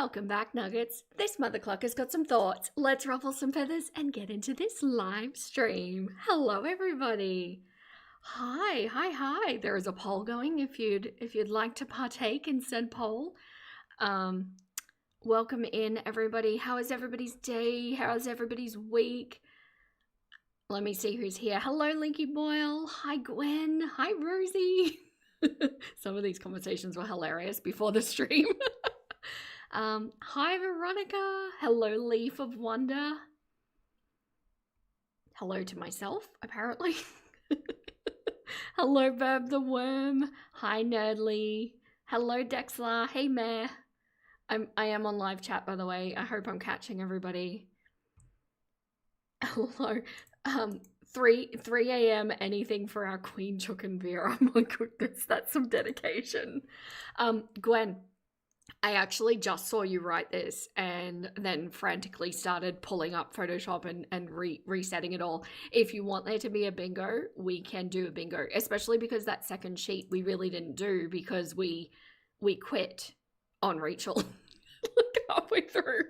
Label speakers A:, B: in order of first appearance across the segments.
A: Welcome back, Nuggets. This mother clucker's got some thoughts. Let's ruffle some feathers and get into this live stream. Hello, everybody. Hi. There is a poll going if you'd like to partake in said poll. Welcome in, everybody. How is everybody's day? How is everybody's week? Let me see who's here. Hello, Linky Boyle. Hi, Gwen. Hi, Rosie. Some of these conversations were hilarious before the stream. Hi, Veronica. Hello, Leaf of Wonder. Hello to myself, apparently. Hello, Verb the Worm. Hi, Nerdly. Hello, Dexla. Hey, Mare. I am on live chat, by the way. I hope I'm catching everybody. Hello. 3 a.m. anything for our Queen Chook and Vera. Oh my goodness, that's some dedication. Gwen, I actually just saw you write this and then frantically started pulling up Photoshop and resetting it all. If you want there to be a bingo, we can do a bingo, especially because that second sheet we really didn't do because we quit on Rachel like halfway through.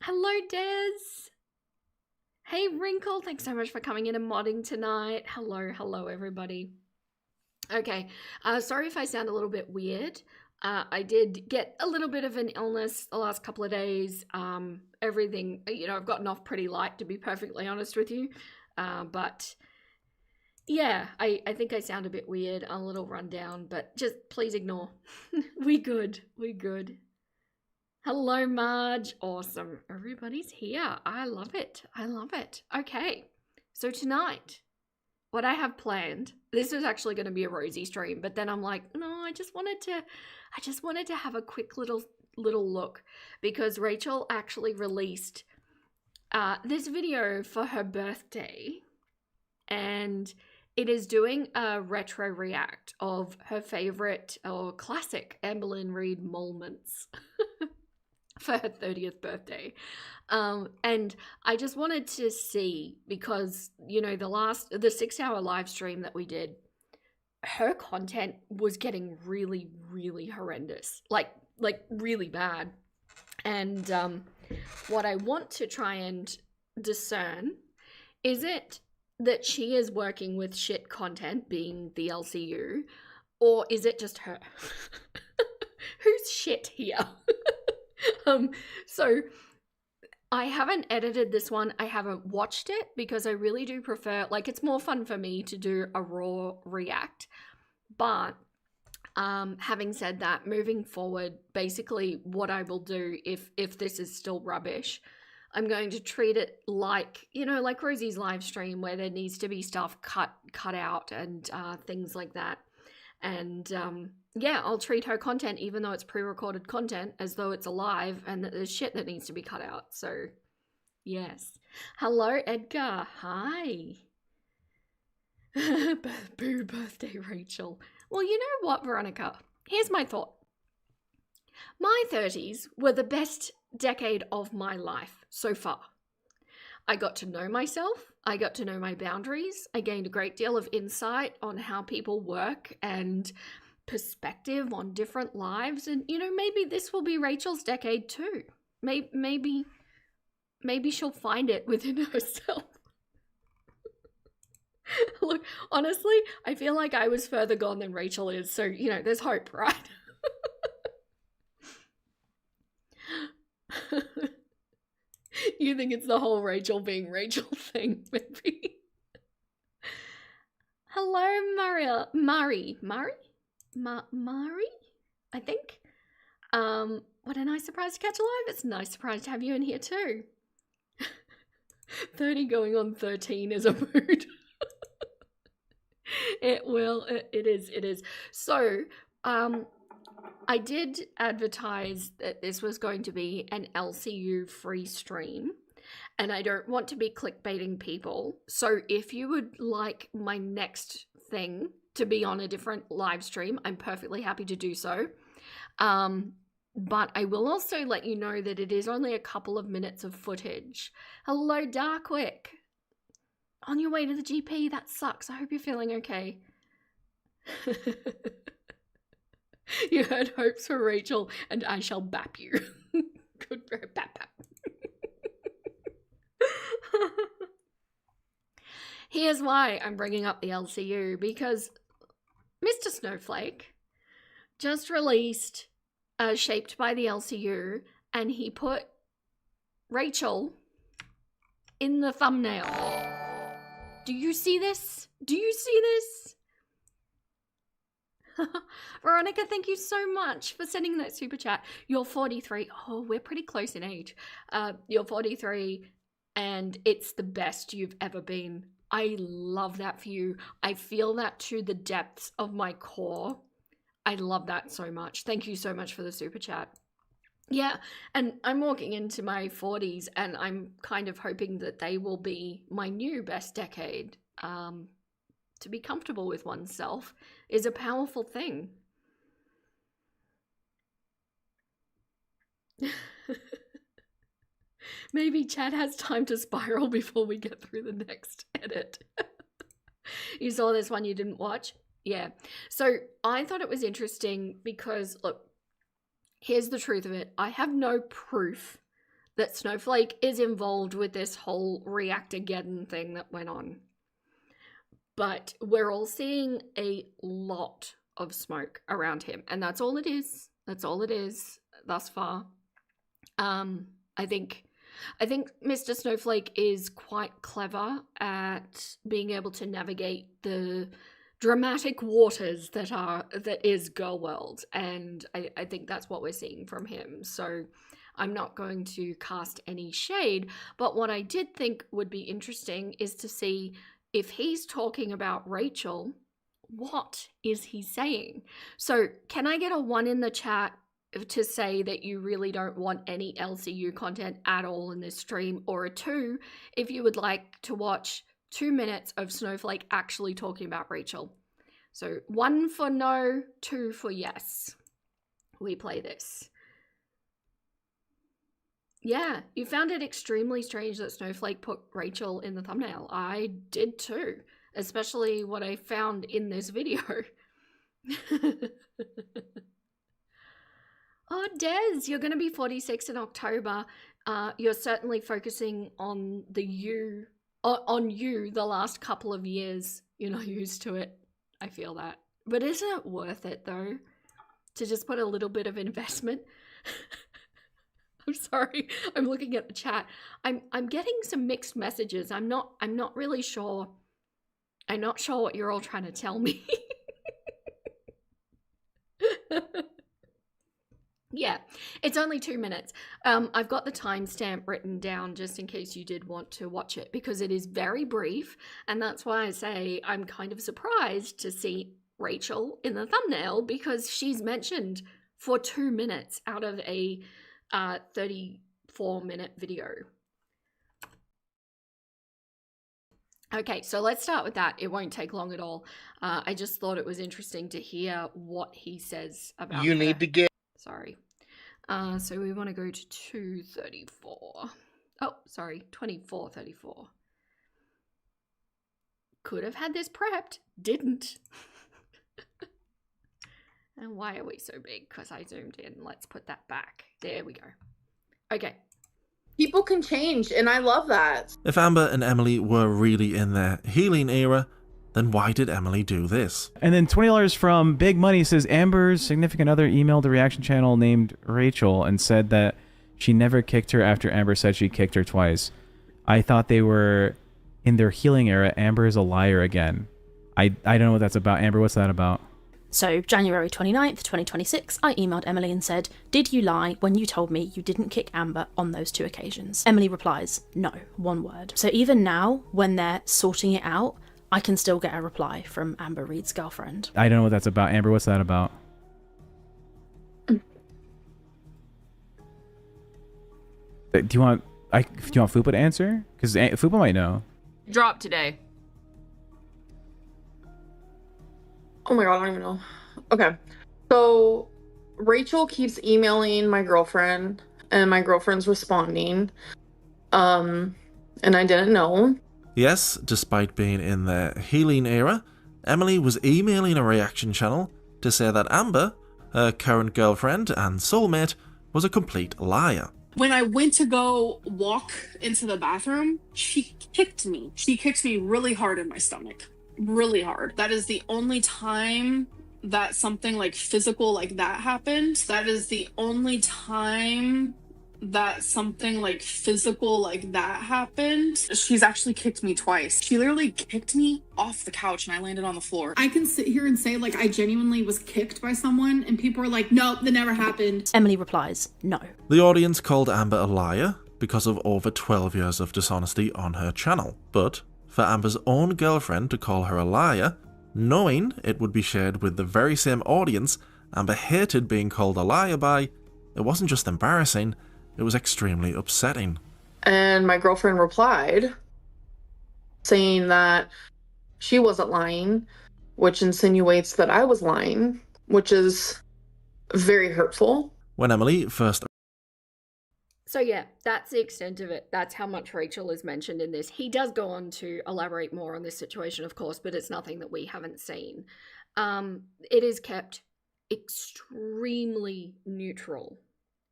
A: Hello, Des. Hey, Wrinkle. Thanks so much for coming in and modding tonight. Hello, everybody. Okay, sorry if I sound a little bit weird. I did get a little bit of an illness the last couple of days. Everything, I've gotten off pretty light, to be perfectly honest with you. But yeah, I think I sound a bit weird, a little rundown, but just please ignore. We good. Hello, Marge. Awesome. Everybody's here. I love it. Okay, so tonight, what I have planned, this is actually going to be a Rosie stream, but then I'm like, no, I just wanted to have a quick little look because Rachel actually released this video for her birthday, and it is doing a retro react of her favorite or classic Amberlynn Reid moments for her 30th birthday. And I just wanted to see, because, the 6-hour live stream that we did, her content was getting really, really horrendous, like really bad. And what I want to try and discern, is it that she is working with shit content, being the LCU, or is it just her? Who's shit here? So I haven't edited this one. I haven't watched it because I really do prefer, it's more fun for me to do a raw react. But having said that, moving forward, basically what I will do if this is still rubbish, I'm going to treat it like Rosie's live stream, where there needs to be stuff cut out and things like that. And yeah, I'll treat her content, even though it's pre-recorded content, as though it's alive and that there's shit that needs to be cut out. So yes. Hello, Edgar. Hi. Boo birthday, Rachel. Well, you know what, Veronica? Here's my thought. My 30s were the best decade of my life so far. I got to know myself. I got to know my boundaries. I gained a great deal of insight on how people work and perspective on different lives. And, maybe this will be Rachel's decade too. Maybe she'll find it within herself. Look, honestly, I feel like I was further gone than Rachel is. So, there's hope, right? You think it's the whole Rachel being Rachel thing, maybe? Hello, Mari, I think. What a nice surprise to catch alive. It's a nice surprise to have you in here too. 30 going on 13 is a mood. It is. So, I did advertise that this was going to be an LCU free stream, and I don't want to be clickbaiting people. So if you would like my next thing to be on a different live stream, I'm perfectly happy to do so. But I will also let you know that it is only a couple of minutes of footage. Hello, Darkwick. On your way to the GP, that sucks. I hope you're feeling okay. You heard hopes for Rachel, and I shall bap you. Good for her, bap bap. Here's why I'm bringing up the LCU, because Mr. Snowflake just released Shaped by the LCU, and he put Rachel in the thumbnail. Do you see this? Do you see this? Veronica, thank you so much for sending that super chat. You're 43. Oh, we're pretty close in age. You're 43, and it's the best you've ever been. I love that for you. I feel that to the depths of my core. I love that so much. Thank you so much for the super chat. Yeah, and I'm walking into my 40s, and I'm kind of hoping that they will be my new best decade. To be comfortable with oneself is a powerful thing. Maybe Chad has time to spiral before we get through the next edit. You saw this one you didn't watch? Yeah. So I thought it was interesting because, look, here's the truth of it. I have no proof that Snowflake is involved with this whole React-ageddon thing that went on. But we're all seeing a lot of smoke around him. And that's all it is. That's all it is thus far. I think Mr. Snowflake is quite clever at being able to navigate the dramatic waters that is Girl World. And I think that's what we're seeing from him. So I'm not going to cast any shade. But what I did think would be interesting is to see if he's talking about Rachel, what is he saying? So can I get a 1 in the chat to say that you really don't want any LCU content at all in this stream, or a 2 if you would like to watch 2 minutes of Snowflake actually talking about Rachel? So 1 for no, 2 for yes. We play this. Yeah, you found it extremely strange that Snowflake put Rachel in the thumbnail. I did too, especially what I found in this video. Oh, Des, you're going to be 46 in October. You're certainly focusing on you the last couple of years. You're not used to it. I feel that. But isn't it worth it, though, to just put a little bit of investment? I'm sorry. I'm looking at the chat. I'm getting some mixed messages. I'm not really sure. I'm not sure what you're all trying to tell me. Yeah, it's only 2 minutes. I've got the timestamp written down just in case you did want to watch it, because it is very brief, and that's why I say I'm kind of surprised to see Rachel in the thumbnail, because she's mentioned for 2 minutes out of a 34-minute video. Okay, so let's start with that. It won't take long at all. I just thought it was interesting to hear what he says about
B: You need to get...
A: Sorry. So we want to go to 234. Oh, sorry, 2434. Could have had this prepped. Didn't. And why are we so big? Because I zoomed in. Let's put that back. There we go. Okay.
C: People can change, and I love that.
D: If Amber and Emily were really in their healing era, then why did Emily do this?
E: And then $20 from Big Money says Amber's significant other emailed the reaction channel named Rachel and said that she never kicked her after Amber said she kicked her twice. I thought they were in their healing era. Amber is a liar again. I don't know what that's about. Amber, what's that about?
F: So, January 29th, 2026, I emailed Emily and said, "Did you lie when you told me you didn't kick Amber on those 2 occasions?" Emily replies, "No," 1 word. So even now, when they're sorting it out, I can still get a reply from Amber Reed's girlfriend.
E: I don't know what that's about. Amber, what's that about? Do you want Fupa to answer? Because Fupa might know.
G: Drop today.
C: Oh my god, I don't even know. Okay. So Rachel keeps emailing my girlfriend, and my girlfriend's responding. And I didn't know.
D: Yes, despite being in their healing era, Emily was emailing a reaction channel to say that Amber her current girlfriend and soulmate was a complete liar.
C: When I went to go walk into the bathroom, she kicked me. She kicked me really hard in my stomach. Really hard. That is the only time that something like physical like that happened. That is the only time that something like physical like that happened. She's actually kicked me twice. She literally kicked me off the couch and I landed on the floor. I can sit here and say like I genuinely was kicked by someone and people are like, nope, that never happened.
F: Emily replies, no.
D: The audience called Amber a liar because of over 12 years of dishonesty on her channel. But for Amber's own girlfriend to call her a liar, knowing it would be shared with the very same audience Amber hated being called a liar by, it wasn't just embarrassing, it was extremely upsetting.
C: And my girlfriend replied saying that she wasn't lying, which insinuates that I was lying, which is very hurtful.
D: When Emily first...
A: So yeah, that's the extent of it. That's how much Rachel is mentioned in this. He does go on to elaborate more on this situation, of course, but it's nothing that we haven't seen. It is kept extremely neutral.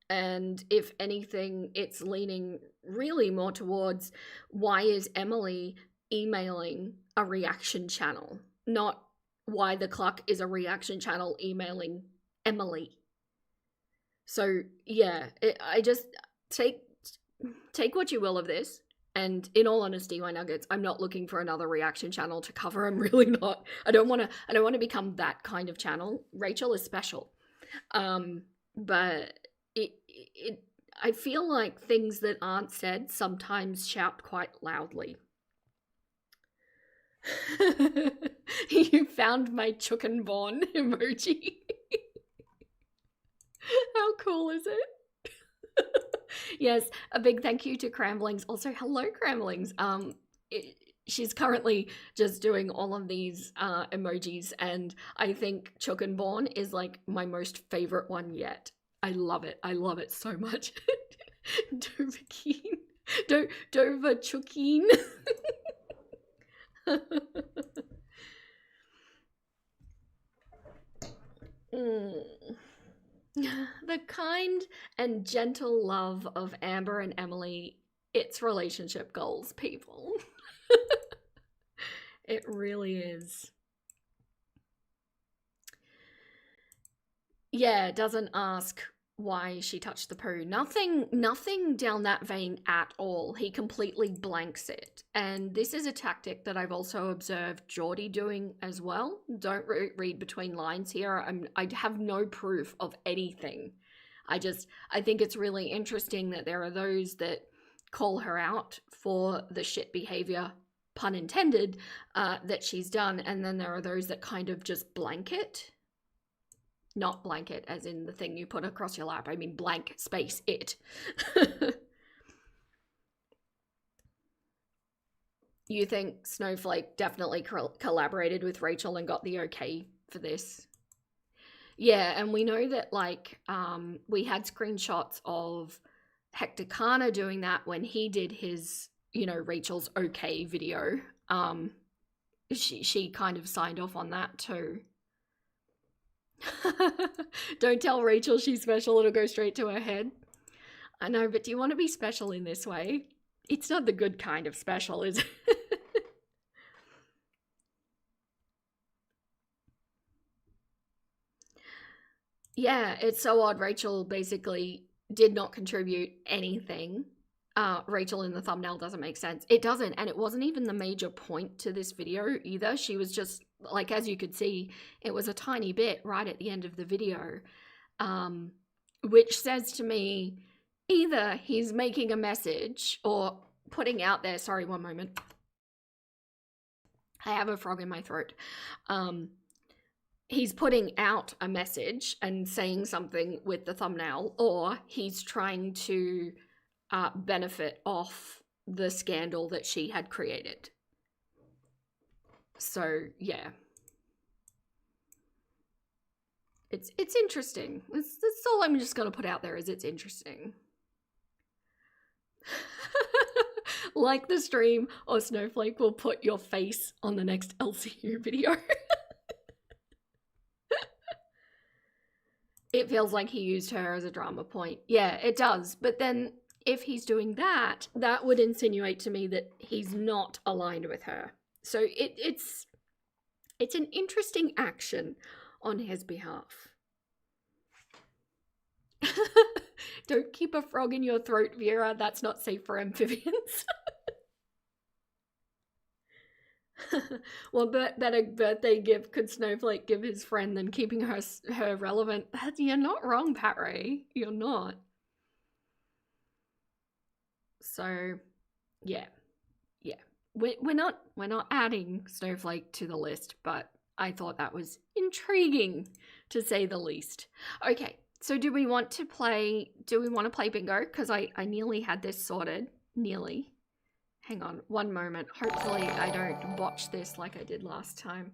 A: And if anything, it's leaning really more towards why is Emily emailing a reaction channel, not why the Cluck is a reaction channel emailing Emily. So yeah, I just take what you will of this. And in all honesty, my nuggets, I'm not looking for another reaction channel to cover. I'm really not. I don't want to become that kind of channel. Rachel is special, but I feel like things that aren't said sometimes shout quite loudly. You found my Chuckenborn emoji. How cool is it? Yes, a big thank you to Cramblings. Also, hello, Cramblings. She's currently just doing all of these emojis, and I think Chuckenborn is like my most favorite one yet. I love it. I love it so much. Dovahkeen. Dovahchukeen. The kind and gentle love of Amber and Emily, it's relationship goals, people. It really is. Yeah, doesn't ask why she touched the poo. Nothing down that vein at all. He completely blanks it. And this is a tactic that I've also observed Geordie doing as well. Don't read between lines here. I have no proof of anything. I think it's really interesting that there are those that call her out for the shit behavior, pun intended, that she's done. And then there are those that kind of just blanket. Not blanket as in the thing you put across your lap. I mean blank space it. You think Snowflake definitely collaborated with Rachel and got the okay for this? Yeah, and we know that like we had screenshots of Hector Kana doing that when he did his, Rachel's okay video. She kind of signed off on that too. Don't tell Rachel she's special, it'll go straight to her head. I know, but do you want to be special in this way? It's not the good kind of special, is it? Yeah, it's so odd. Rachel basically did not contribute anything. Rachel in the thumbnail doesn't make sense. It doesn't, and it wasn't even the major point to this video either. She was just, like, as you could see, it was a tiny bit right at the end of the video, which says to me, either he's making a message or putting out there, sorry, one moment. I have a frog in my throat. He's putting out a message and saying something with the thumbnail, or he's trying to benefit off the scandal that she had created. So yeah, it's interesting. That's all I'm just gonna put out there, is it's interesting. Like the stream, or Snowflake will put your face on the next LCU video. It feels like he used her as a drama point. Yeah, it does. But then if he's doing that, that would insinuate to me that he's not aligned with her. So it's an interesting action on his behalf. Don't keep a frog in your throat, Vera. That's not safe for amphibians. What better birthday gift could Snowflake give his friend than keeping her relevant? You're not wrong, Pat Ray. You're not. So, yeah. We're not adding Snowflake to the list, but I thought that was intriguing, to say the least. Okay, so do we want to play bingo? Because I nearly had this sorted. Nearly. Hang on one moment. Hopefully I don't botch this like I did last time.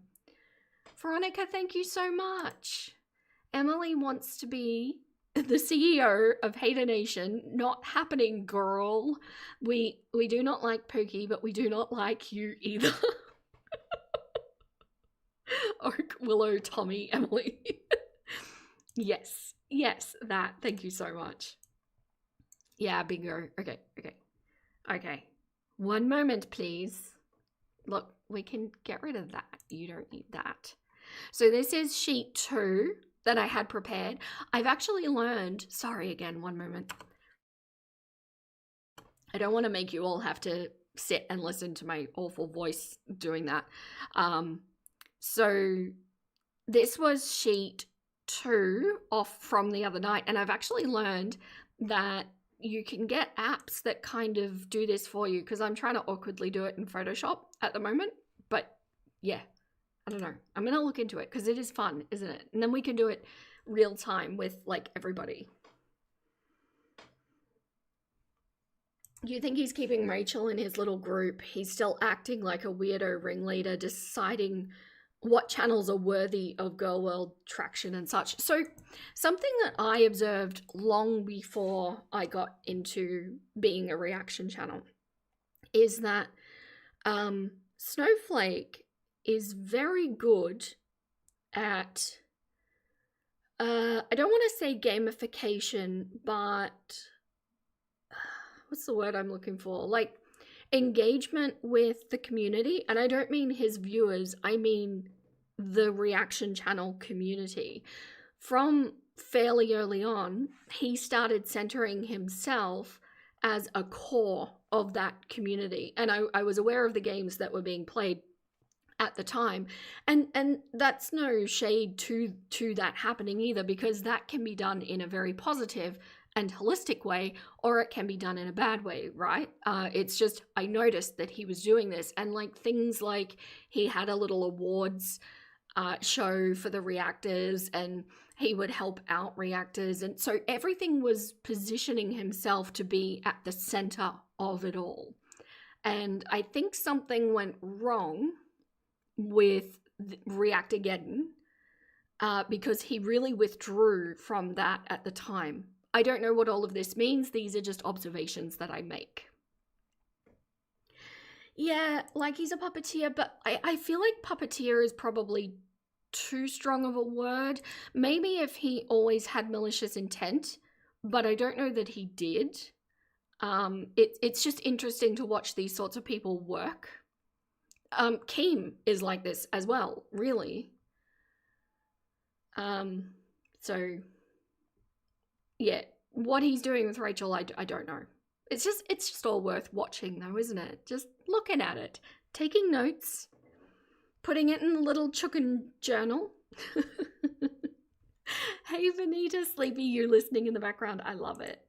A: Veronica, thank you so much. Emily wants to be the CEO of Hater Nation. Not happening, girl. We do not like Pookie, but we do not like you either. Oak, Willow, Tommy, Emily. Yes, that. Thank you so much. Yeah, bingo. Okay. One moment, please. Look, we can get rid of that. You don't need that. So this is sheet 2 that I had prepared. I've actually learned, sorry again, one moment. I don't want to make you all have to sit and listen to my awful voice doing that. So this was sheet 2 off from the other night, and I've actually learned that you can get apps that kind of do this for you, because I'm trying to awkwardly do it in Photoshop at the moment. But yeah, I don't know. I'm going to look into it because it is fun, isn't it? And then we can do it real time with like everybody. Do you think he's keeping Rachel in his little group? He's still acting like a weirdo ringleader, deciding what channels are worthy of girl world traction and such. So something that I observed long before I got into being a reaction channel is that Snowflake is very good at, I don't want to say gamification, but what's the word I'm looking for? Like engagement with the community. And I don't mean his viewers, I mean the reaction channel community. From fairly early on, he started centering himself as a core of that community. And I was aware of the games that were being played at the time. And that's no shade to that happening either, because that can be done in a very positive and holistic way, or it can be done in a bad way, right? It's just, I noticed that he was doing this, and like things like he had a little awards show for the reactors, and he would help out reactors, and so everything was positioning himself to be at the center of it all. And I think something went wrong with Reactageddon because he really withdrew from that at the time. I don't know what all of this means. These are just observations that I make. Yeah, like he's a puppeteer, but I feel like puppeteer is probably too strong of a word. Maybe if he always had malicious intent, but I don't know that he did. It's just interesting to watch these sorts of people work. Keem is like this as well, really. So yeah, what he's doing with Rachel, I don't know. It's just all worth watching though, isn't it? Just looking at it, taking notes, putting it in a little chuckin journal. Hey Vanita, Sleepy, you listening in the background. I love it.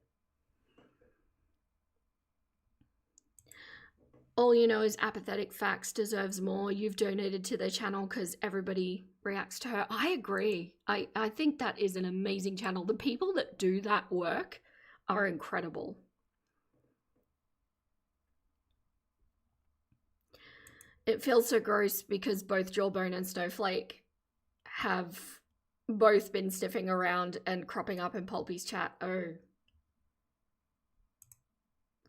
A: All you know is Apathetic Facts deserves more. You've donated to their channel because everybody reacts to her. I agree. I think that is an amazing channel. The people that do that work are incredible. It feels so gross because both Jawbone and Snowflake have both been sniffing around and cropping up in Pulpy's chat. Oh.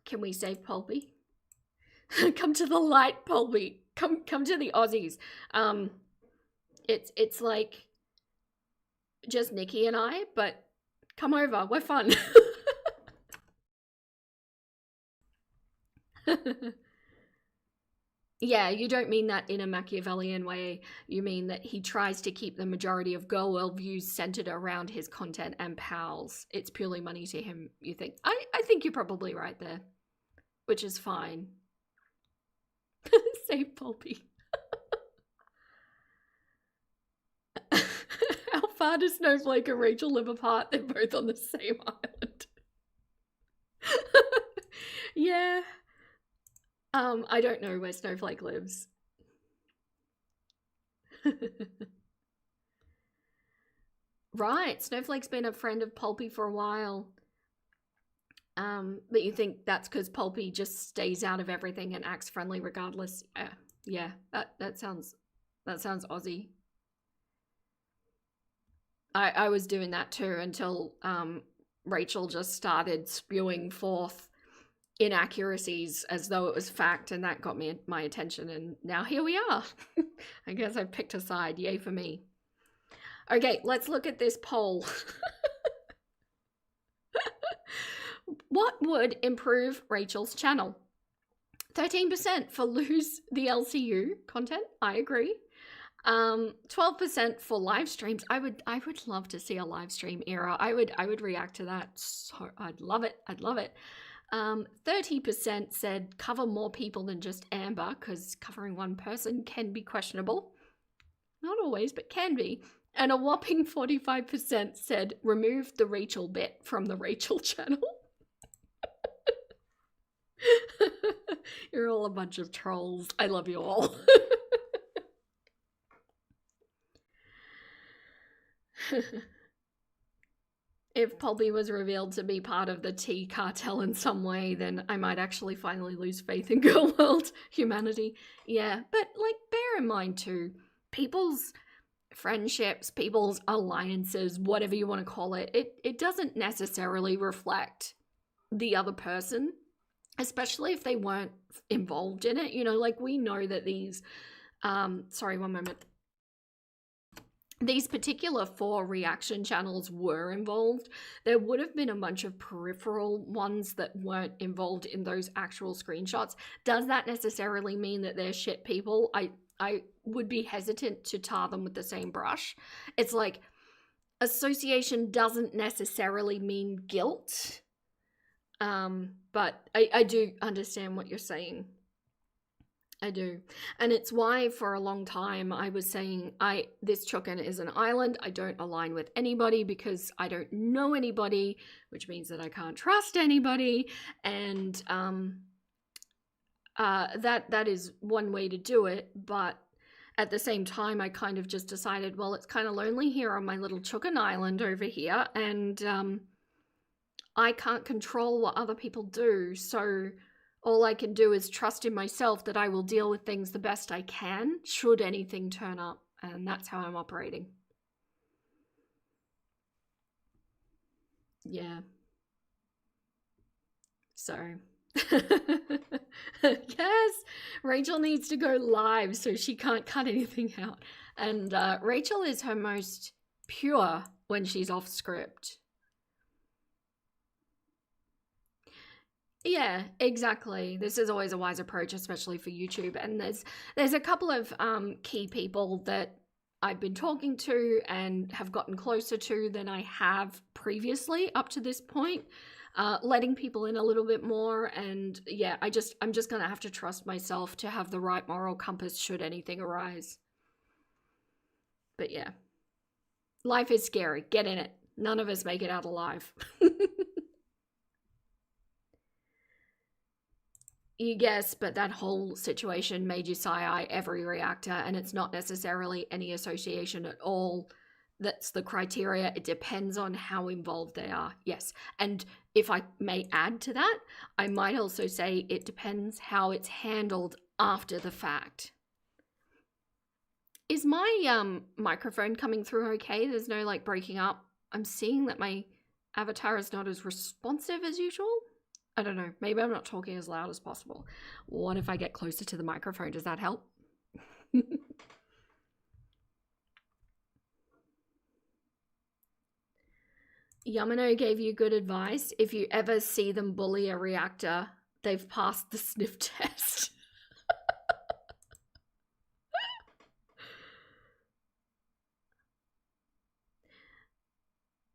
A: Can we save Pulpy? Come to the light, Pulpy. Come to the Aussies. It's like just Nikki and I, but come over, we're fun. Yeah, you don't mean that in a Machiavellian way. You mean that he tries to keep the majority of girl world views centered around his content and pals. It's purely money to him, you think. I think you're probably right there, which is fine. Save Pulpy. How far does Snowflake and Rachel live apart? They're both on the same island. Yeah. I don't know where Snowflake lives. Right, Snowflake's been a friend of Pulpy for a while. But you think that's because Pulpy just stays out of everything and acts friendly regardless? Yeah, that sounds Aussie. I was doing that too until Rachel just started spewing forth inaccuracies as though it was fact, and that got me my attention, and now here we are. I guess I picked a side. Yay for me. Okay, let's look at this poll. What would improve Rachel's channel? 13% for lose the LCU content. I agree. 12% for live streams. I would love to see a live stream era. I would react to that. So I'd love it. 30% said cover more people than just Amber, because covering one person can be questionable. Not always, but can be. And a whopping 45% said remove the Rachel bit from the Rachel channel. You're all a bunch of trolls. I love you all. If Pulpy was revealed to be part of the tea cartel in some way, then I might actually finally lose faith in girl world humanity. Yeah, but like bear in mind too, people's friendships, people's alliances, whatever you want to call it, it doesn't necessarily reflect the other person, especially if they weren't involved in it. You know, like we know that these, sorry, one moment. These particular 4 reaction channels were involved. There would have been a bunch of peripheral ones that weren't involved in those actual screenshots. Does that necessarily mean that they're shit people? I would be hesitant to tar them with the same brush. It's like association doesn't necessarily mean guilt. But I do understand what you're saying. I do. And it's why for a long time I was saying this chicken is an island. I don't align with anybody because I don't know anybody, which means that I can't trust anybody. And that is one way to do it. But at the same time, I kind of just decided, well, it's kind of lonely here on my little chicken island over here. And I can't control what other people do. So all I can do is trust in myself that I will deal with things the best I can, should anything turn up. And that's how I'm operating. Yeah. So. Yes, Rachel needs to go live so she can't cut anything out. And Rachel is her most pure when she's off script. Yeah, exactly. This is always a wise approach, especially for YouTube. And there's a couple of key people that I've been talking to and have gotten closer to than I have previously up to this point, letting people in a little bit more. And yeah, I'm just gonna have to trust myself to have the right moral compass should anything arise. But yeah, life is scary. Get in it. None of us make it out alive. You guess, but that whole situation made you side-eye every reactor, and it's not necessarily any association at all. That's the criteria. It depends on how involved they are. Yes. And if I may add to that, I might also say it depends how it's handled after the fact. Is my microphone coming through okay? There's no like breaking up. I'm seeing that my avatar is not as responsive as usual. I don't know. Maybe I'm not talking as loud as possible. What if I get closer to the microphone? Does that help? Yamano gave you good advice. If you ever see them bully a reactor, they've passed the sniff test.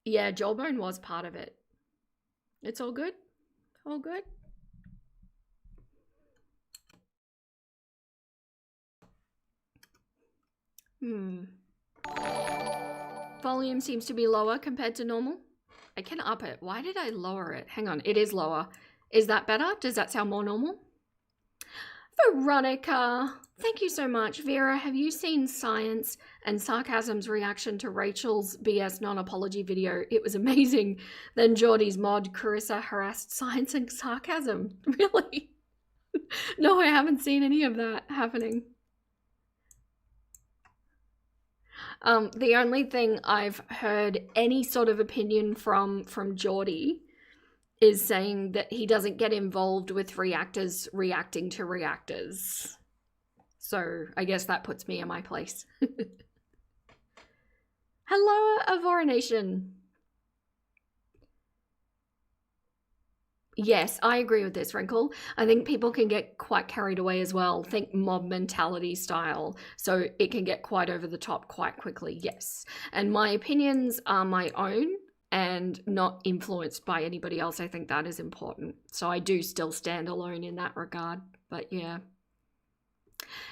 A: Yeah, Jawbone was part of it. It's all good. All good. Volume seems to be lower compared to normal. I can up it. Why did I lower it? Hang on, it is lower. Is that better? Does that sound more normal? Veronica, thank you so much. Vera, have you seen Science and Sarcasm's reaction to Rachel's BS non-apology video? It was amazing. Then Geordie's mod, Carissa harassed Science and Sarcasm. Really? No, I haven't seen any of that happening. The only thing I've heard any sort of opinion from Geordie is saying that he doesn't get involved with reactors reacting to reactors. So I guess that puts me in my place. Hello, Avora Nation. Yes, I agree with this, Wrinkle. I think people can get quite carried away as well. Think mob mentality style. So it can get quite over the top quite quickly, yes. And my opinions are my own and not influenced by anybody else. I think that is important. So I do still stand alone in that regard. But yeah.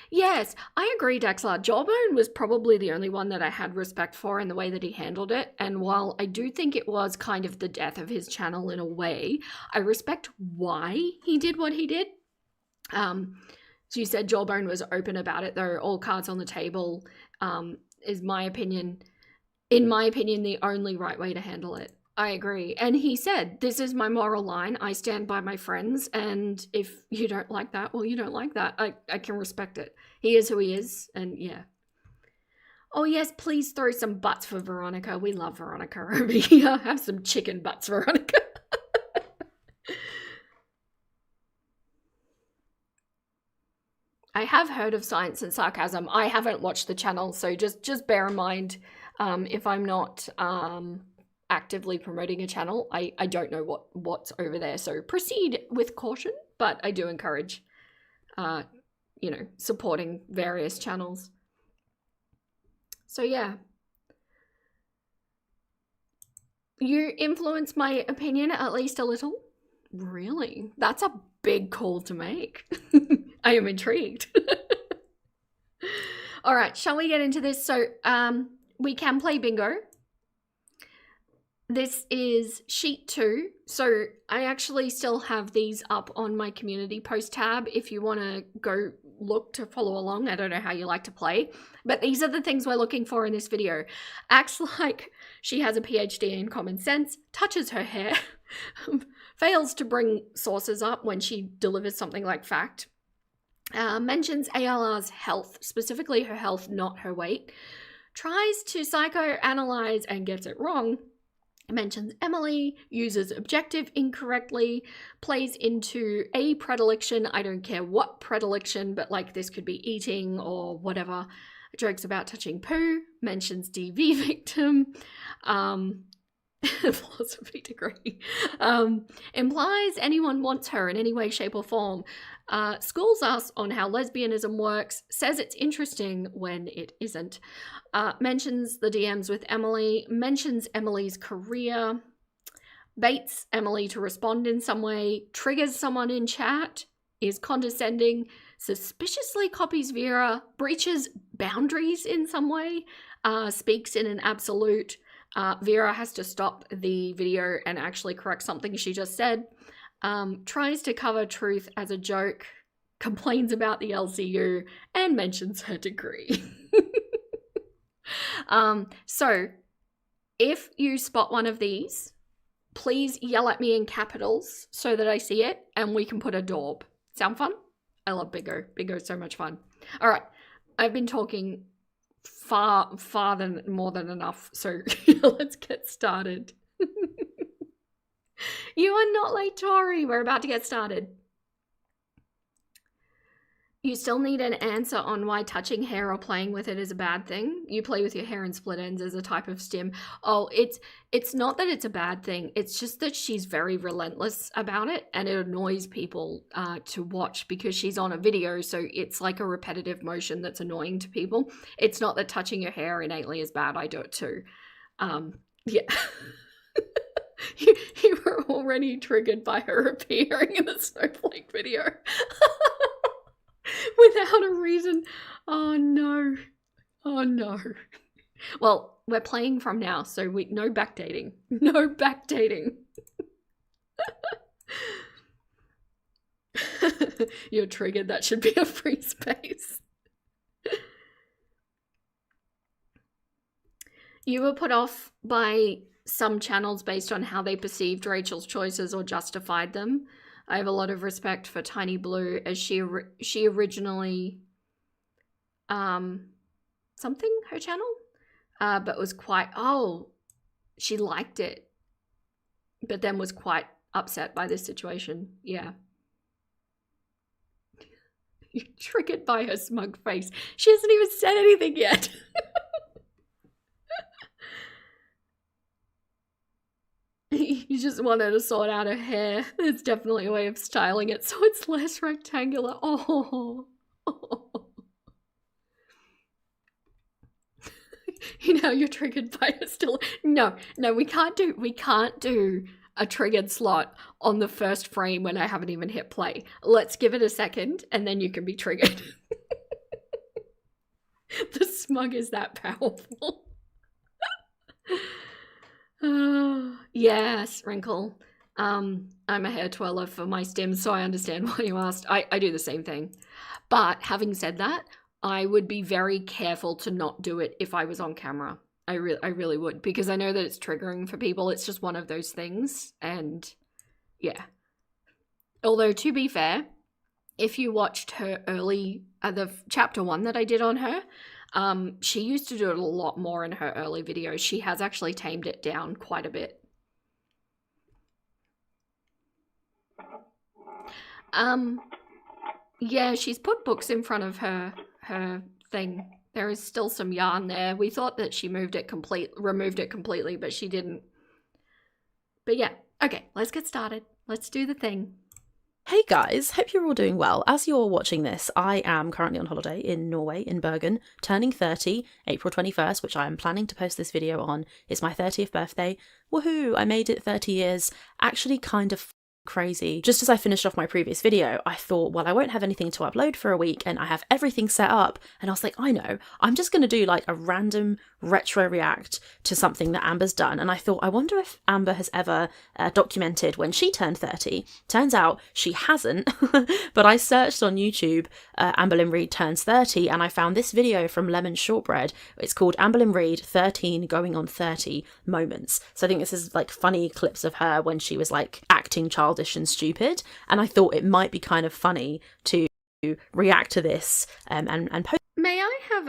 A: Yes, I agree, Dexler. Jawbone was probably the only one that I had respect for in the way that he handled it. And while I do think it was kind of the death of his channel in a way, I respect why he did what he did. So you said Jawbone was open about it, though. All cards on the table is my opinion. In my opinion, the only right way to handle it. I agree. And he said, this is my moral line. I stand by my friends. And if you don't like that, well, you don't like that. I can respect it. He is who he is. And yeah. Oh, yes, please throw some butts for Veronica. We love Veronica over here. Have some chicken butts, Veronica. I have heard of Science and Sarcasm. I haven't watched the channel, so just bear in mind if I'm not actively promoting a channel, I don't know what's over there. So proceed with caution, but I do encourage, you know, supporting various channels. So yeah. You influence my opinion at least a little? Really? That's a big call to make. I am intrigued. All right, shall we get into this? So we can play bingo. This is sheet 2. So I actually still have these up on my community post tab if you want to go look to follow along. I don't know how you like to play, but these are the things we're looking for in this video. Acts like she has a PhD in common sense, touches her hair, fails to bring sources up when she delivers something like fact, mentions ALR's health, specifically her health, not her weight, tries to psychoanalyze and gets it wrong, mentions Emily, uses objective incorrectly, plays into a predilection, I don't care what predilection, but like this could be eating or whatever, jokes about touching poo, mentions DV victim, philosophy degree, implies anyone wants her in any way, shape or form, schools us on how lesbianism works, says it's interesting when it isn't, mentions the DMs with Emily, mentions Emily's career, baits Emily to respond in some way, triggers someone in chat, is condescending, suspiciously copies Vera, breaches boundaries in some way, speaks in an absolute. Vera has to stop the video and actually correct something she just said, tries to cover truth as a joke, complains about the LCU, and mentions her degree. So if you spot one of these, please yell at me in capitals so that I see it and we can put a daub. Sound fun? I love bingo. Bingo's so much fun. All right, I've been talking far more than enough, so let's get started. You are not late, Tori. We're about to get started. You still need an answer on why touching hair or playing with it is a bad thing. You play with your hair in split ends as a type of stim. Oh, it's not that it's a bad thing. It's just that she's very relentless about it, and it annoys people to watch because she's on a video, so it's like a repetitive motion that's annoying to people. It's not that touching your hair innately is bad. I do it too. Yeah. You were already triggered by her appearing in the Snowflake video. Without a reason. Oh no. Oh no. Well, we're playing from now, so no backdating. No backdating. You're triggered. That should be a free space. You were put off by some channels based on how they perceived Rachel's choices or justified them. I have a lot of respect for Tiny Blue, as she originally something, her channel, but was quite, she liked it, but then was quite upset by this situation. Yeah. You're triggered by her smug face. She hasn't even said anything yet. You just want her to sort out her hair. There's definitely a way of styling it so it's less rectangular. Oh. You know, you're triggered by it still. No, we can't do a triggered slot on the first frame when I haven't even hit play. Let's give it a second and then you can be triggered. The smug is that powerful. Yes, Wrinkle. I'm a hair twirler for my stems, so I understand why you asked. I do the same thing. But having said that, I would be very careful to not do it if I was on camera. I really would, because I know that it's triggering for people. It's just one of those things, and yeah. Although, to be fair, if you watched her early, the chapter 1 that I did on her, she used to do it a lot more in her early videos. She has actually tamed it down quite a bit. Yeah, she's put books in front of her thing. There is still some yarn there. We thought that she removed it completely, but she didn't. But yeah, okay, let's get started. Let's do the thing.
F: Hey guys, hope you're all doing well. As you're watching this, I am currently on holiday in Norway, in Bergen, turning 30, April 21st, which I am planning to post this video on. It's my 30th birthday. Woohoo, I made it 30 years. Actually kind of crazy. Just as I finished off my previous video, I thought, well, I won't have anything to upload for a week and I have everything set up. And I was like, I know, I'm just going to do like a random retro react to something that Amber's done. And I thought, I wonder if Amber has ever documented when she turned 30. Turns out she hasn't, but I searched on YouTube, Amber Lynn Reid turns 30, and I found this video from Lemon Shortbread. It's called Amber Lynn Reid 13 going on 30 moments. So I think this is like funny clips of her when she was like acting childish and stupid, and I thought it might be kind of funny to react to this and post.
A: May I have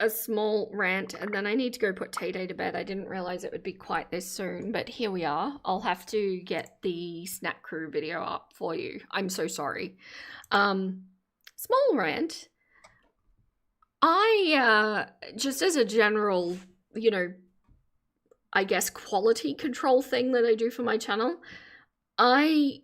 A: a small rant, and then I need to go put Tay-Day to bed. I didn't realize it would be quite this soon, but here we are. I'll have to get the Snack Crew video up for you. I'm so sorry. Small rant. I just as a general, you know, I guess quality control thing that I do for my channel, I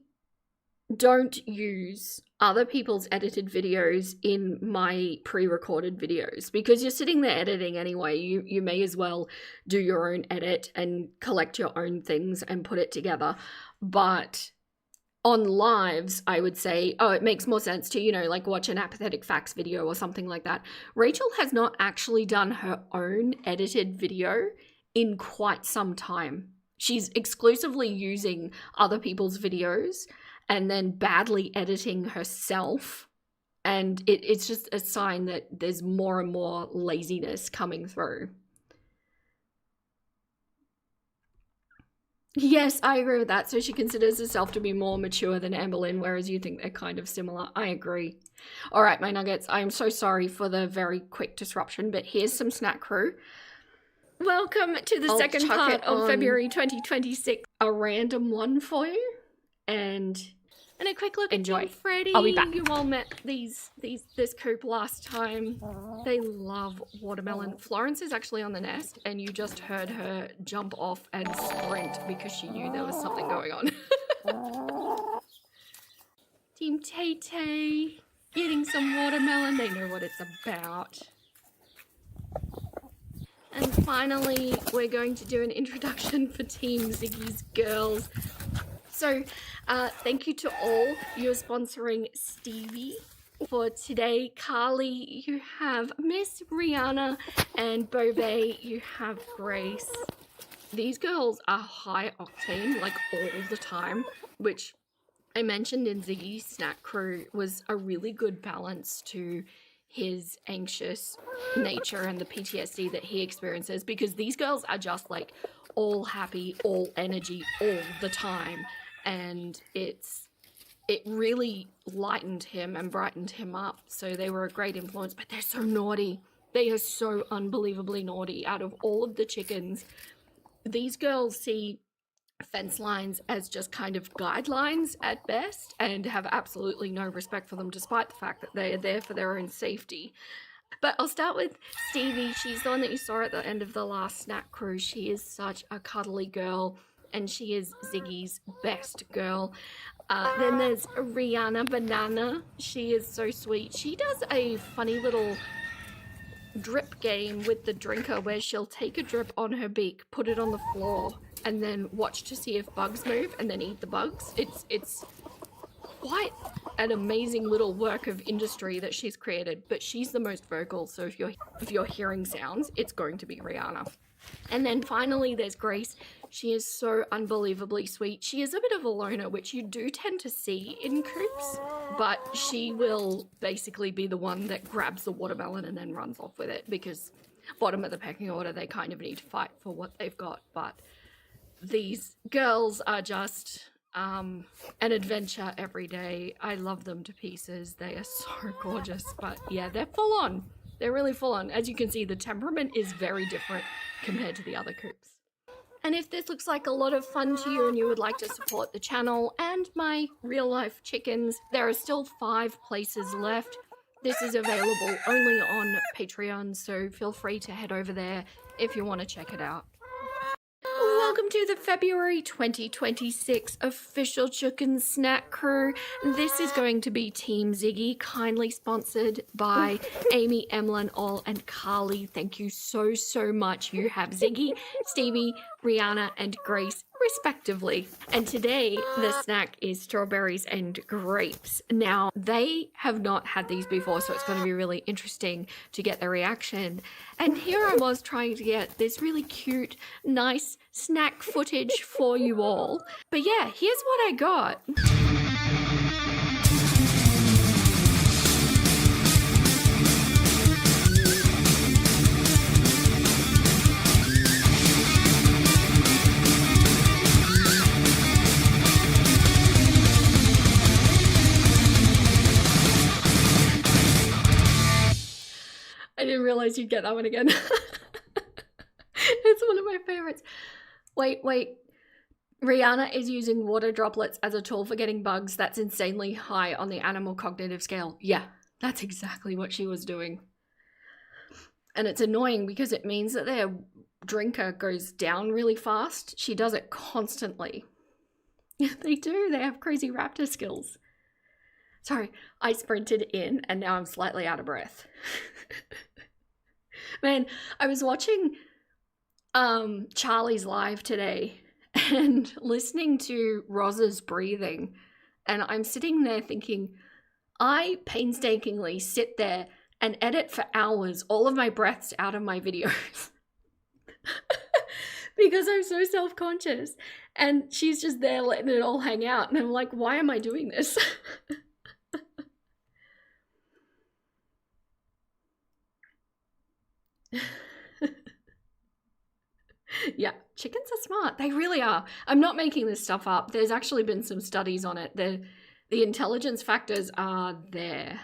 A: don't use other people's edited videos in my pre-recorded videos, because you're sitting there editing anyway. You may as well do your own edit and collect your own things and put it together. But on lives, I would say, oh, it makes more sense to, you know, like watch an Apathetic Facts video or something like that. Rachel has not actually done her own edited video in quite some time. She's exclusively using other people's videos and then badly editing herself. And it's just a sign that there's more and more laziness coming through. Yes, I agree with that. So she considers herself to be more mature than Amber Lynn, whereas you think they're kind of similar. I agree. All right, my nuggets, I'm so sorry for the very quick disruption, but here's some Snack Crew. Welcome to the second part of February 2026. A random one for you. And And a quick look
F: Enjoy.
A: at John Freddy.
F: I'll be back.
A: You all met this coop last time. They love watermelon. Florence is actually on the nest, and you just heard her jump off and sprint because she knew there was something going on. Team Tay-Tay eating some watermelon. They know what it's about. And finally, we're going to do an introduction for Team Ziggy's girls. So, thank you to all. You're sponsoring Stevie. For today, Carly, you have Miss Rihanna, and Beauvais, you have Grace. These girls are high octane, like all the time, which I mentioned in Ziggy's snack crew was a really good balance to his anxious nature and the PTSD that he experiences, because these girls are just like all happy, all energy, all the time. And it really lightened him and brightened him up. So they were a great influence, but they're so naughty. They are so unbelievably naughty. Out of all of the chickens, these girls see fence lines as just kind of guidelines at best and have absolutely no respect for them, despite the fact that they are there for their own safety. But I'll start with Stevie. She's the one that you saw at the end of the last snack crew. She is such a cuddly girl, and she is Ziggy's best girl. Then there's Rihanna Banana. She is so sweet. She does a funny little drip game with the drinker where she'll take a drip on her beak, put it on the floor, and then watch to see if bugs move and then eat the bugs. It's quite an amazing little work of industry that she's created, but she's the most vocal, so if you're hearing sounds, it's going to be Rihanna. And then finally there's Grace. She is so unbelievably sweet. She is a bit of a loner, which you do tend to see in coops, but she will basically be the one that grabs the watermelon and then runs off with it, because bottom of the pecking order, they kind of need to fight for what they've got. But these girls are just an adventure every day. I love them to pieces. They are so gorgeous, but yeah, they're full on. They're really full on. As you can see, the temperament is very different compared to the other coops. And if this looks like a lot of fun to you and you would like to support the channel and my real life chickens, there are still 5 places left. This is available only on Patreon, so feel free to head over there if you want to check it out. Welcome to the February 2026 official Chicken Snack Crew. This is going to be Team Ziggy, kindly sponsored by Amy, Emlyn, All, and Carly. Thank you so, so much. You have Ziggy, Stevie, Rihanna, and Grace, respectively. And today, the snack is strawberries and grapes. Now, they have not had these before, so it's going to be really interesting to get their reaction. And here I was trying to get this really cute, nice snack footage for you all. But yeah, here's what I got. I didn't realize you'd get that one again. It's one of my favorites. Wait. Rihanna is using water droplets as a tool for getting bugs. That's insanely high on the animal cognitive scale. Yeah, that's exactly what she was doing. And it's annoying because it means that their drinker goes down really fast. She does it constantly. They do. They have crazy raptor skills. Sorry, I sprinted in and now I'm slightly out of breath. Man, I was watching Charlie's live today and listening to Roz's breathing, and I'm sitting there thinking, I painstakingly sit there and edit for hours all of my breaths out of my videos because I'm so self-conscious, and she's just there letting it all hang out, and I'm like, why am I doing this? Yeah, chickens are smart. They really are. I'm not making this stuff up. There's actually been some studies on it. The intelligence factors are there.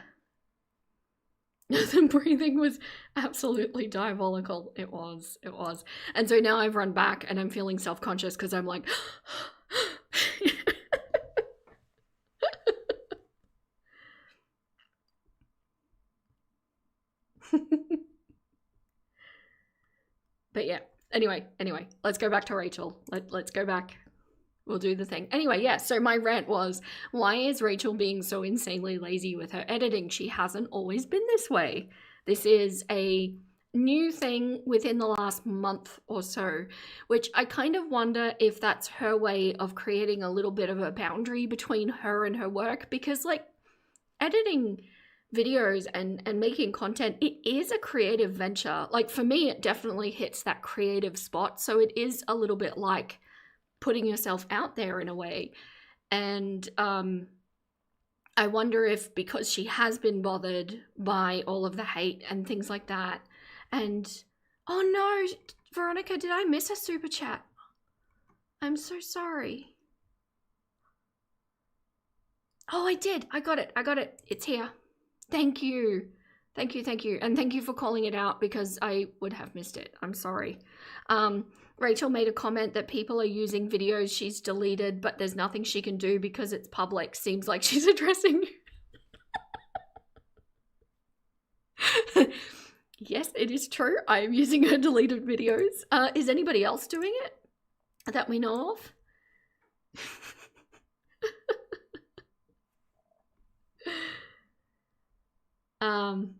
A: The breathing was absolutely diabolical. It was. And so now I've run back and I'm feeling self-conscious because I'm like... But yeah, anyway, let's go back to Rachel. Let's go back. We'll do the thing. Anyway, yeah, so my rant was, why is Rachel being so insanely lazy with her editing? She hasn't always been this way. This is a new thing within the last month or so, which I kind of wonder if that's her way of creating a little bit of a boundary between her and her work, because like editing videos and making content, it is a creative venture. Like for me, it definitely hits that creative spot. So it is a little bit like putting yourself out there in a way. And I wonder if because she has been bothered by all of the hate and things like that, and oh no, Veronica, did I miss a super chat? I'm so sorry. Oh, I did. I got it. It's here. Thank you. And thank you for calling it out, because I would have missed it. I'm sorry. Rachel made a comment that people are using videos she's deleted, but there's nothing she can do because it's public. Seems like she's addressing you. Yes, it is true. I am using her deleted videos. Is anybody else doing it that we know of?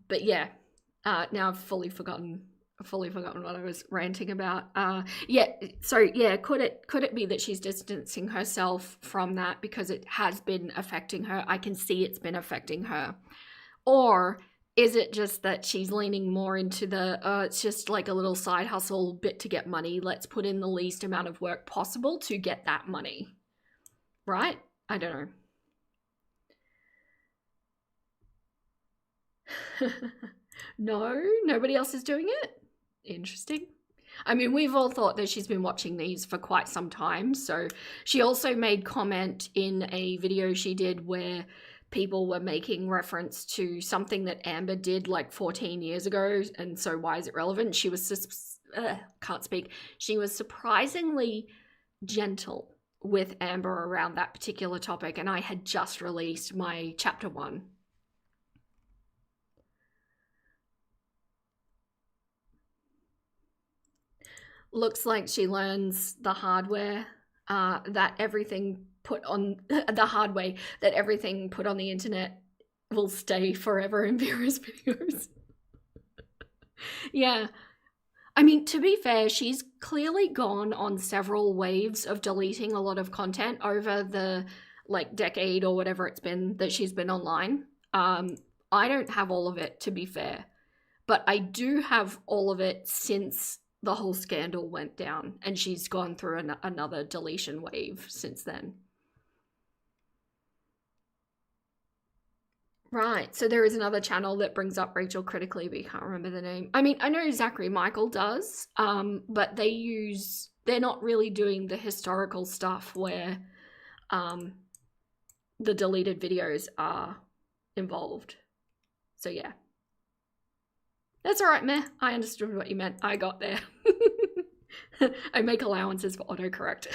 A: But yeah, now I've fully forgotten what I was ranting about. Could it be that she's distancing herself from that because it has been affecting her? I can see it's been affecting her. Or is it just that she's leaning more into the, it's just like a little side hustle bit to get money. Let's put in the least amount of work possible to get that money. Right? I don't know. No, nobody else is doing it. Interesting. I mean, we've all thought that she's been watching these for quite some time. So she also made comment in a video she did where people were making reference to something that Amber did like 14 years ago. And so why is it relevant? She was, can't speak. She was surprisingly gentle with Amber around that particular topic. And I had just released my chapter 1. Looks like she learns the hardware that everything put on everything put on the internet will stay forever in Vera's videos. Yeah. I mean, to be fair, she's clearly gone on several waves of deleting a lot of content over the like decade or whatever it's been that she's been online. I don't have all of it, to be fair, but I do have all of it since the whole scandal went down, and she's gone through another deletion wave since then. Right, so there is another channel that brings up Rachel critically, but you can't remember the name. I mean, I know Zachary Michael does, but they're not really doing the historical stuff where the deleted videos are involved. So yeah. That's all right, meh. I understood what you meant. I got there. I make allowances for autocorrect.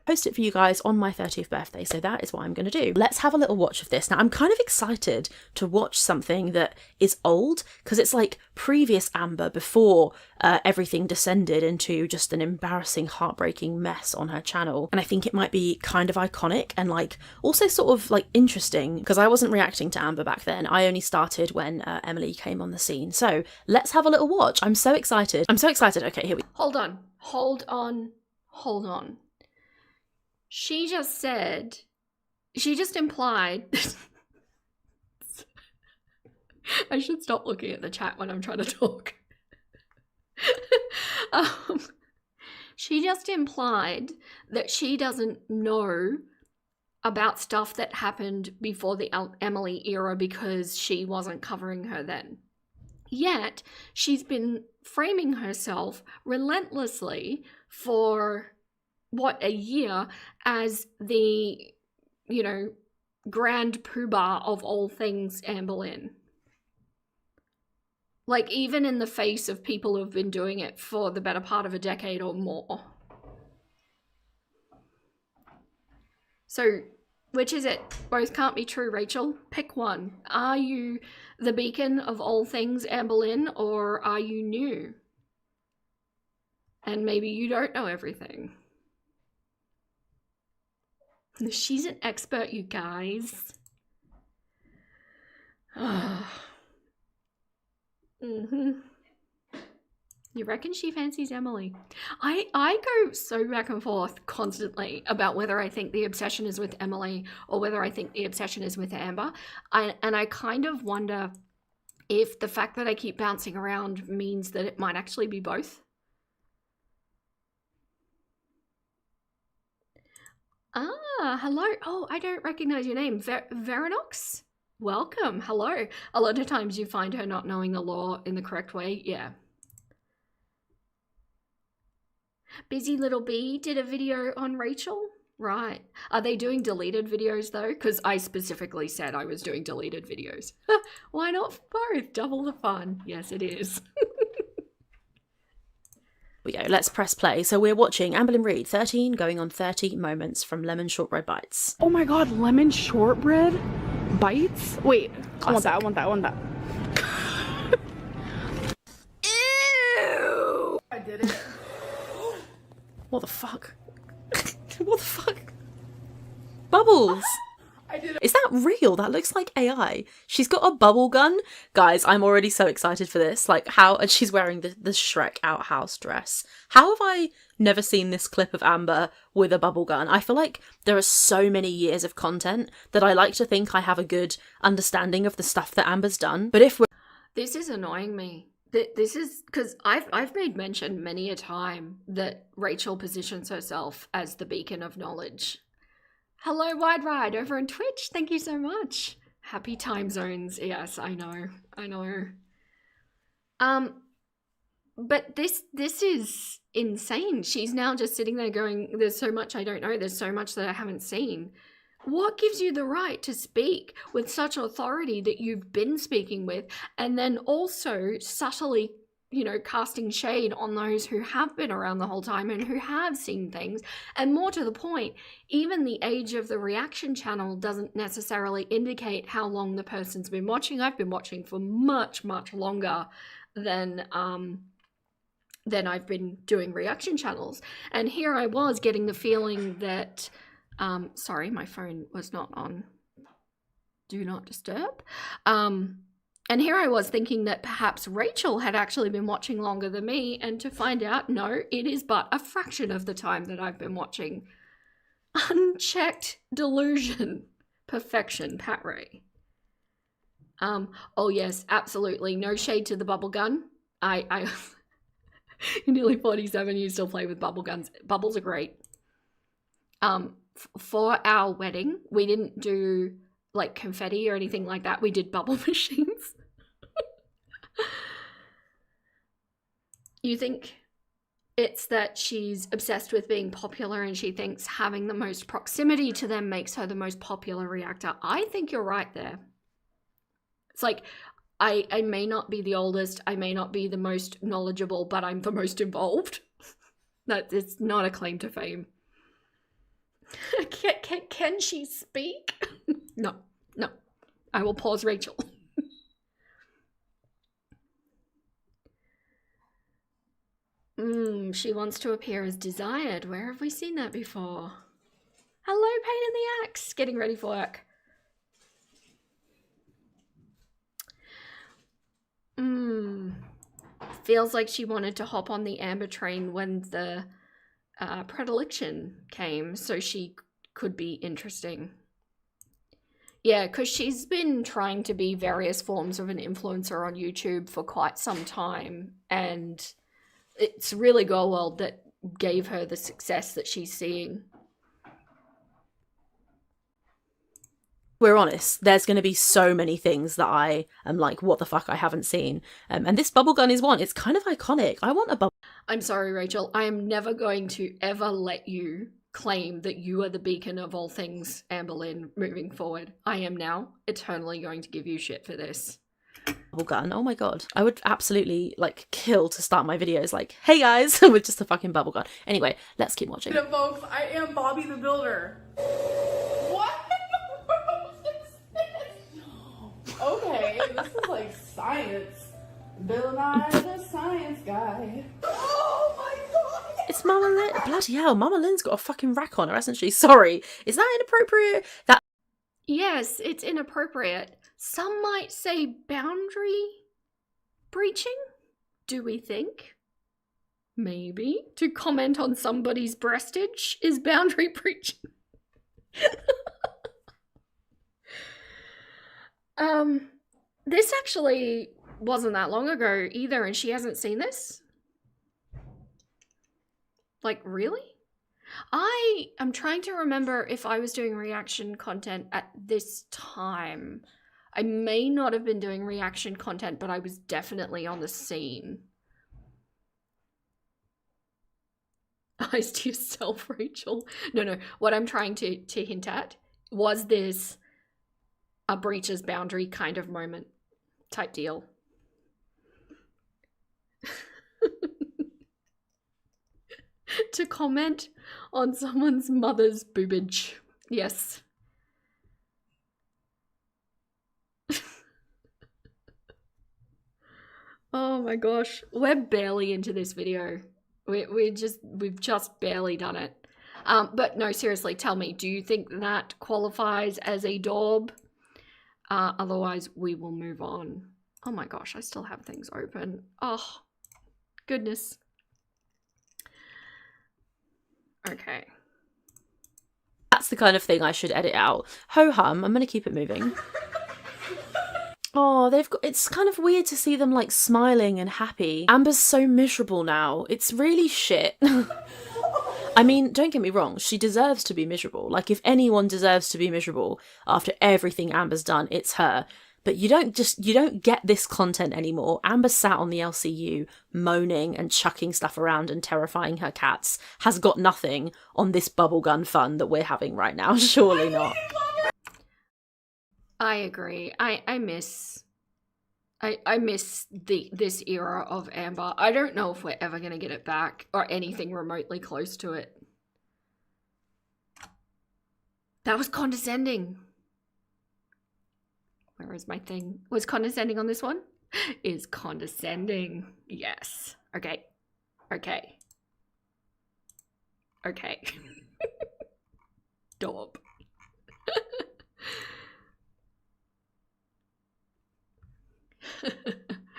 F: Post it for you guys on my 30th birthday, so that is what I'm going to do. Let's have a little watch of this. Now, I'm kind of excited to watch something that is old, because it's like previous Amber before everything descended into just an embarrassing, heartbreaking mess on her channel. And I think it might be kind of iconic and like also sort of like interesting, because I wasn't reacting to Amber back then. I only started when Emily came on the scene. So let's have a little watch. I'm so excited. Okay, here we go.
A: Hold on. She just implied, I should stop looking at the chat when I'm trying to talk. She just implied that she doesn't know about stuff that happened before the Emily era because she wasn't covering her then. Yet, she's been framing herself relentlessly for a year as the, grand poobah of all things Anne Boleyn. Like, even in the face of people who've been doing it for the better part of a decade or more. So, Which is it? Both can't be true, Rachel. Pick one. Are you the beacon of all things Amber Lynn, or are you new? And maybe you don't know everything. She's an expert, you guys. You reckon she fancies Emily? I go so back and forth constantly about whether I think the obsession is with Emily or whether I think the obsession is with Amber. And I kind of wonder if the fact that I keep bouncing around means that it might actually be both. Ah, hello. Oh, I don't recognize your name. Verinox? Welcome. Hello. A lot of times you find her not knowing the law in the correct way. Yeah. Busy Little Bee did a video on Rachel. Right. Are they doing deleted videos though? Because I specifically said I was doing deleted videos. Why not for both? Double the fun. Yes, it is.
F: We go. Let's press play. So we're watching Amberlynn Reid, 13 going on 30 moments from Lemon Shortbread Bites.
B: Oh my god, lemon shortbread bites? Wait,
F: Classic.
B: I want that.
F: Ew!
B: I did it.
F: What the fuck? What the fuck? Bubbles!
B: I did it.
F: Is that real? That looks like AI. She's got a bubble gun. Guys, I'm already so excited for this. Like, how... And she's wearing the Shrek outhouse dress. How have I never seen this clip of Amber with a bubble gun? I feel like there are so many years of content that I like to think I have a good understanding of the stuff that Amber's done. But if we're...
A: This is annoying me. This is... Because I've made mention many a time that Rachel positions herself as the beacon of knowledge. Hello, Wide Ride over on Twitch. Thank you so much. Happy time zones. Yes, I know. But this is insane. She's now just sitting there going, there's so much I don't know. There's so much that I haven't seen. What gives you the right to speak with such authority that you've been speaking with, and then also subtly, you know, casting shade on those who have been around the whole time and who have seen things? And more to the point, even the age of the reaction channel doesn't necessarily indicate how long the person's been watching. I've been watching for much, much longer than I've been doing reaction channels. And here I was getting the feeling that, sorry, my phone was not on Do Not Disturb. And here I was thinking that perhaps Rachel had actually been watching longer than me, and to find out, no, it is but a fraction of the time that I've been watching. Unchecked delusion. Perfection, Pat Ray. Oh yes, absolutely. No shade to the bubble gun. I you're nearly 47, you still play with bubble guns. Bubbles are great. For our wedding, we didn't do like confetti or anything like that. We did bubble machines. You think it's that she's obsessed with being popular and she thinks having the most proximity to them makes her the most popular reactor? I think you're right there. It's like, I may not be the oldest, I may not be the most knowledgeable, but I'm the most involved. That is not a claim to fame. Can she speak? No. I will pause Rachel. She wants to appear as desired. Where have we seen that before? Hello, Pain in the Axe. Getting ready for work. Feels like she wanted to hop on the Amber train when the predilection came, so she could be interesting. Yeah, because she's been trying to be various forms of an influencer on YouTube for quite some time, and it's really Goldwell that gave her the success that she's seeing.
F: We're honest, there's going to be so many things that I am like, what the fuck, I haven't seen. And this bubble gun is one. It's kind of iconic. I want a bubble.
A: I'm sorry, Rachel. I am never going to ever let you claim that you are the beacon of all things Amber Lynn moving forward. I am now eternally going to give you shit for this.
F: Bubble gun. Oh my god. I would absolutely like kill to start my videos like, hey guys, with just a fucking bubble gun. Anyway, let's keep watching.
B: Folks, I am Bobby the Builder. What? Okay, this is like science. Bill Nye the Science Guy. Oh my god!
F: It's Mama Lynn. Bloody hell, Mama Lynn's got a fucking rack on her, hasn't she? Sorry. Is that inappropriate? That
A: Yes, it's inappropriate. Some might say boundary breaching, do we think? Maybe. To comment on somebody's breastage is boundary breaching. This actually wasn't that long ago either, and she hasn't seen this? Like, really? I am trying to remember if I was doing reaction content at this time. I may not have been doing reaction content, but I was definitely on the scene. Eyes to yourself, Rachel. No. What I'm trying to hint at, was this a breaches boundary kind of moment type deal? To comment on someone's mother's boobage. Yes. Oh my gosh. We're barely into this video. We've just barely done it. But no, seriously, tell me, do you think that qualifies as a daub? Otherwise, we will move on. Oh my gosh, I still have things open. Oh, goodness. Okay.
F: That's the kind of thing I should edit out. Ho-hum, I'm going to keep it moving. Oh, it's kind of weird to see them like smiling and happy. Amber's so miserable now. It's really shit. I mean, don't get me wrong, she deserves to be miserable. Like, if anyone deserves to be miserable after everything Amber's done, it's her. But you don't get this content anymore. Amber sat on the LCU moaning and chucking stuff around and terrifying her cats. Has got nothing on this bubblegum fun that we're having right now. Surely not.
A: I agree. I miss this era of Amber. I don't know if we're ever going to get it back or anything remotely close to it. That was condescending. Where is my thing? Was condescending on this one? Is condescending. Yes. Okay. Okay. Okay. Daub.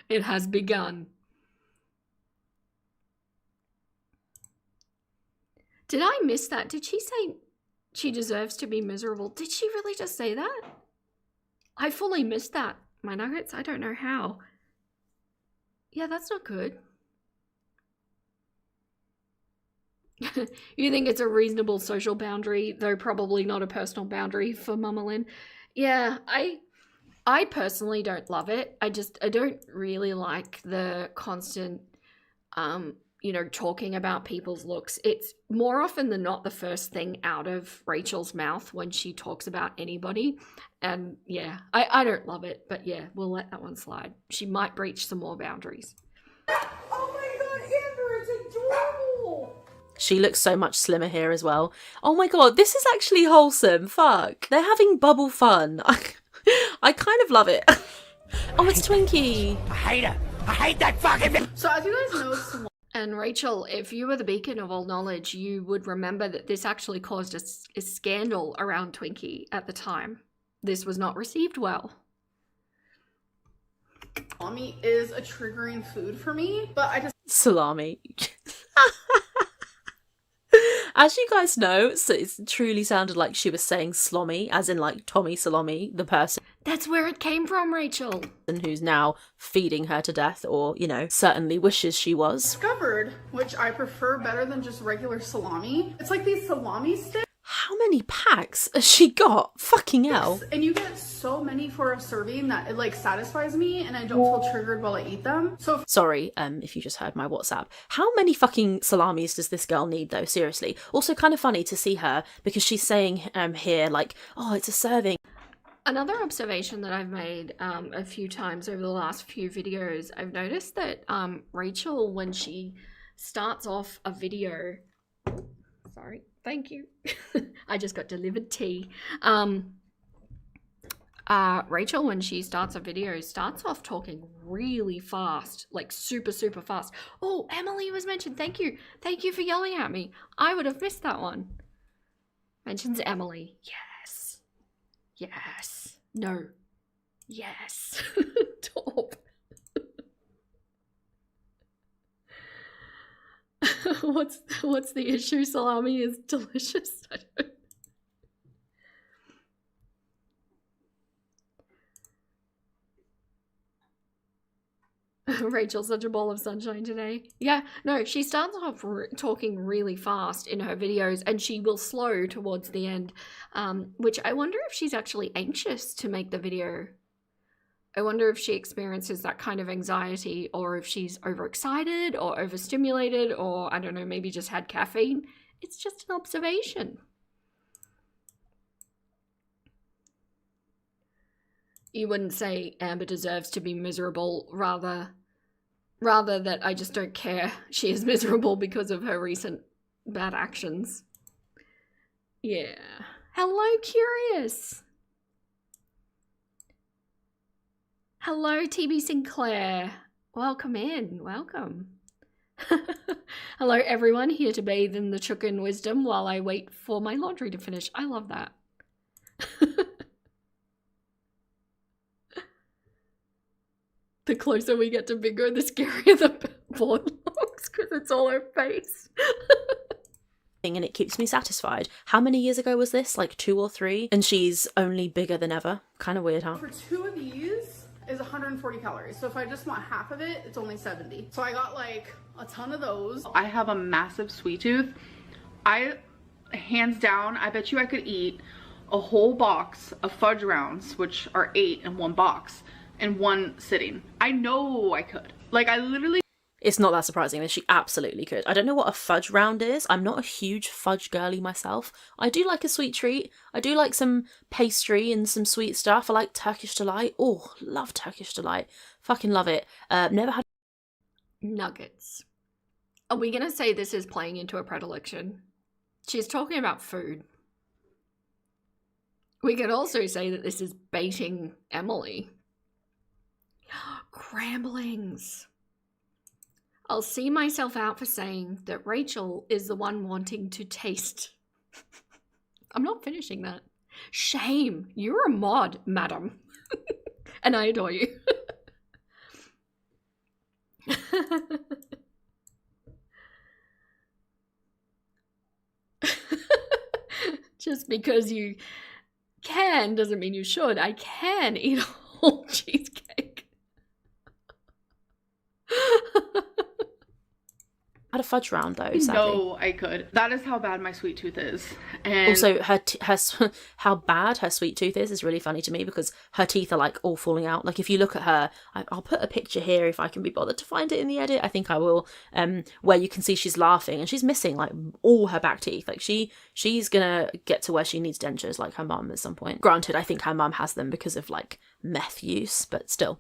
A: It has begun. Did I miss that? Did she say she deserves to be miserable? Did she really just say that? I fully missed that. My nuggets? I don't know how. Yeah, that's not good. You think it's a reasonable social boundary, though probably not a personal boundary for Mama Lynn. Yeah, I personally don't love it. I don't really like the constant, talking about people's looks. It's more often than not the first thing out of Rachel's mouth when she talks about anybody. And yeah, I don't love it, but yeah, we'll let that one slide. She might breach some more boundaries.
B: Oh my god, Amber, it's adorable!
F: She looks so much slimmer here as well. Oh my god, this is actually wholesome. Fuck. They're having bubble fun. I kind of love it. Oh, it's Twinkie.
G: I hate her. I hate that fucking...
B: So as you guys know,
A: And Rachel, if you were the beacon of all knowledge, you would remember that this actually caused a scandal around Twinkie at the time. This was not received well.
B: salami is a triggering food for me, but I just...
F: Salami. As you guys know, so it truly sounded like she was saying slommy, as in like Tommy Salami, the person
A: That's where it came from, Rachel.
F: who's now feeding her to death, or, certainly wishes she was.
B: discovered, which I prefer better than just regular salami. It's like these salami sticks,
F: How many packs has she got? Fucking hell.
B: and you get so many for a serving that it like satisfies me and I don't feel triggered while I eat them. So
F: Sorry, if you just heard my WhatsApp. How many fucking salamis does this girl need, though? Seriously. Also kind of funny to see her, because she's saying here, like, oh, it's a serving.
A: Another observation that I've made a few times over the last few videos, I've noticed that Rachel, when she starts off a video, sorry, thank you, I just got delivered tea. Rachel, when she starts a video, starts off talking really fast, like super, super fast. Oh, Emily was mentioned. Thank you. Thank you for yelling at me. I would have missed that one. Mentions Emily. Yes. Yes. No. Yes. Top. What's the issue? Salami is delicious. I don't. Rachel's such a ball of sunshine today. Yeah, no, she starts off talking really fast in her videos and she will slow towards the end, which I wonder if she's actually anxious to make the video. I wonder if she experiences that kind of anxiety or if she's overexcited or overstimulated or, I don't know, maybe just had caffeine. It's just an observation. You wouldn't say Amber deserves to be miserable, rather that I just don't care she is miserable because of her recent bad actions. Yeah. Hello, Curious. Hello, TB Sinclair. Welcome in. Welcome. Hello, everyone. Here to bathe in the chicken wisdom while I wait for my laundry to finish. I love that. The closer we get to Bingo, the scarier the board looks because it's all her face.
F: And it keeps me satisfied. How many years ago was this? Like 2 or 3? And she's only bigger than ever. Kind of weird, huh?
B: For 2 of these is 140 calories. So if I just want half of it, it's only 70. So I got like a ton of those. I have a massive sweet tooth. Hands down, I bet you I could eat a whole box of fudge rounds, which are 8 in one box, in one sitting. I know I could. Like, I literally...
F: It's not that surprising that she absolutely could. I don't know what a fudge round is. I'm not a huge fudge girly myself. I do like a sweet treat. I do like some pastry and some sweet stuff. I like Turkish Delight. Oh, love Turkish Delight. Fucking love it. Never had...
A: Nuggets. Are we going to say this is playing into a predilection? She's talking about food. We could also say that this is baiting Emily. Cramblings. I'll see myself out for saying that Rachel is the one wanting to taste. I'm not finishing that. Shame. You're a mod, madam. And I adore you. Just because you can doesn't mean you should. I can eat a whole cheesecake.
F: Had a fudge round though, sadly.
B: No, I could. That is how bad my sweet tooth is. And
F: also, how bad her sweet tooth is really funny to me because her teeth are like all falling out. Like if you look at her, I'll put a picture here if I can be bothered to find it in the edit. I think I will. Where you can see she's laughing and she's missing like all her back teeth. Like she's gonna get to where she needs dentures like her mum at some point. Granted, I think her mum has them because of like meth use, but still.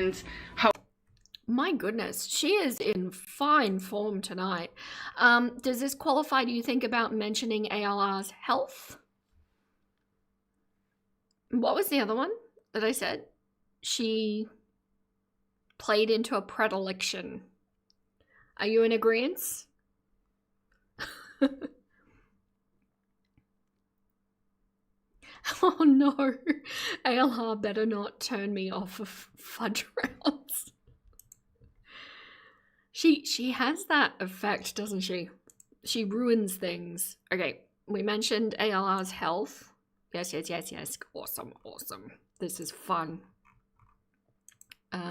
A: My goodness, she is in fine form tonight. Does this qualify, do you think, about mentioning ALR's health? What was the other one that I said? She played into a predilection. Are you in agreement? Oh no, ALR better not turn me off of fudge rounds. She has that effect, doesn't she? She ruins things. Okay, we mentioned ALR's health. Yes. Awesome. This is fun. What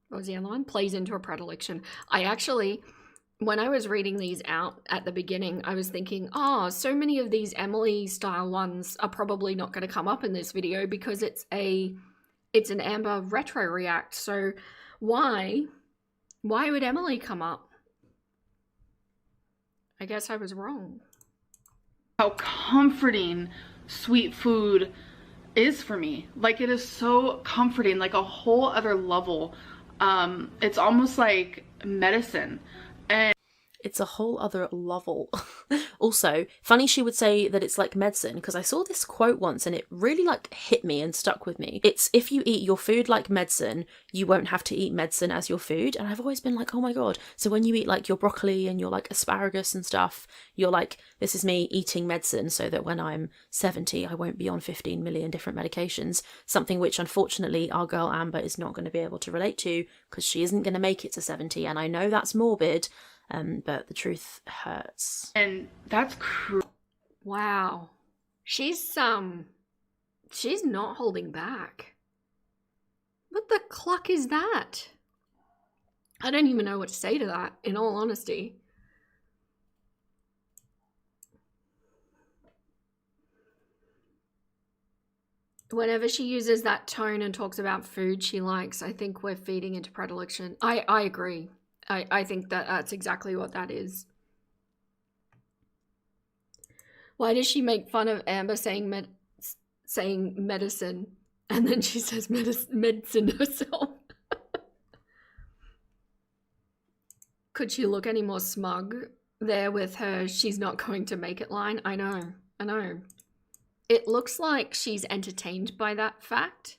A: was the other one? Plays into a predilection. I actually, when I was reading these out at the beginning, I was thinking, oh, so many of these Emily style ones are probably not going to come up in this video because it's an Amber retro react. So why would Emily come up? I guess I was wrong.
B: How comforting sweet food is for me. Like, it is so comforting, like a whole other level. It's almost like medicine. And
F: It's a whole other level. Also, funny she would say that it's like medicine, because I saw this quote once and it really like hit me and stuck with me. It's, if you eat your food like medicine, you won't have to eat medicine as your food. And I've always been like, oh my God. So when you eat like your broccoli and your like asparagus and stuff, you're like, this is me eating medicine so that when I'm 70, I won't be on 15 million different medications. Something which unfortunately our girl Amber is not going to be able to relate to, because she isn't going to make it to 70. And I know that's morbid, but the truth hurts.
B: And that's
A: Wow. She's not holding back. What the cluck is that? I don't even know what to say to that, in all honesty. Whenever she uses that tone and talks about food she likes, I think we're feeding into predilection. I agree. I think that that's exactly what that is. Why does she make fun of Amber saying medicine, and then she says medicine herself? Could she look any more smug there with her she's not going to make it line? I know. It looks like she's entertained by that fact.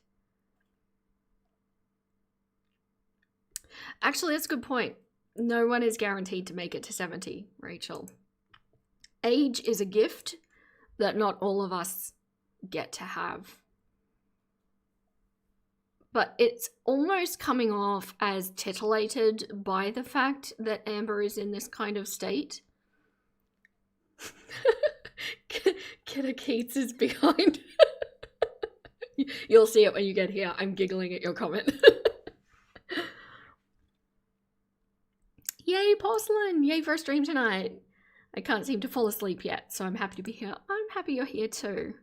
A: Actually, that's a good point. No one is guaranteed to make it to 70, Rachel. Age is a gift that not all of us get to have. But it's almost coming off as titillated by the fact that Amber is in this kind of state. Kidda Keats is behind. You'll see it when you get here. I'm giggling at your comment. Yay, porcelain! Yay for a stream tonight. I can't seem to fall asleep yet, so I'm happy to be here. I'm happy you're here too.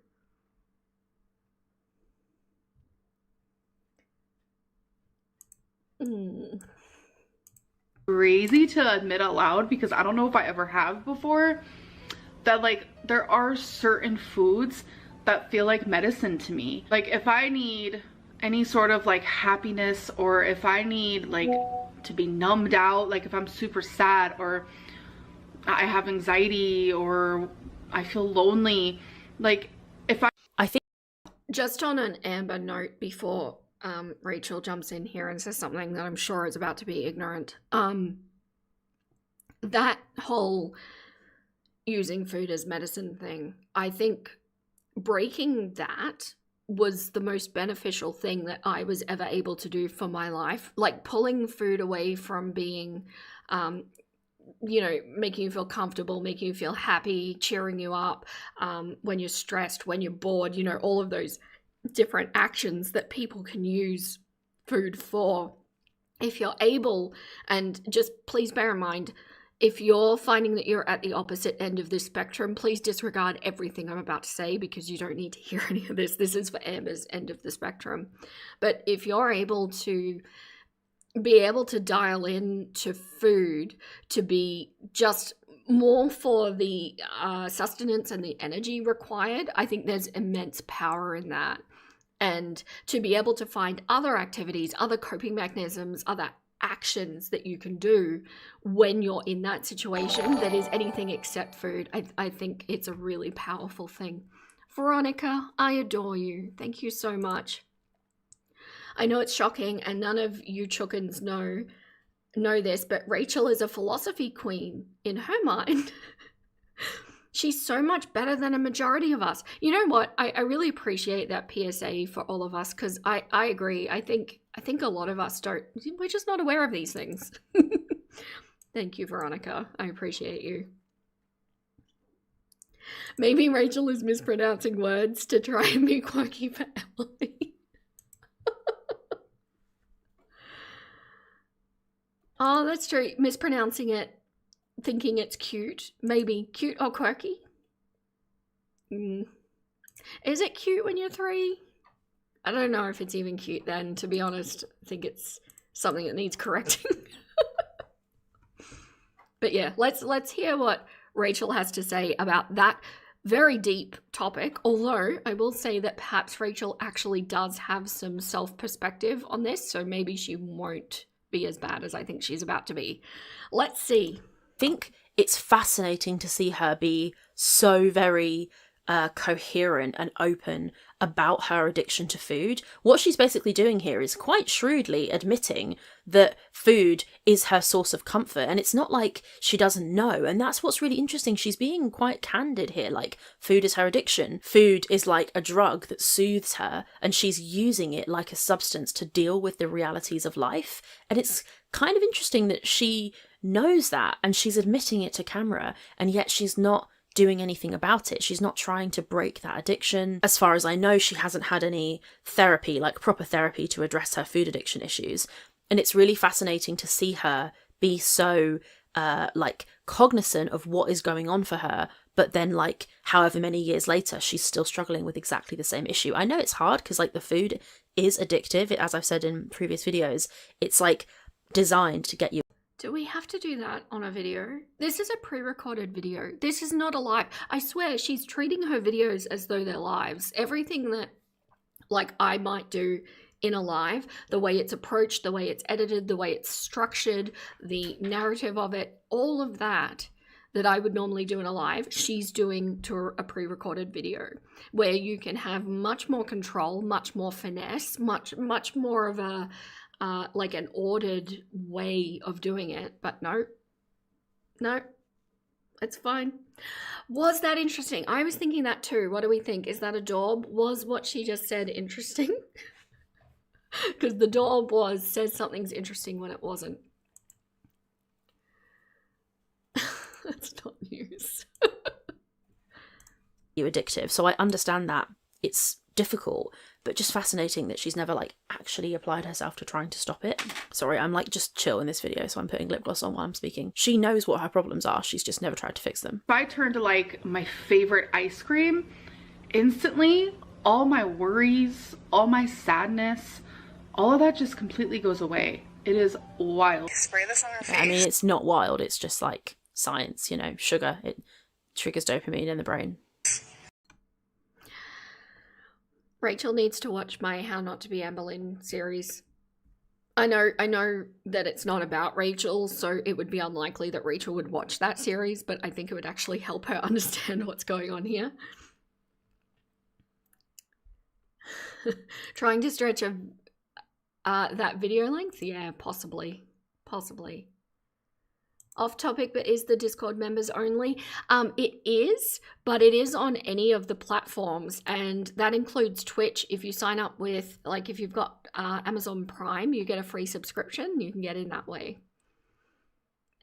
B: crazy to admit out loud, because I don't know if I ever have before, that like there are certain foods that feel like medicine to me. Like if I need any sort of like happiness, or if I need like to be numbed out, like if I'm super sad or I have anxiety or I feel lonely, like if I
F: think
A: just on an Amber note before Rachel jumps in here and says something that I'm sure is about to be ignorant, that whole using food as medicine thing, I think breaking that was the most beneficial thing that I was ever able to do for my life. Like pulling food away from being, you know, making you feel comfortable, making you feel happy, cheering you up, when you're stressed, when you're bored, you know, all of those different actions that people can use food for. If you're able, and just please bear in mind, if you're finding that you're at the opposite end of the spectrum, please disregard everything I'm about to say, because you don't need to hear any of this. This is for Amber's end of the spectrum. But if you're able to be able to dial in to food to be just more for the sustenance and the energy required, I think there's immense power in that. And to be able to find other activities, other coping mechanisms, other actions that you can do when you're in that situation that is anything except food, I think it's a really powerful thing. Veronica, I adore you. Thank you so much. I know it's shocking and none of you chookins know this, but Rachel is a philosophy queen in her mind. She's so much better than a majority of us. You know what? I really appreciate that PSA for all of us, because I agree. I think a lot of us we're just not aware of these things. Thank you, Veronica. I appreciate you. Maybe Rachel is mispronouncing words to try and be quirky for Emily. Oh, that's true. Mispronouncing it, thinking it's cute. Maybe cute or quirky. Is it cute when you're 3? I don't know if it's even cute then, to be honest. I think it's something that needs correcting. But yeah, let's hear what Rachel has to say about that very deep topic. Although I will say that perhaps Rachel actually does have some self-perspective on this, so maybe she won't be as bad as I think she's about to be. Let's see.
F: think it's fascinating to see her be so very coherent and open about her addiction to food. What she's basically doing here is quite shrewdly admitting that food is her source of comfort, and it's not like she doesn't know. And that's what's really interesting. She's being quite candid here. Like, food is her addiction. Food is like a drug that soothes her, and she's using it like a substance to deal with the realities of life. And it's kind of interesting that she knows that and she's admitting it to camera, and yet she's not doing anything about it. She's not trying to break that addiction. As far as I know, she hasn't had any therapy, like proper therapy, to address her food addiction issues. And it's really fascinating to see her be so like cognizant of what is going on for her, but then like however many years later she's still struggling with exactly the same issue. I know it's hard because like the food is addictive. As I've said in previous videos, it's like designed to get you.
A: Do we have to do that on a video? This is a pre-recorded video. This is not a live. I swear she's treating her videos as though they're lives. Everything that like I might do in a live, the way it's approached, the way it's edited, the way it's structured, the narrative of it, all of that I would normally do in a live, she's doing to a pre-recorded video where you can have much more control, much more finesse, much more of a like an ordered way of doing it. But no, it's fine. Was that interesting? I was thinking that too. What do we think? Is that a daub? Was what she just said interesting? Because the daub says something's interesting when it wasn't. That's not news.
F: You addictive. So I understand that it's difficult, but just fascinating that she's never like actually applied herself to trying to stop it. Sorry, I'm like just chill in this video, so I'm putting lip gloss on while I'm speaking. She knows what her problems are, she's just never tried to fix them.
B: If I turn to like my favorite ice cream, instantly all my worries, all my sadness, all of that just completely goes away. It is wild.
H: Spray this on her face.
F: I mean, it's not wild, it's just like science, you know, sugar, it triggers dopamine in the brain.
A: Rachel needs to watch my How Not to Be Amber Lynn series. I know that it's not about Rachel, so it would be unlikely that Rachel would watch that series, but I think it would actually help her understand what's going on here. Trying to stretch that video length? Yeah, possibly. Off topic, but is the Discord members only? It is, but it is on any of the platforms, and that includes Twitch. If you sign up with, like, if you've got Amazon Prime, you get a free subscription. You can get in that way.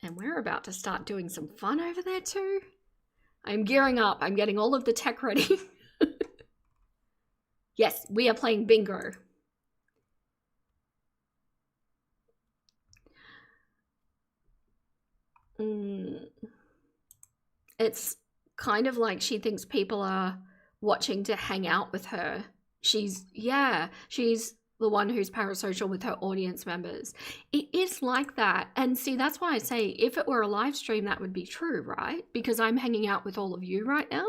A: And we're about to start doing some fun over there too. I'm gearing up. I'm getting all of the tech ready. Yes, we are playing bingo. It's kind of like she thinks people are watching to hang out with her. She's the one who's parasocial with her audience members. It is like that. And see, that's why I say if it were a live stream, that would be true, right? Because I'm hanging out with all of you right now.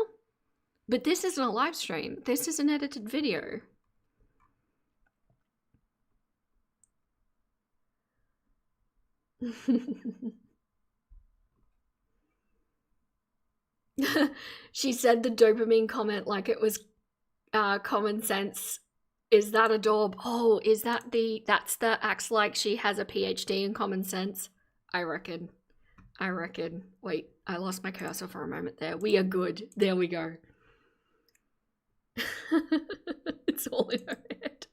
A: But this isn't a live stream. This is an edited video. She said the dopamine comment like it was common sense. Is that a daub? Oh, is that that's the acts like she has a PhD in common sense? I reckon. Wait, I lost my cursor for a moment there. We are good. There we go. It's all in her head.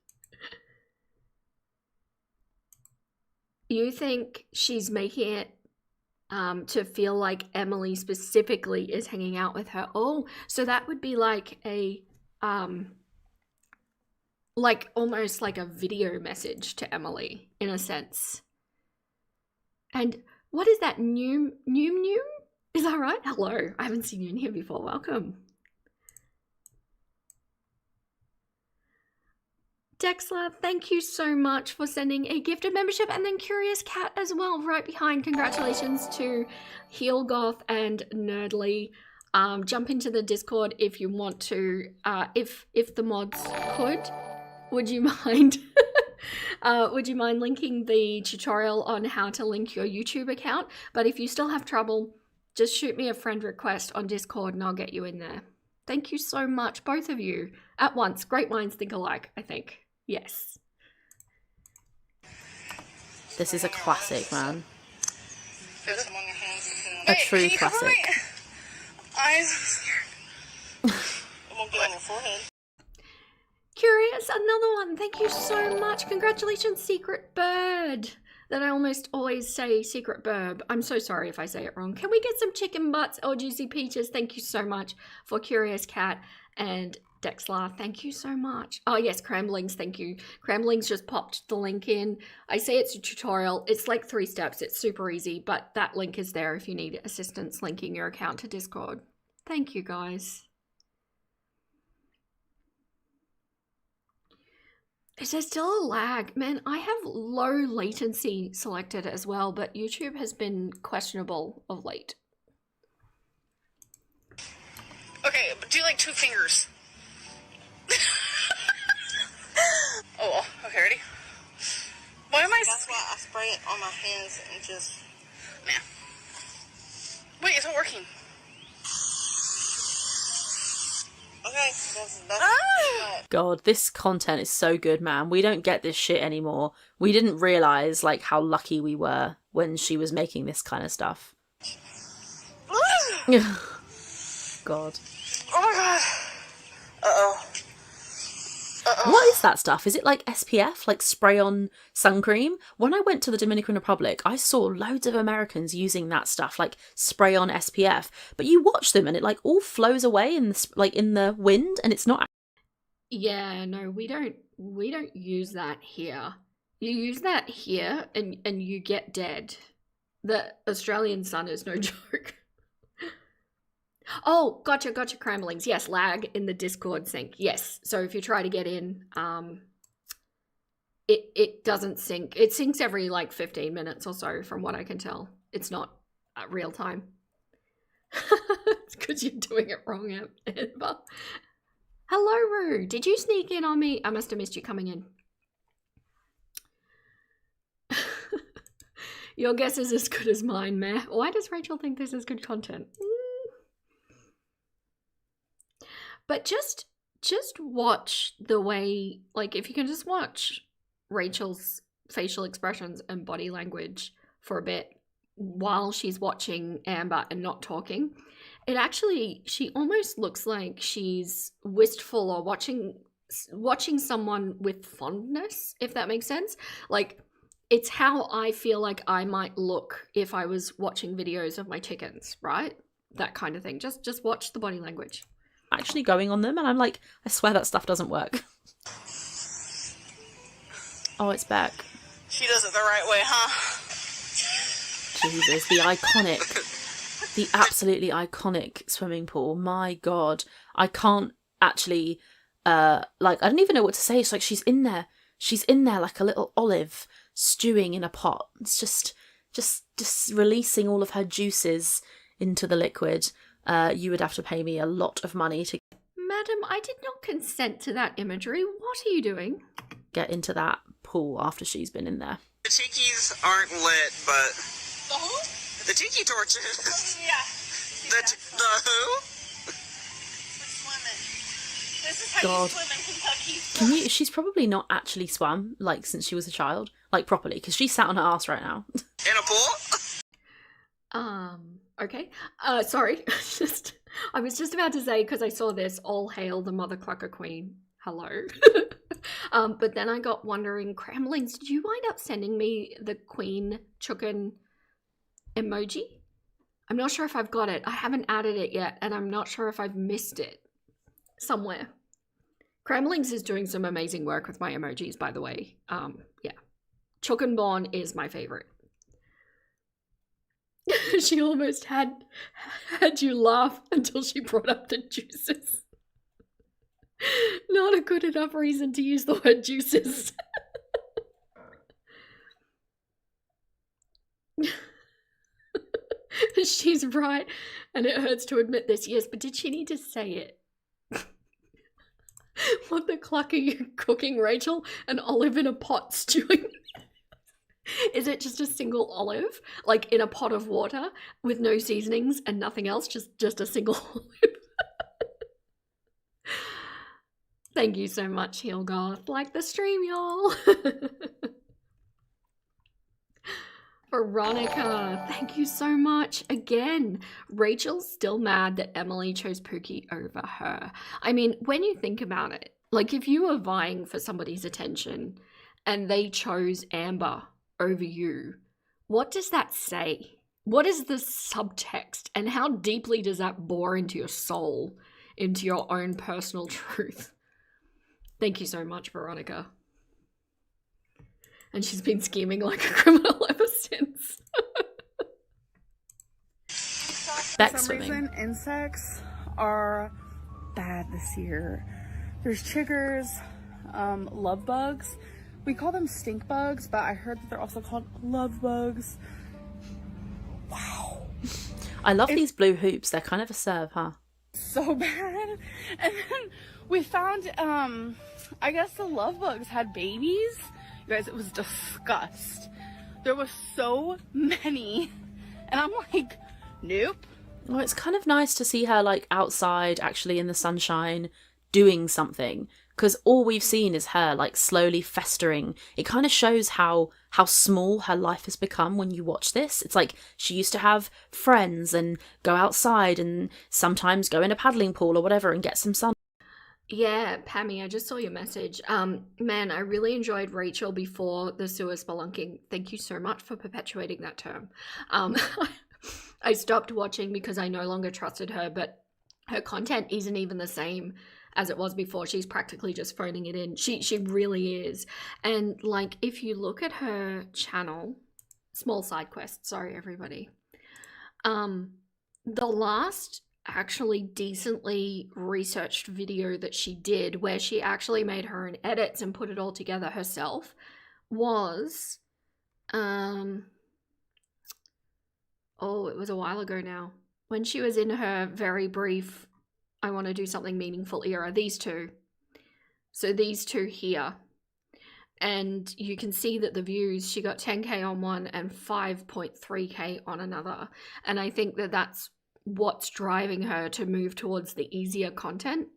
A: You think she's making it to feel like Emily specifically is hanging out with her? Oh, so that would be like a like almost like a video message to Emily in a sense. And what is that? Noom? Is that right? Hello, I haven't seen you in here before. Welcome. Dexler, thank you so much for sending a gifted membership, and then Curious Cat as well, right behind. Congratulations to Heelgoth and Nerdly. Jump into the Discord if you want to. If the mods could, would you mind Would you mind linking the tutorial on how to link your YouTube account? But if you still have trouble, just shoot me a friend request on Discord and I'll get you in there. Thank you so much, both of you. At once. Great minds think alike, I think. Yes.
F: This is a classic, man. A
H: Wait,
F: true
H: can you cover
F: classic.
H: my eyes? I'm scared. It won't get on your forehead.
A: Curious, another one. Thank you so much. Congratulations, Secret Bird. That I almost always say Secret Burb. I'm so sorry if I say it wrong. Can we get some chicken butts or juicy peaches? Thank you so much for Curious Cat and Dexlar. Thank you so much. Oh yes, Cramblings, thank you. Cramblings just popped the link in. I say it's a tutorial. It's like 3 steps. It's super easy, but that link is there if you need assistance linking your account to Discord. Thank you, guys. Is there still a lag? Man, I have low latency selected as well, but YouTube has been questionable of late.
H: Okay, but do like 2 fingers. Oh, okay, ready? Why am I... That's why I spray it on my hands and just... Nah. Wait, it's not working. Okay, that's
F: God, this content is so good, man. We don't get this shit anymore. We didn't realize like how lucky we were when she was making this kind of stuff. God.
H: Oh my god. Uh-oh.
F: What is that stuff? Is it like SPF, like spray on sun cream? When I went to the Dominican Republic, I saw loads of Americans using that stuff, like spray on SPF. But you watch them and it like all flows away in the in the wind, and it's not.
A: Yeah, no, we don't use that here. You use that here and you get dead. The Australian sun is no joke. Oh, gotcha, Cramblings. Yes, lag in the Discord sync. Yes, so if you try to get in, it doesn't sync. It syncs every like 15 minutes or so, from what I can tell. It's not real time. It's because you're doing it wrong, Amber. Hello, Rue. Did you sneak in on me? I must have missed you coming in. Your guess is as good as mine, meh. Why does Rachel think this is good content? But just watch the way, like, if you can just watch Rachel's facial expressions and body language for a bit while she's watching Amber and not talking, it actually, she almost looks like she's wistful or watching someone with fondness, if that makes sense. Like, it's how I feel like I might look if I was watching videos of my chickens, right? That kind of thing. Just watch the body language.
F: Actually going on them, and I'm like, I swear that stuff doesn't work. Oh, it's back.
H: She does it the right way, huh?
F: Jesus, the absolutely iconic swimming pool. My God, I can't actually, I don't even know what to say. It's like she's in there like a little olive stewing in a pot. It's just releasing all of her juices into the liquid. You would have to pay me a lot of money to...
A: Madam, I did not consent to that imagery. What are you doing?
F: Get into that pool after she's been in there.
I: The tikis aren't lit, but...
H: The who?
I: The tiki torches.
H: Yeah.
I: The who?
H: For swimming. This is how
F: God.
H: you swim in Kentucky.
F: She's probably not actually swum, like, since she was a child. Like, properly, because she's sat on her ass right now.
I: In a pool?
A: Okay. Sorry. I was just about to say, because I saw this, all hail the Mother Clucker Queen. Hello. But then I got wondering, Cramblings, did you wind up sending me the Queen Chicken emoji? I'm not sure if I've got it. I haven't added it yet, and I'm not sure if I've missed it somewhere. Cramblings is doing some amazing work with my emojis, by the way. Yeah. Chookenborn is my favorite. She almost had you laugh until she brought up the juices. Not a good enough reason to use the word juices. She's right, and it hurts to admit this, yes, but did she need to say it? What the cluck are you cooking, Rachel? An olive in a pot stewing? Is it just a single olive, like in a pot of water with no seasonings and nothing else, just a single olive? Thank you so much, Heelgoth. Like the stream, y'all. Veronica, thank you so much. Again, Rachel's still mad that Emily chose Pookie over her. I mean, when you think about it, like if you were vying for somebody's attention and they chose Amber over you, what does that say? What is the subtext, and how deeply does that bore into your soul, into your own personal truth? Thank you so much, Veronica. And she's been scheming like a criminal ever since.
F: Back
B: For some
F: swimming.
B: reason, insects are bad this year. There's chiggers, love bugs. We call them stink bugs, but I heard that they're also called love bugs. Wow.
F: I love these blue hoops. They're kind of a serve, huh?
B: So bad. And then we found, I guess the love bugs had babies. You guys, it was disgust. There was so many. And I'm like, nope.
F: Well, it's kind of nice to see her like outside, actually in the sunshine, doing something. Because all we've seen is her like slowly festering. It kind of shows how small her life has become when you watch this. It's like she used to have friends and go outside and sometimes go in a paddling pool or whatever and get some sun.
A: Yeah, Pammy, I just saw your message. Man, I really enjoyed Rachel before the sewer spelunking. Thank you so much for perpetuating that term. I stopped watching because I no longer trusted her, but her content isn't even the same as it was before. She's practically just phoning it in. She really is. And like, if you look at her channel, small side quest, sorry everybody. The last actually decently researched video that she did, where she actually made her own edits and put it all together herself, was it was a while ago now, when she was in her very brief I want to do something meaningful era. These two, so these two here, and you can see that the views, she got 10k on one and 5.3k on another, and I think that that's what's driving her to move towards the easier content,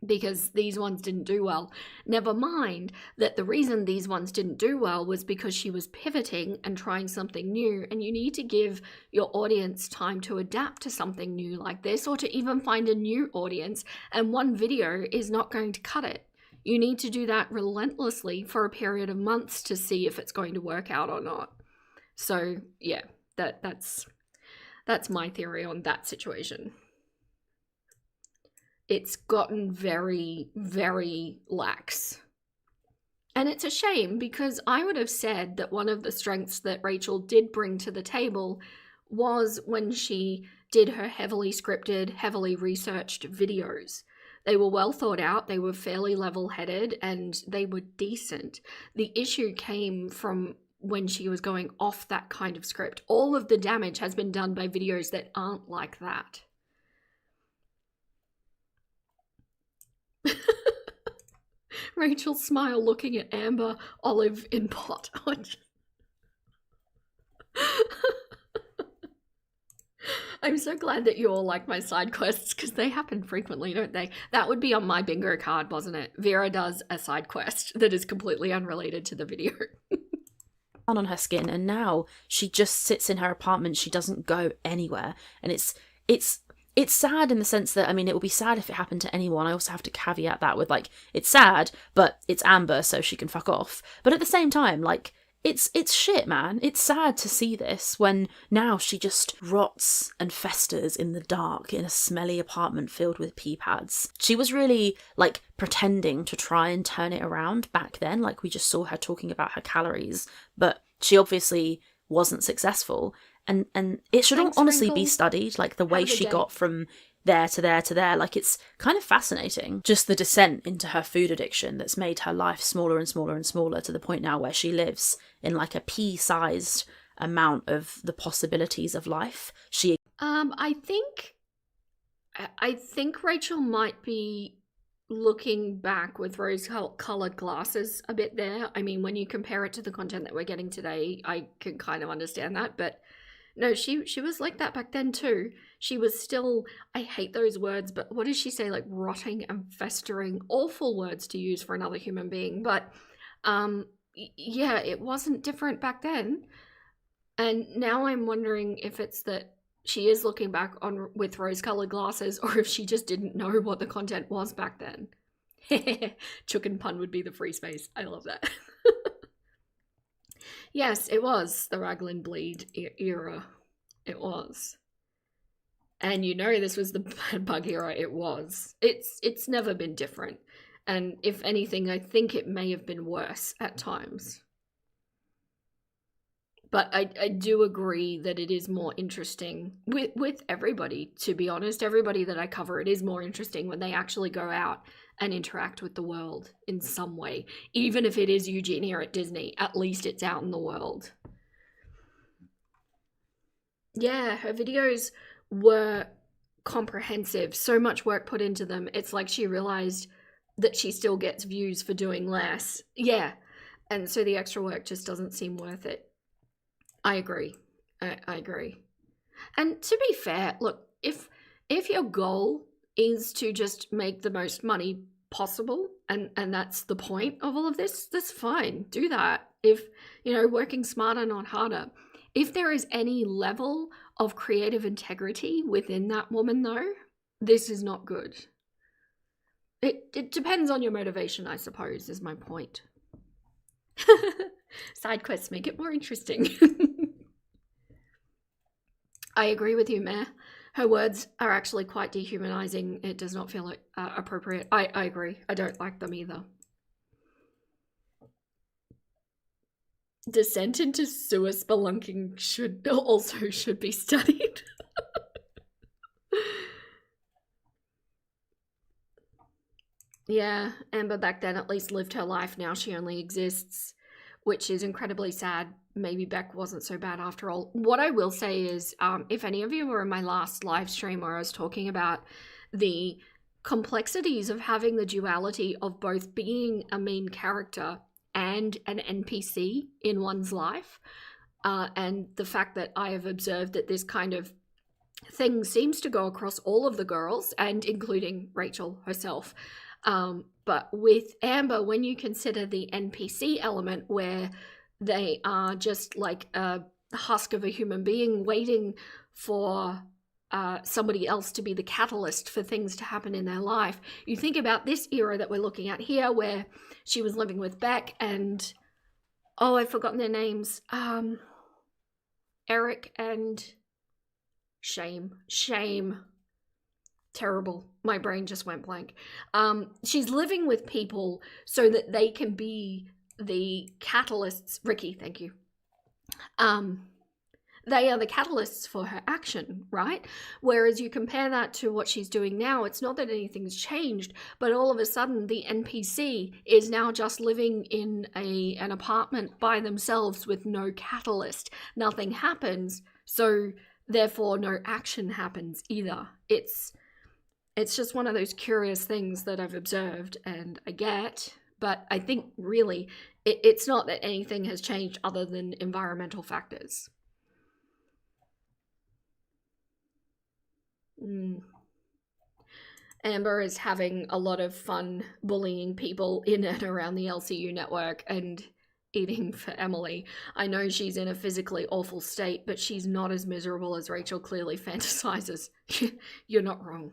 A: because these ones didn't do well. Never mind that the reason these ones didn't do well was because she was pivoting and trying something new, and you need to give your audience time to adapt to something new like this, or to even find a new audience, and one video is not going to cut it. You need to do that relentlessly for a period of months to see if it's going to work out or not. So yeah, that's my theory on that situation. It's gotten very, very lax. And it's a shame, because I would have said that one of the strengths that Rachel did bring to the table was when she did her heavily scripted, heavily researched videos. They were well thought out, they were fairly level-headed, and they were decent. The issue came from when she was going off that kind of script. All of the damage has been done by videos that aren't like that. Rachel's smile looking at Amber, olive in pot. I'm so glad that you all like my side quests, because they happen frequently, don't they? That would be on my bingo card, wasn't it? Vera does a side quest that is completely unrelated to the video.
F: On her skin, and now she just sits in her apartment. She doesn't go anywhere, and it's sad in the sense that, I mean, it would be sad if it happened to anyone. I also have to caveat that with, like, it's sad, but it's Amber, so she can fuck off. But at the same time, like, it's shit, man. It's sad to see this when now she just rots and festers in the dark in a smelly apartment filled with pee pads. She was really, like, pretending to try and turn it around back then. Like, we just saw her talking about her calories, but she obviously wasn't successful. And it should honestly be studied, like the way she got from there to there to there. Like, it's kind of fascinating. Just the descent into her food addiction that's made her life smaller and smaller and smaller, to the point now where she lives in like a pea-sized amount of the possibilities of life. I think Rachel might be
A: looking back with rose-colored glasses a bit there. I mean, when you compare it to the content that we're getting today, I can kind of understand that, but no, she was like that back then too. She was still, I hate those words, but what does she say? Like rotting and festering, awful words to use for another human being. But yeah, it wasn't different back then. And now I'm wondering if it's that she is looking back on with rose-colored glasses, or if she just didn't know what the content was back then. Chicken pun would be the free space. I love that. Yes, it was the Raglan Bleed era. It was. And you know this was the bad bug era. It was. It's never been different. And if anything, I think it may have been worse at times. But I do agree that it is more interesting with everybody, to be honest. Everybody that I cover, it is more interesting when they actually go out and interact with the world in some way. Even if it is Eugenia at Disney, at least it's out in the world. Yeah, her videos were comprehensive. So much work put into them. It's like she realized that she still gets views for doing less. Yeah, and so the extra work just doesn't seem worth it. I agree. I agree. And to be fair, look, if your goal is to just make the most money possible, and that's the point of all of this, that's fine. Do that. If, you know, working smarter, not harder. If there is any level of creative integrity within that woman, though, this is not good. It depends on your motivation, I suppose, is my point. Side quests make it more interesting. I agree with you, Mare. Her words are actually quite dehumanizing. It does not feel appropriate. I agree. I don't like them either. Descent into sewer spelunking should be studied. Yeah, Amber back then at least lived her life. Now she only exists, which is incredibly sad. Maybe Beck wasn't so bad after all. What I will say is, if any of you were in my last live stream where I was talking about the complexities of having the duality of both being a main character and an NPC in one's life, and the fact that I have observed that this kind of thing seems to go across all of the girls, and including Rachel herself. But with Amber, when you consider the NPC element where they are just like a husk of a human being waiting for somebody else to be the catalyst for things to happen in their life, you think about this era that we're looking at here where she was living with Beck and, oh, I've forgotten their names, Eric and Shame. Terrible. My brain just went blank. She's living with people so that they can be the catalysts. Ricky, thank you. They are the catalysts for her action, right? Whereas you compare that to what she's doing now, it's not that anything's changed, but all of a sudden the NPC is now just living in an apartment by themselves with no catalyst. Nothing happens, so therefore no action happens either. It's just one of those curious things that I've observed and I get, but I think really it's not that anything has changed other than environmental factors. Amber is having a lot of fun bullying people in and around the LCU network and eating for Emily. I know she's in a physically awful state, but she's not as miserable as Rachel clearly fantasizes. You're not wrong.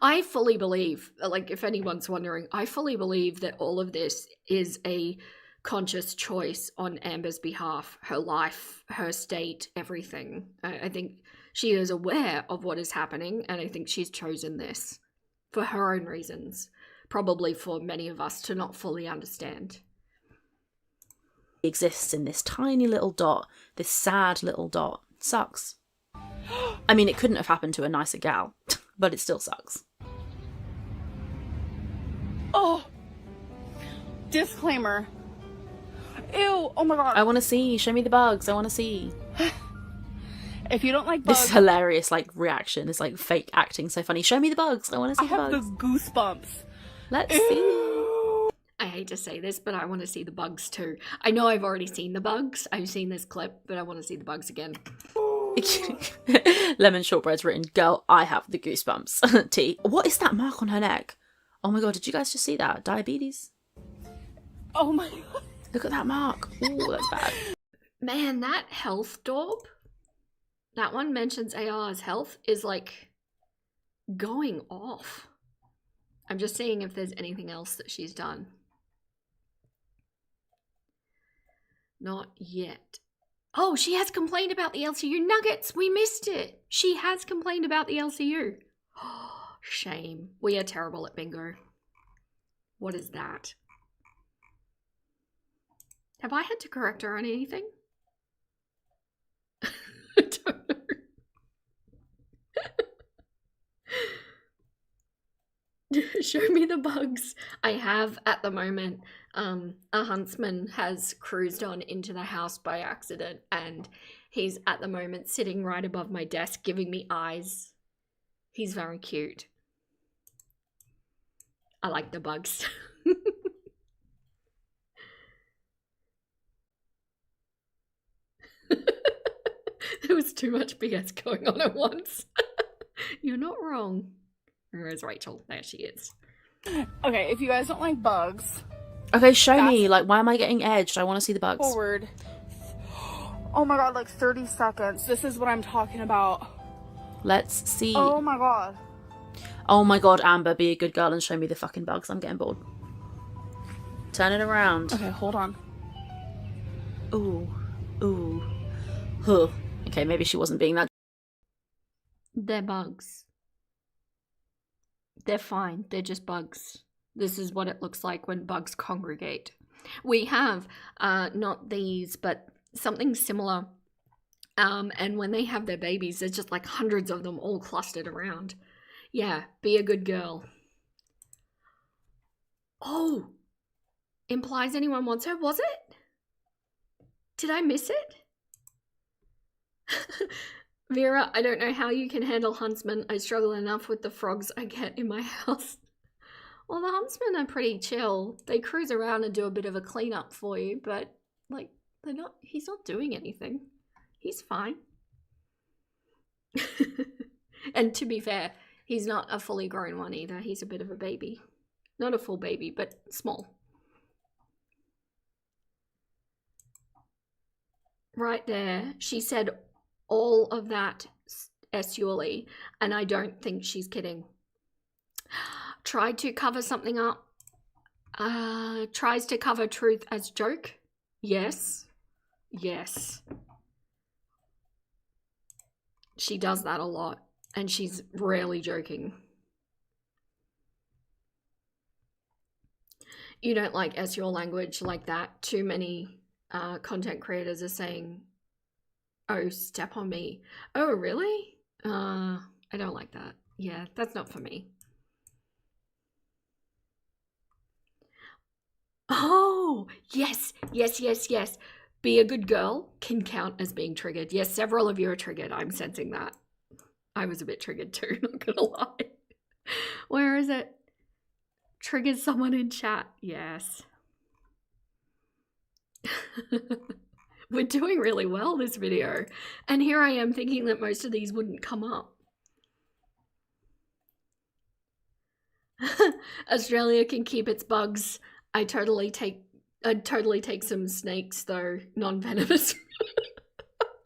A: I fully believe, like if anyone's wondering, I fully believe that all of this is a conscious choice on Amber's behalf. Her life, her state, everything. I think she is aware of what is happening, and I think she's chosen this for her own reasons. Probably for many of us to not fully understand.
F: Exists in this tiny little dot, this sad little dot. Sucks. I mean, it couldn't have happened to a nicer gal, but it still sucks.
B: Oh! Disclaimer. Ew, oh my god.
F: I want to see. Show me the bugs. I want to see.
B: If you don't like
F: This
B: bugs,
F: is hilarious, like, reaction. This, like, fake acting. So funny. Show me the bugs. I want to
B: I
F: see the
B: have
F: bugs.
B: the goosebumps.
F: Let's see.
A: I hate to say this, but I want to see the bugs too. I know I've already seen the bugs. I've seen this clip, but I want to see the bugs again.
F: Lemon Shortbread's written, girl, I have the goosebumps. T. What is that mark on her neck? Oh my god, did you guys just see that? Diabetes?
B: Oh my god.
F: Look at that mark. Ooh, that's bad.
A: Man, that health daub, that one mentions AR's health, is like going off. I'm just seeing if there's anything else that she's done. Not yet. Oh, she has complained about the LCU nuggets. We missed it. She has complained about the LCU. Oh, shame. We are terrible at bingo. What is that? Have I had to correct her on anything? I don't know. Show me the bugs. I have at the moment. A huntsman has cruised on into the house by accident, and he's at the moment sitting right above my desk giving me eyes. He's very cute. I like the bugs. There was too much BS going on at once. You're not wrong. Where is Rachel? There she is.
B: Okay, if you guys don't like bugs,
F: Okay, show me. Like, why am I getting edged? I want to see the bugs.
B: forward. Oh my god, like 30 seconds. This is what I'm talking about.
F: Let's see.
B: Oh my god.
F: Oh my god, Amber, be a good girl and show me the fucking bugs. I'm getting bored. Turn it around.
B: Okay, hold on.
F: Ooh. Ooh. Huh. Okay, maybe she wasn't being that.
A: They're bugs. They're fine. They're just bugs. This is what it looks like when bugs congregate. We have, not these, but something similar. And when they have their babies, there's just like hundreds of them all clustered around. Yeah, be a good girl. Oh, implies anyone wants her, was it? Did I miss it? Vera, I don't know how you can handle huntsmen. I struggle enough with the frogs I get in my house. Well, the huntsmen are pretty chill. They cruise around and do a bit of a cleanup for you, but like he's not doing anything. He's fine. And to be fair, he's not a fully grown one either. He's a bit of a baby. Not a full baby, but small. Right there, she said all of that S-Uli, and I don't think she's kidding. Tried to cover something up. Tries to cover truth as joke. Yes. Yes. She does that a lot, and she's rarely joking. You don't like SEO language like that. Too many content creators are saying, oh, step on me. Oh, really? I don't like that. Yeah, that's not for me. Oh, yes, yes, yes, yes. Be a good girl can count as being triggered. Yes, several of you are triggered. I'm sensing that. I was a bit triggered too, not gonna lie. Where is it? Triggers someone in chat. Yes. We're doing really well this video. And here I am thinking that most of these wouldn't come up. Australia can keep its bugs. I'd totally take some snakes though, non-venomous.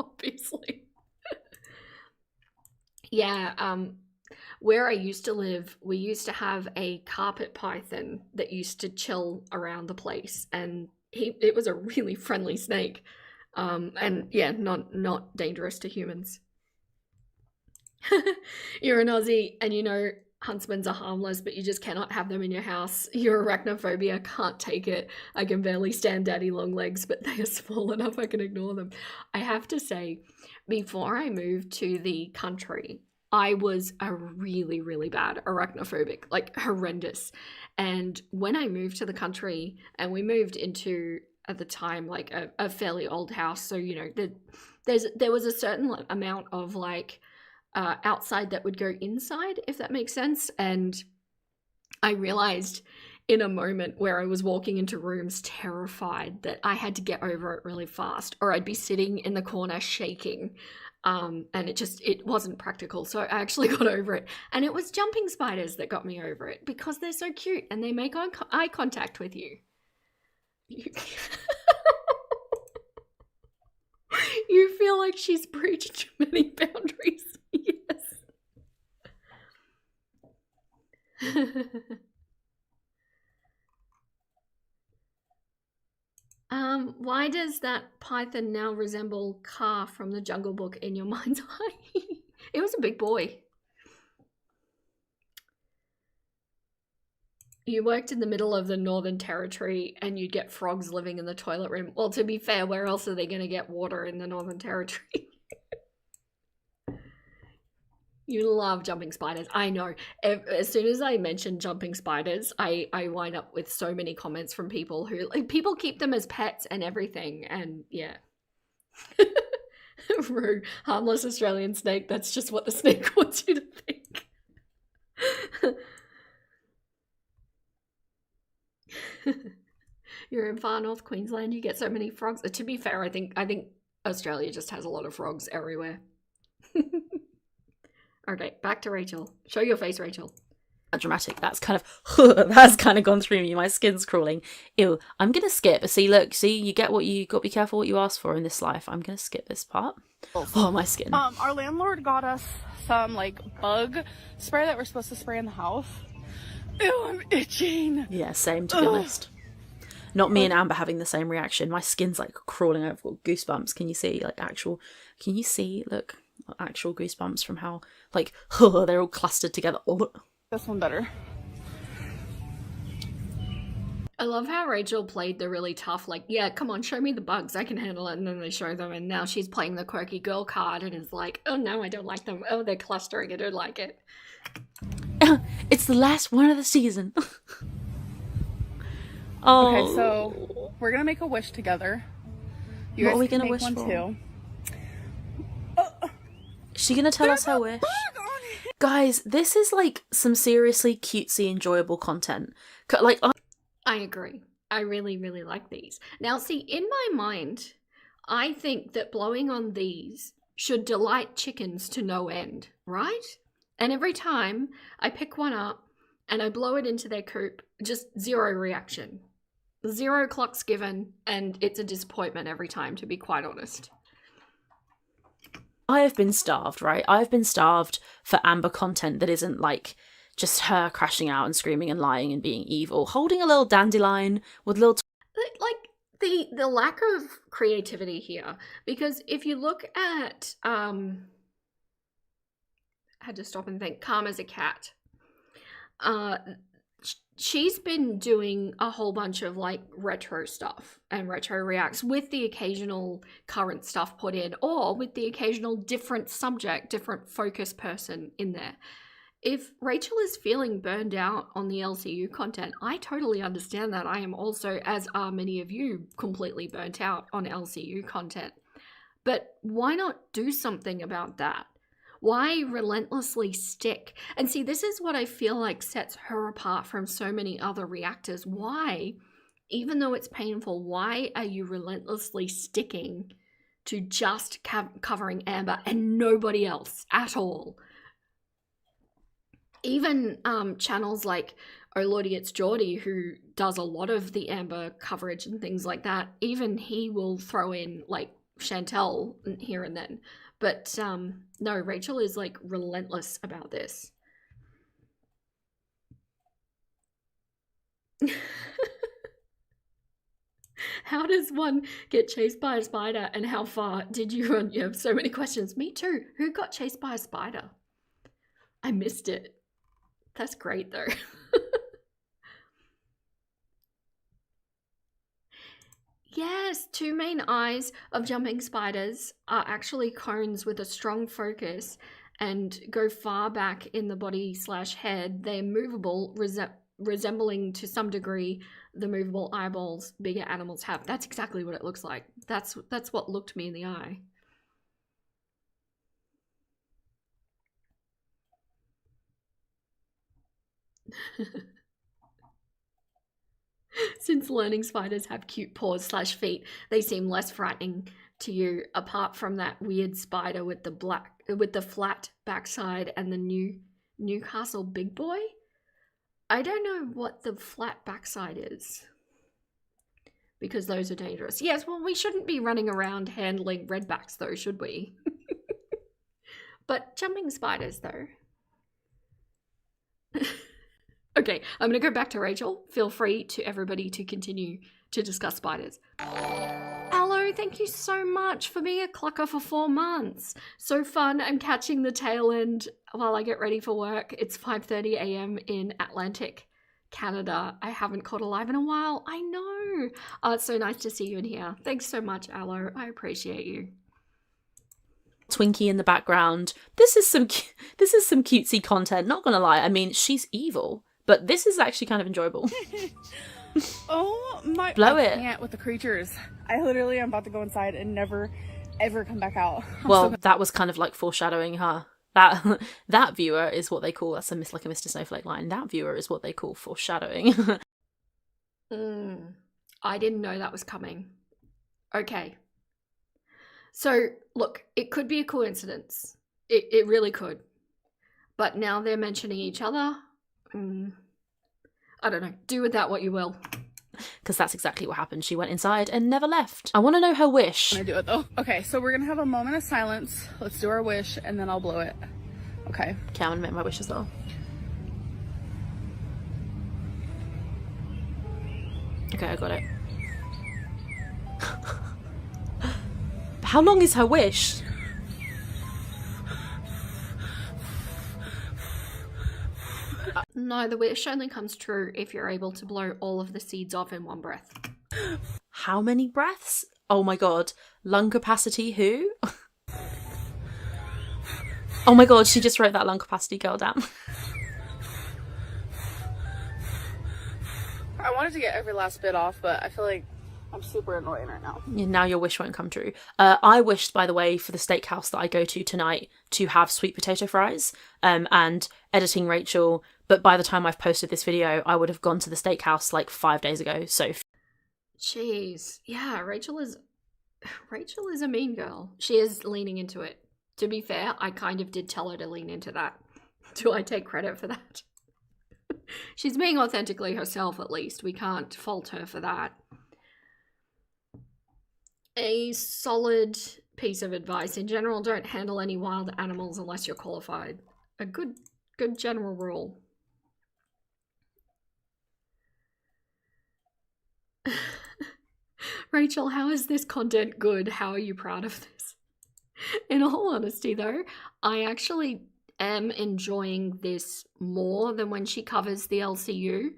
A: Obviously. Yeah, where I used to live, we used to have a carpet python that used to chill around the place, and it was a really friendly snake. And yeah, not dangerous to humans. You're an Aussie and you know huntsmen are harmless, but you just cannot have them in your house. Your arachnophobia can't take it. I can barely stand daddy long legs, but they are small enough I can ignore them. I have to say, before I moved to the country, I was a really, really bad arachnophobic, like horrendous. And when I moved to the country, and we moved into, at the time, like a fairly old house, so you know there was a certain amount of like outside that would go inside, if that makes sense. And I realized in a moment where I was walking into rooms terrified that I had to get over it really fast, or I'd be sitting in the corner shaking. And it wasn't practical. So I actually got over it. And it was jumping spiders that got me over it, because they're so cute and they make eye contact with you. You feel like she's breached too many boundaries. Yes. Why does that python now resemble Car from the Jungle Book in your mind's eye? It was a big boy. You worked in the middle of the Northern Territory and you'd get frogs living in the toilet room. Well, to be fair, where else are they going to get water in the Northern Territory? You love jumping spiders. I know. As soon as I mention jumping spiders, I wind up with so many comments from people who, like, people keep them as pets and everything. And yeah. Rude. Harmless Australian snake. That's just what the snake wants you to think. You're in far north Queensland, you get so many frogs. To be fair, I think Australia just has a lot of frogs everywhere. Okay, back to Rachel. Show your face, Rachel.
F: Dramatic. That's kind of gone through me. My skin's crawling. Ew. I'm gonna skip. See, look, you get what you got. Be careful what you ask for in this life. I'm gonna skip this part. Oh, my skin.
B: Our landlord got us some like bug spray that we're supposed to spray in the house. Ew, I'm itching.
F: Yeah, same, to be honest. Not me and Amber having the same reaction. My skin's like crawling. I've got goosebumps. Can you see look, actual goosebumps from how like they're all clustered together.
B: This one better.
A: I love how Rachel played the really tough, like, yeah, come on, show me the bugs, I can handle it, and then they show them, and now she's playing the quirky girl card and is like, oh no, I don't like them. Oh, they're clustering, I don't like it.
F: It's the last one of the season. Oh.
B: Okay, so we're gonna make a wish together. You
F: what
B: guys
F: are we
B: can
F: gonna
B: make
F: wish
B: one
F: for?
B: Too.
F: Is she gonna tell us her wish? Guys, this is like some seriously cutesy, enjoyable content. Like,
A: I agree. I really, really like these. Now, see, in my mind, I think that blowing on these should delight chickens to no end, right? And every time I pick one up and I blow it into their coop, just zero reaction. 0 clocks given, and it's a disappointment every time, to be quite honest.
F: I have been starved, right? I've been starved for Amber content that isn't like just her crashing out and screaming and lying and being evil, holding a little dandelion with little
A: like the lack of creativity here, because if you look at I had to stop and think, Calm as a Cat, she's been doing a whole bunch of like retro stuff and retro reacts with the occasional current stuff put in, or with the occasional different subject, different focus person in there. If Rachel is feeling burned out on the LCU content, I totally understand that. I am also, as are many of you, completely burnt out on LCU content. But why not do something about that? Why relentlessly stick? And see, this is what I feel like sets her apart from so many other reactors. Why, even though it's painful, why are you relentlessly sticking to just covering Amber and nobody else at all? Even channels like Oh Lordy, It's Geordie, who does a lot of the Amber coverage and things like that, even he will throw in like Chantel here and then. But no, Rachel is like relentless about this. How does one get chased by a spider, and how far did you run? You have so many questions. Me too. Who got chased by a spider? I missed it. That's great though. Yes, two main eyes of jumping spiders are actually cones with a strong focus and go far back in the body/head. They're movable, resembling to some degree the movable eyeballs bigger animals have. That's exactly what it looks like. That's what looked me in the eye. Since learning spiders have cute paws / feet, they seem less frightening to you, apart from that weird spider with the flat backside and the Newcastle big boy. I don't know what the flat backside is, because those are dangerous. Yes, well, we shouldn't be running around handling redbacks though, should we? But jumping spiders though. Okay, I'm going to go back to Rachel. Feel free to everybody to continue to discuss spiders. Hello, thank you so much for being a clucker for 4 months. So fun. I'm catching the tail end while I get ready for work. It's 5:30 a.m. in Atlantic, Canada. I haven't caught a live in a while. I know. Oh, it's so nice to see you in here. Thanks so much, Aloe. I appreciate you.
F: Twinkie in the background. This is some cutesy content, not gonna lie. I mean, she's evil, but this is actually kind of enjoyable.
B: Oh my!
F: Blow
B: I
F: it.
B: can't with the creatures. I literally am about to go inside and never, ever come back out.
F: Well, that was kind of like foreshadowing, huh? That viewer is what they call, that's like a Mr. Snowflake line. That viewer is what they call foreshadowing.
A: I didn't know that was coming. Okay. So, look, it could be a coincidence. It really could. But now they're mentioning each other. I don't know. Do with that what you will.
F: Because that's exactly what happened. She went inside and never left. I want to know her wish.
B: I'm gonna do it though. Okay, so we're gonna have a moment of silence. Let's do our wish and then I'll blow it. Okay.
F: Okay, I'm gonna make my wish as well. Okay, I got it. How long is her wish?
A: No, the wish only comes true if you're able to blow all of the seeds off in one breath.
F: How many breaths? Oh my god. Lung capacity who? Oh my god, she just wrote that lung capacity girl down.
B: I wanted to get every last bit off, but I feel like I'm super annoying right now.
F: Now your wish won't come true. I wished, by the way, for the steakhouse that I go to tonight to have sweet potato fries, and editing Rachel, but by the time I've posted this video, I would have gone to the steakhouse like 5 days ago, so...
A: Jeez. Yeah, Rachel is a mean girl. She is leaning into it. To be fair, I kind of did tell her to lean into that. Do I take credit for that? She's being authentically herself, at least. We can't fault her for that. A solid piece of advice. In general, don't handle any wild animals unless you're qualified. A good general rule. Rachel, how is this content good? How are you proud of this? In all honesty, though, I actually am enjoying this more than when she covers the LCU.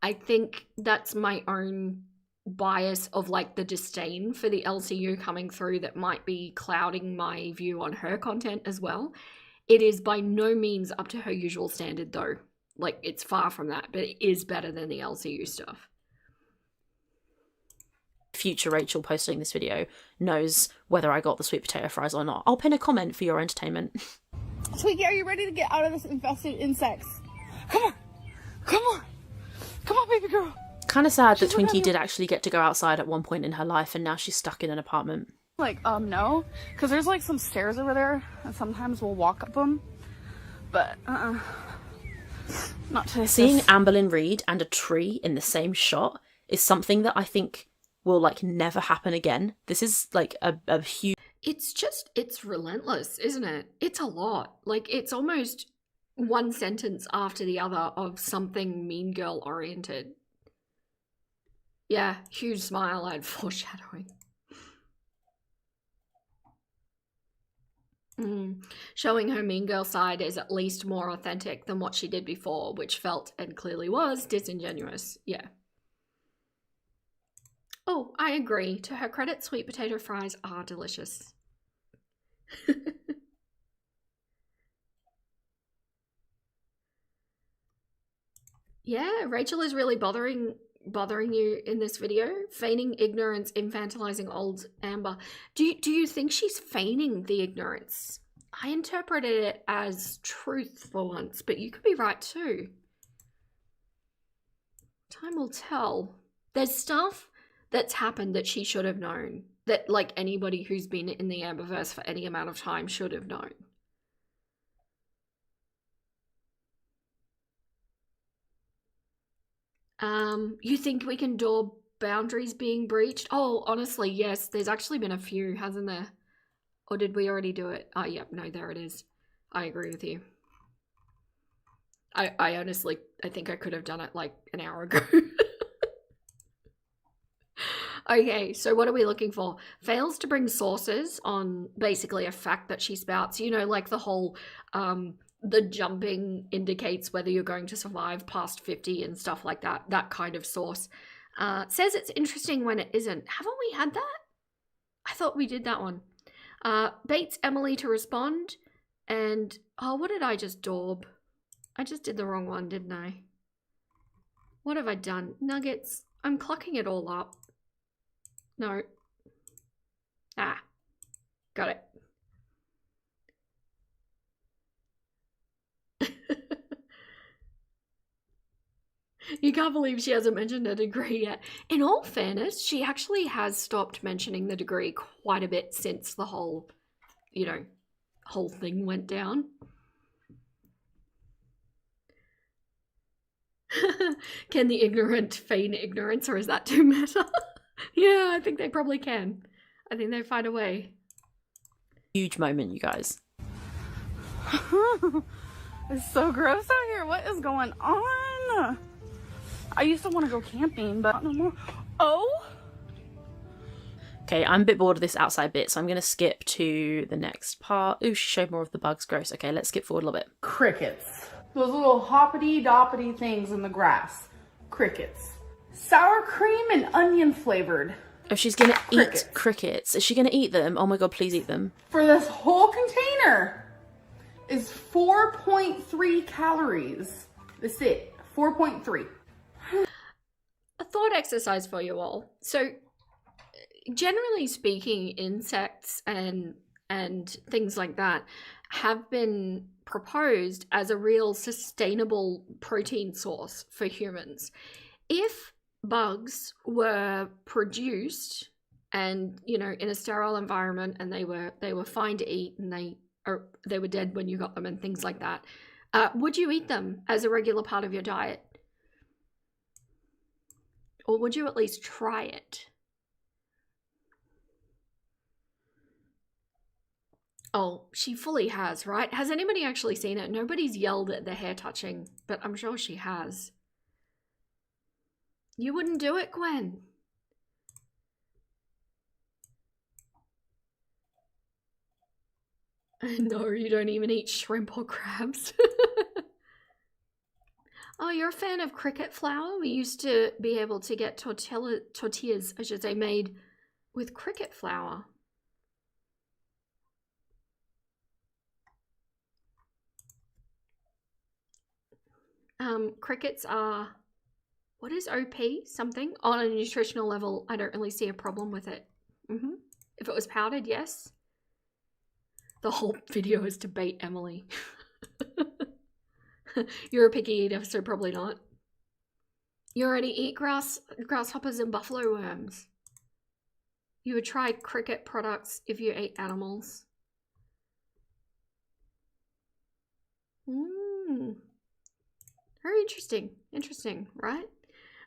A: I think that's my own bias of like the disdain for the LCU coming through that might be clouding my view on her content as well. It is by no means up to her usual standard though. Like, it's far from that, but it is better than the LCU stuff.
F: Future Rachel posting this video knows whether I got the sweet potato fries or not. I'll pin a comment for your entertainment.
B: Twinkie, are you ready to get out of this infested insects? Come on! Come on! Come on, baby girl!
F: Kind of sad that Twinkie did actually get to go outside at one point in her life and now she's stuck in an apartment.
B: Like, no. Because there's like some stairs over there and sometimes we'll walk up them. But, not today.
F: Seeing Amberlynn Reid and a tree in the same shot is something that I think will like never happen again. This is like a huge...
A: It's relentless, isn't it? It's a lot. Like, it's almost one sentence after the other of something Mean Girl oriented. Yeah, huge smile and foreshadowing. Showing her Mean Girl side is at least more authentic than what she did before, which felt and clearly was disingenuous. Yeah. Oh, I agree. To her credit, sweet potato fries are delicious. Yeah, Rachel is really bothering you in this video, feigning ignorance, infantilizing old Amber. Do you think she's feigning the ignorance? I interpreted it as truth for once, but you could be right too. Time will tell. There's stuff that's happened that she should have known. That, like, anybody who's been in the Amberverse for any amount of time should have known. You think we can daub boundaries being breached? Oh, honestly, yes. There's actually been a few, hasn't there? Or did we already do it? Oh, yep. No, there it is. I agree with you. I honestly, I think I could have done it like an hour ago. Okay, so what are we looking for? Fails to bring sources on basically a fact that she spouts. You know, like the whole, the jumping indicates whether you're going to survive past 50 and stuff like that. That kind of source. Says it's interesting when it isn't. Haven't we had that? I thought we did that one. Baits Emily to respond. And, oh, what did I just daub? I just did the wrong one, didn't I? What have I done? Nuggets. I'm clucking it all up. No. Ah. Got it. You can't believe she hasn't mentioned a degree yet. In all fairness, she actually has stopped mentioning the degree quite a bit since the whole, you know, whole thing went down. Can the ignorant feign ignorance, or is that too meta? Yeah, I think they probably can. I think they find a way.
F: Huge moment, you guys.
B: It's so gross out here. What is going on? I used to want to go camping, but no more. Oh!
F: Okay, I'm a bit bored of this outside bit, so I'm going to skip to the next part. Ooh, she showed more of the bugs. Gross. Okay, let's skip forward a little bit.
B: Crickets. Those little hoppity-doppity things in the grass. Crickets. Sour cream and onion flavored.
F: Oh, she's going to eat crickets. Is she going to eat them? Oh my god, please eat them.
B: For this whole container is 4.3 calories. That's it. 4.3.
A: A thought exercise for you all. So, generally speaking, insects and things like that have been proposed as a real sustainable protein source for humans. If bugs were produced and, you know, in a sterile environment, and they were fine to eat, and they were dead when you got them and things like that, would you eat them as a regular part of your diet? Or would you at least try it? Oh, she fully has, right? Has anybody actually seen it? Nobody's yelled at the hair touching, but I'm sure she has. You wouldn't do it, Gwen? No, you don't even eat shrimp or crabs. Oh, you're a fan of cricket flour? We used to be able to get tortillas, I should say, made with cricket flour. Crickets are, what is OP? Something? On a nutritional level, I don't really see a problem with it. If it was powdered, yes. The whole video is to bait Emily. You're a picky eater, so probably not. You already eat grasshoppers and buffalo worms. You would try cricket products if you ate animals. Very interesting. Interesting, right?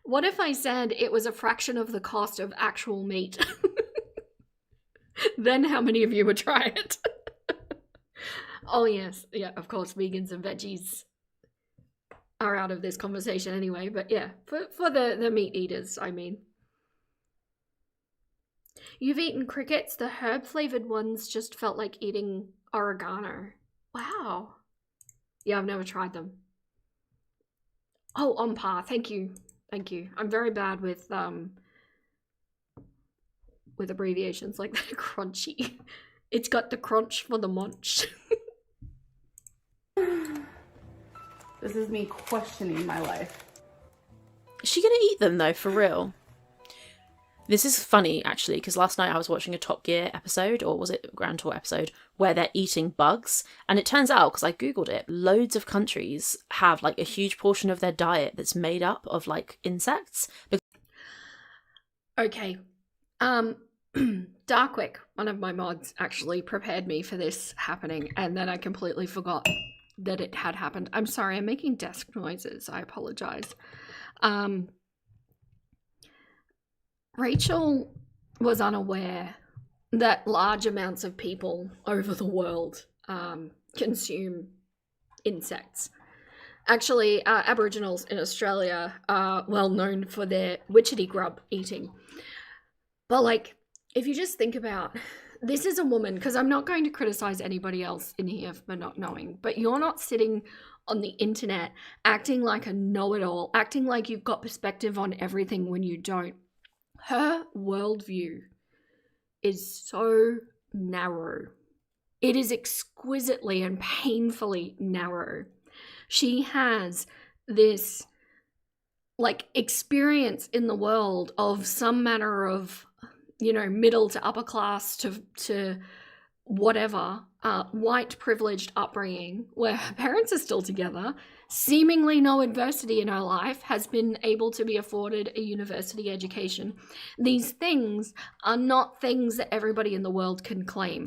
A: What if I said it was a fraction of the cost of actual meat? Then how many of you would try it? Oh yes, yeah, of course, vegans and veggies are out of this conversation anyway, but yeah, for the meat eaters, I mean. You've eaten crickets, the herb-flavored ones just felt like eating oregano. Wow. Yeah, I've never tried them. Oh, on par, thank you. Thank you. I'm very bad with abbreviations like that. Crunchy. It's got the crunch for the munch.
B: This is me questioning my life.
F: Is she gonna eat them though, for real? This is funny, actually, because last night I was watching a Top Gear episode, or was it a Grand Tour episode, where they're eating bugs. And it turns out, because I Googled it, loads of countries have like a huge portion of their diet that's made up of like insects.
A: Okay. Darkwick, one of my mods, actually prepared me for this happening, and then I completely forgot that it had happened. I'm sorry, I'm making desk noises. I apologize. Rachel was unaware that large amounts of people over the world consume insects. Actually, Aboriginals in Australia are well known for their witchetty grub eating. But like, if you just think about, this is a woman, because I'm not going to criticize anybody else in here for not knowing, but you're not sitting on the internet acting like a know-it-all, acting like you've got perspective on everything when you don't. Her worldview is so narrow. It is exquisitely and painfully narrow. She has this like experience in the world of some manner of, you know, middle to upper class to whatever, white privileged upbringing where her parents are still together, seemingly no adversity in her life, has been able to be afforded a university education. These things are not things that everybody in the world can claim.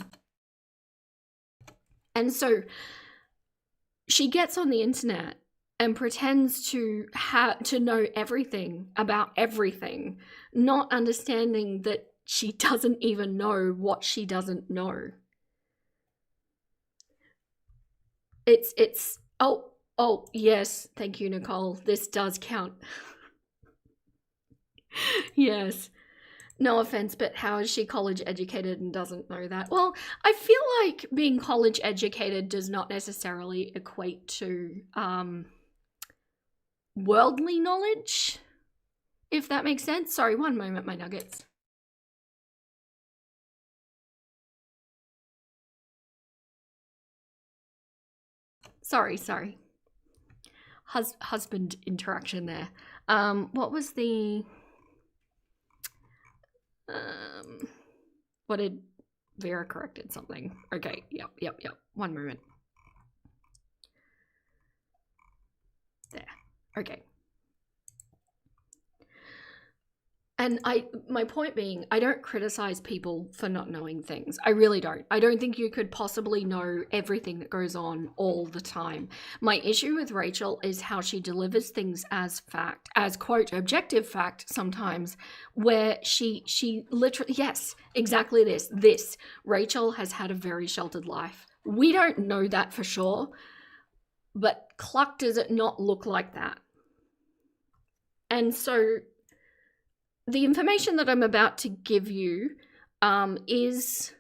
A: And so she gets on the internet and pretends to know everything about everything, not understanding that she doesn't even know what she doesn't know. It's oh yes, thank you, Nicole. This does count. Yes. No offense, but how is she college educated and doesn't know that? Well, I feel like being college educated does not necessarily equate to worldly knowledge, if that makes sense. Sorry, one moment, my nuggets. Sorry. Husband interaction there. What was the... what did... Vera corrected something. Okay, yep. One moment. There. Okay. And my point being, I don't criticize people for not knowing things. I really don't. I don't think you could possibly know everything that goes on all the time. My issue with Rachel is how she delivers things as fact, as quote, objective fact sometimes, where she literally, yes, exactly this. Rachel has had a very sheltered life. We don't know that for sure, but Cluck does it not look like that. And so the information that I'm about to give you is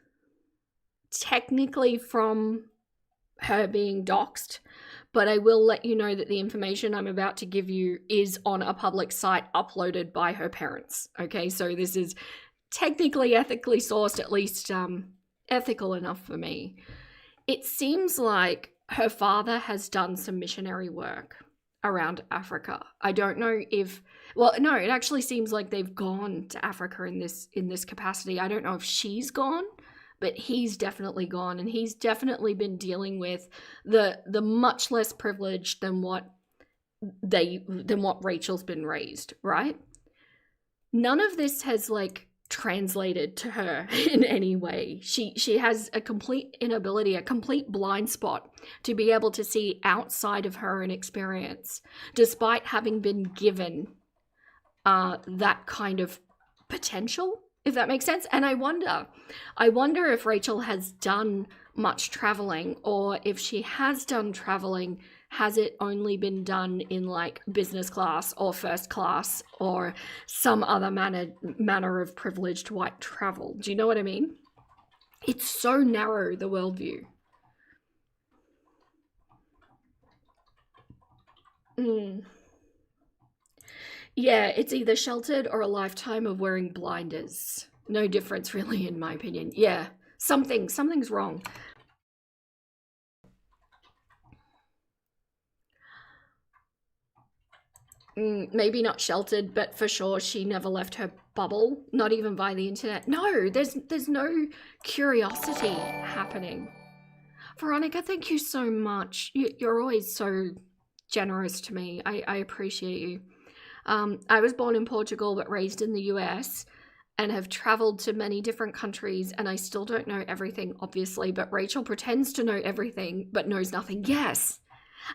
A: technically from her being doxxed, but I will let you know that the information I'm about to give you is on a public site uploaded by her parents. Okay, so this is technically ethically sourced, at least ethical enough for me. It seems like her father has done some missionary work around Africa. I don't know if, well, no, it actually seems like they've gone to Africa in this capacity. I don't know if she's gone, but he's definitely gone, and he's definitely been dealing with the much less privileged than what Rachel's been raised, right? None of this has like translated to her in any way. She has a complete inability, a complete blind spot to be able to see outside of her own experience, despite having been given that kind of potential, if that makes sense. And I wonder if Rachel has done much traveling, or if she has done traveling, has it only been done in like business class or first class or some other manner of privileged white travel? Do you know what I mean? It's so narrow, the worldview. Yeah, it's either sheltered or a lifetime of wearing blinders. No difference really, in my opinion. Yeah, something's wrong. maybe not sheltered, but for sure she never left her bubble, not even via the internet. No, there's no curiosity happening. Veronica, thank you so much. You're always so generous to me. I appreciate you. I was born in Portugal but raised in the US and have traveled to many different countries, and I still don't know everything, obviously, but Rachel pretends to know everything but knows nothing. Yes.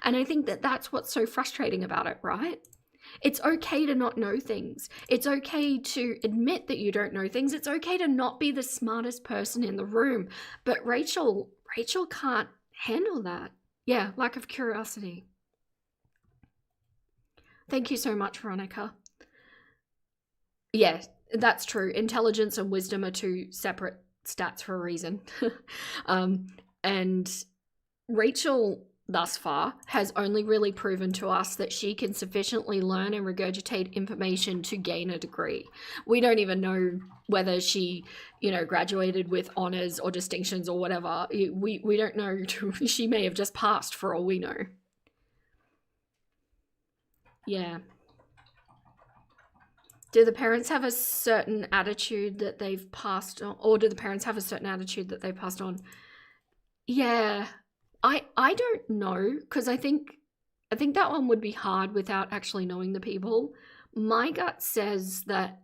A: And I think that that's what's so frustrating about it, right? It's okay to not know things. It's okay to admit that you don't know things. It's okay to not be the smartest person in the room. But Rachel can't handle that. Yeah, lack of curiosity. Thank you so much, Veronica. Yeah, that's true. Intelligence and wisdom are two separate stats for a reason. And Rachel, thus far, has only really proven to us that she can sufficiently learn and regurgitate information to gain a degree. We don't even know whether she, graduated with honors or distinctions or whatever. We don't know. She may have just passed for all we know. Yeah. Do the parents have a certain attitude that they've passed on, or do the parents have a certain attitude that they've passed on? Yeah. I don't know, because I think that one would be hard without actually knowing the people. My gut says that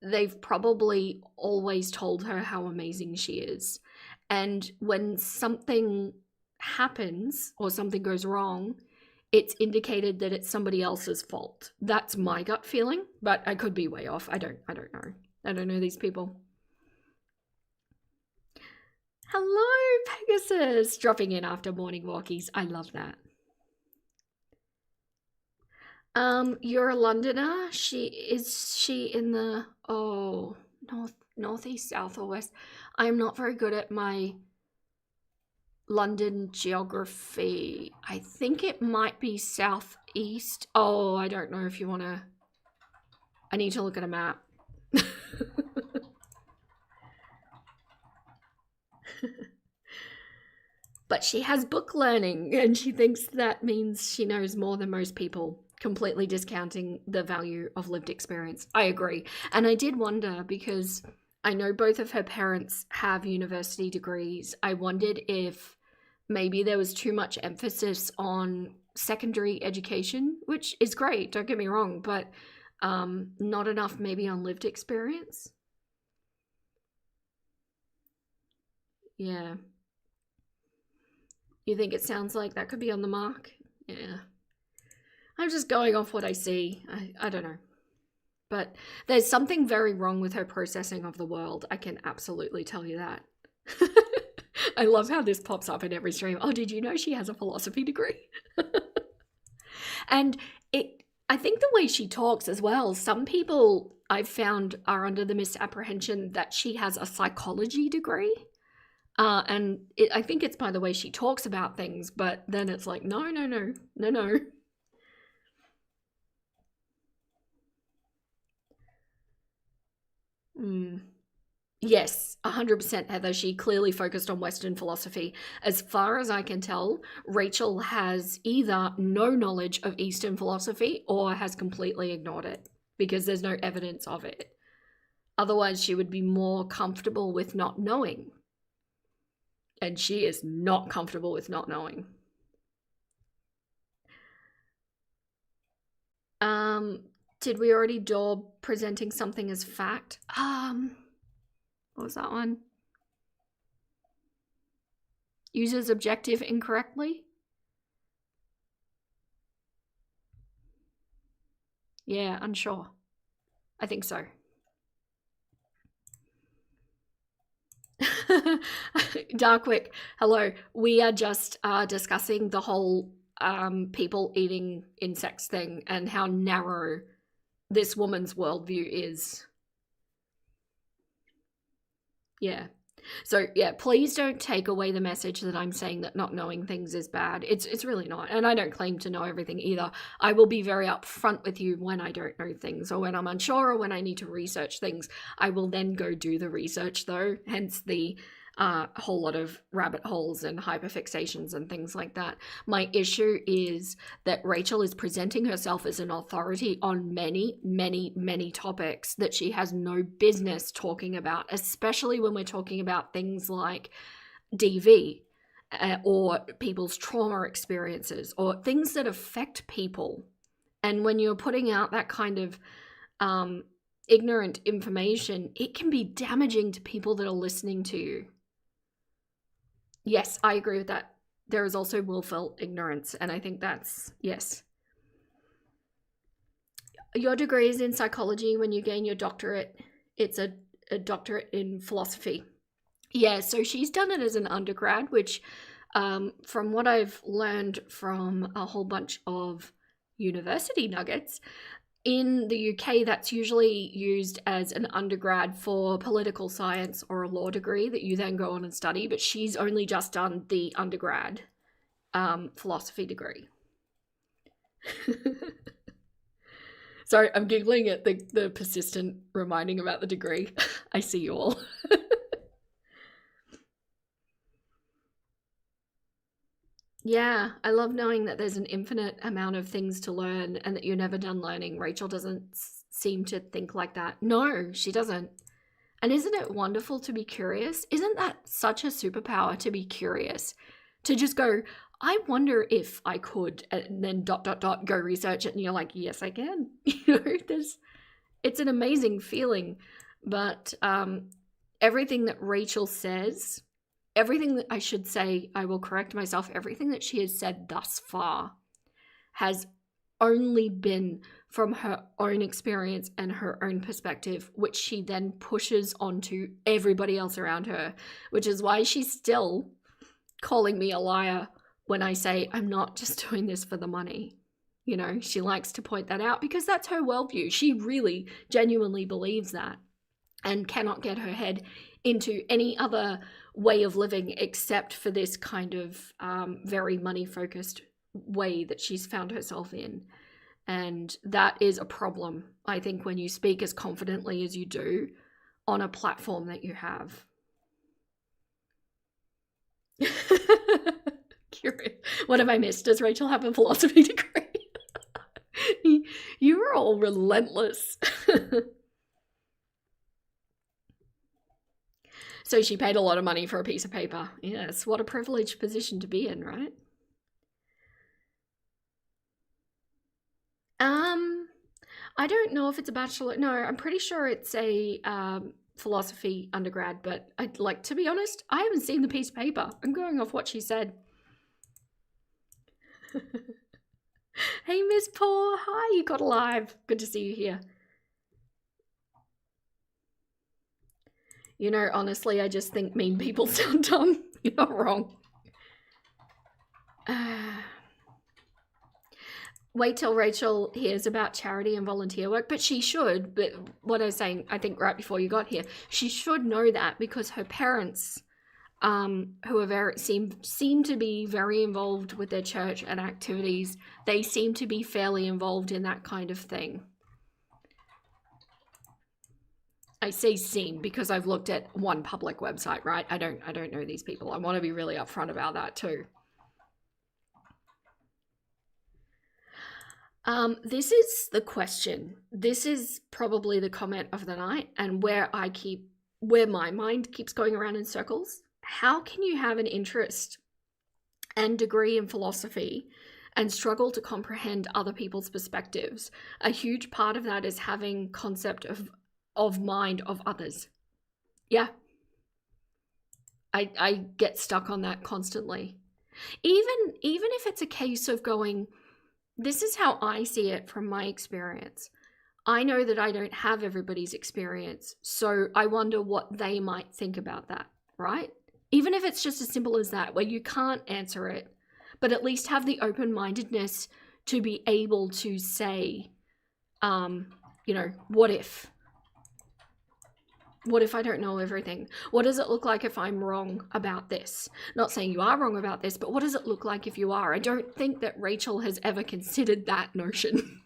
A: they've probably always told her how amazing she is. And when something happens or something goes wrong, it's indicated that it's somebody else's fault. That's my gut feeling, but I could be way off. I don't know. I don't know these people. Hello, Pegasus! Dropping in after morning walkies. I love that. You're a Londoner? Is she in the northeast, south, or west? I'm not very good at my London geography. I think it might be southeast. Oh, I don't know if you want to. I need to look at a map. But she has book learning, and she thinks that means she knows more than most people, completely discounting the value of lived experience. I agree. And I did wonder, because I know both of her parents have university degrees. I wondered if maybe there was too much emphasis on secondary education, which is great, don't get me wrong, but not enough maybe on lived experience. Yeah. You think it sounds like that could be on the mark? Yeah. I'm just going off what I see. I don't know. But there's something very wrong with her processing of the world. I can absolutely tell you that. I love how this pops up in every stream. Oh, did you know she has a philosophy degree? And I think the way she talks as well, some people I've found are under the misapprehension that she has a psychology degree. And I think it's by the way she talks about things, but then it's like, no. Yes, 100% Heather. She clearly focused on Western philosophy. As far as I can tell, Rachel has either no knowledge of Eastern philosophy or has completely ignored it because there's no evidence of it. Otherwise, she would be more comfortable with not knowing. And she is not comfortable with not knowing. Did we already do presenting something as fact? What was that one? Uses objective incorrectly? Yeah, unsure. I think so. Darkwick, hello. We are just discussing the whole people eating insects thing and how narrow this woman's worldview is. Yeah. So yeah, please don't take away the message that I'm saying that not knowing things is bad. It's really not. And I don't claim to know everything either. I will be very upfront with you when I don't know things or when I'm unsure or when I need to research things. I will then go do the research though, hence the a whole lot of rabbit holes and hyperfixations and things like that. My issue is that Rachel is presenting herself as an authority on many, many, many topics that she has no business talking about, especially when we're talking about things like DV or people's trauma experiences or things that affect people. And when you're putting out that kind of ignorant information, it can be damaging to people that are listening to you. Yes, I agree with that. There is also willful ignorance, and I think that's, yes. Your degree is in psychology. When you gain your doctorate, it's a doctorate in philosophy. Yeah, so she's done it as an undergrad, which from what I've learned from a whole bunch of university nuggets, in the UK, that's usually used as an undergrad for political science or a law degree that you then go on and study, but she's only just done the undergrad philosophy degree. Sorry, I'm giggling at the persistent reminding about the degree. I see you all. Yeah, I love knowing that there's an infinite amount of things to learn and that you're never done learning. Rachel doesn't seem to think like that. No, she doesn't. And isn't it wonderful to be curious? Isn't that such a superpower, to be curious? To just go, I wonder if I could, and then ... go research it, and you're like, yes, I can. You know, it's an amazing feeling. But everything that Rachel says, everything that I should say, I will correct myself, everything that she has said thus far has only been from her own experience and her own perspective, which she then pushes onto everybody else around her, which is why she's still calling me a liar when I say I'm not just doing this for the money. You know, she likes to point that out because that's her worldview. She really genuinely believes that and cannot get her head into any other way of living except for this kind of very money-focused way that she's found herself in. And that is a problem, I think, when you speak as confidently as you do on a platform that you have. Curious. What have I missed? Does Rachel have a philosophy degree? You are all relentless. So she paid a lot of money for a piece of paper. Yes, what a privileged position to be in, right? I don't know if it's a bachelor. No, I'm pretty sure it's a philosophy undergrad, but I'd like to be honest, I haven't seen the piece of paper. I'm going off what she said. Hey, Miss Paul. Hi, you got alive. Good to see you here. You know, honestly, I just think mean people sound dumb. You're not wrong. Wait till Rachel hears about charity and volunteer work, but she should. But what I was saying, I think right before you got here, she should know that because her parents, who are seem to be very involved with their church and activities, they seem to be fairly involved in that kind of thing. I say seem because I've looked at one public website, right? I don't know these people. I want to be really upfront about that too. This is the question. This is probably the comment of the night and where my mind keeps going around in circles. How can you have an interest and degree in philosophy and struggle to comprehend other people's perspectives? A huge part of that is having concept of mind of others. Yeah. I get stuck on that constantly. Even if it's a case of going, this is how I see it from my experience. I know that I don't have everybody's experience, so I wonder what they might think about that, right? Even if it's just as simple as that, where you can't answer it, but at least have the open-mindedness to be able to say, you know, what if? What if I don't know everything? What does it look like if I'm wrong about this? Not saying you are wrong about this, but what does it look like if you are? I don't think that Rachel has ever considered that notion.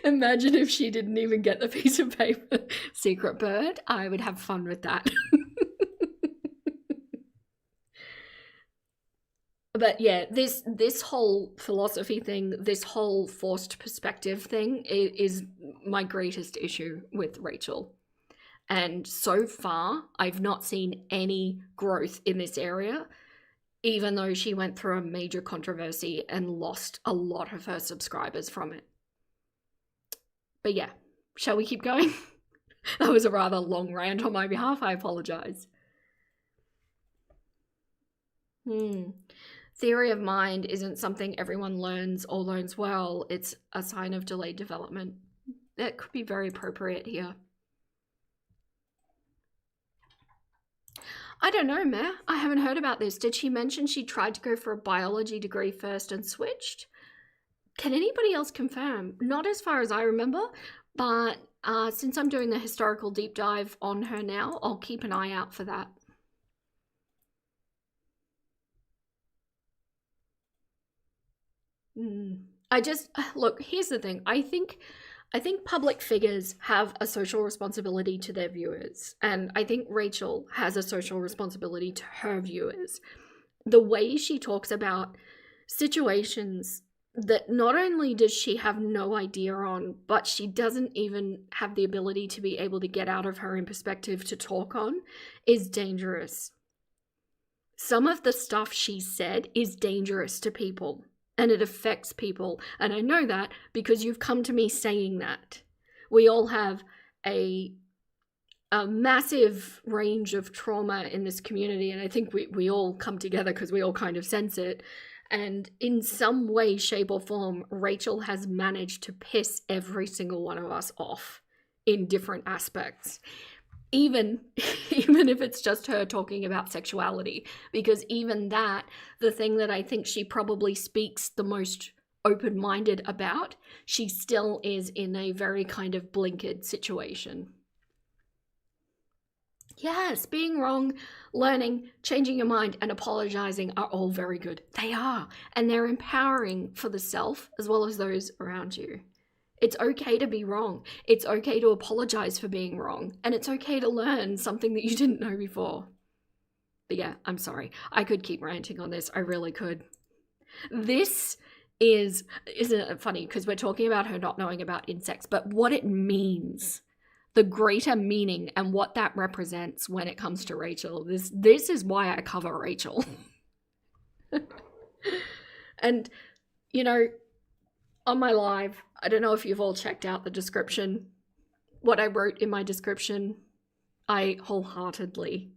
A: Imagine if she didn't even get the piece of paper. Secret bird. I would have fun with that. But yeah, this whole philosophy thing, this whole forced perspective thing is my greatest issue with Rachel. And so far, I've not seen any growth in this area, even though she went through a major controversy and lost a lot of her subscribers from it. But yeah, shall we keep going? That was a rather long rant on my behalf. I apologize. Theory of mind isn't something everyone learns or learns well. It's a sign of delayed development. That could be very appropriate here. I don't know, Meh. I haven't heard about this. Did she mention she tried to go for a biology degree first and switched? Can anybody else confirm? Not as far as I remember, but since I'm doing the historical deep dive on her now, I'll keep an eye out for that. Look, here's the thing. I think public figures have a social responsibility to their viewers, and I think Rachel has a social responsibility to her viewers. The way she talks about situations that not only does she have no idea on, but she doesn't even have the ability to be able to get out of her own perspective to talk on, is dangerous. Some of the stuff she said is dangerous to people. And it affects people. And I know that because you've come to me saying that. We all have a massive range of trauma in this community. And I think we all come together because we all kind of sense it. And in some way, shape or form, Rachel has managed to piss every single one of us off in different aspects. Even if it's just her talking about sexuality, because even that, the thing that I think she probably speaks the most open-minded about, she still is in a very kind of blinkered situation. Yes, being wrong, learning, changing your mind, and apologizing are all very good. They are, and they're empowering for the self as well as those around you. It's okay to be wrong. It's okay to apologize for being wrong. And it's okay to learn something that you didn't know before. But yeah, I'm sorry. I could keep ranting on this. I really could. This isn't it funny? Because we're talking about her not knowing about insects, but what it means, the greater meaning and what that represents when it comes to Rachel. This is why I cover Rachel. And, you know, on my live, I don't know if you've all checked out the description. What I wrote in my description, I wholeheartedly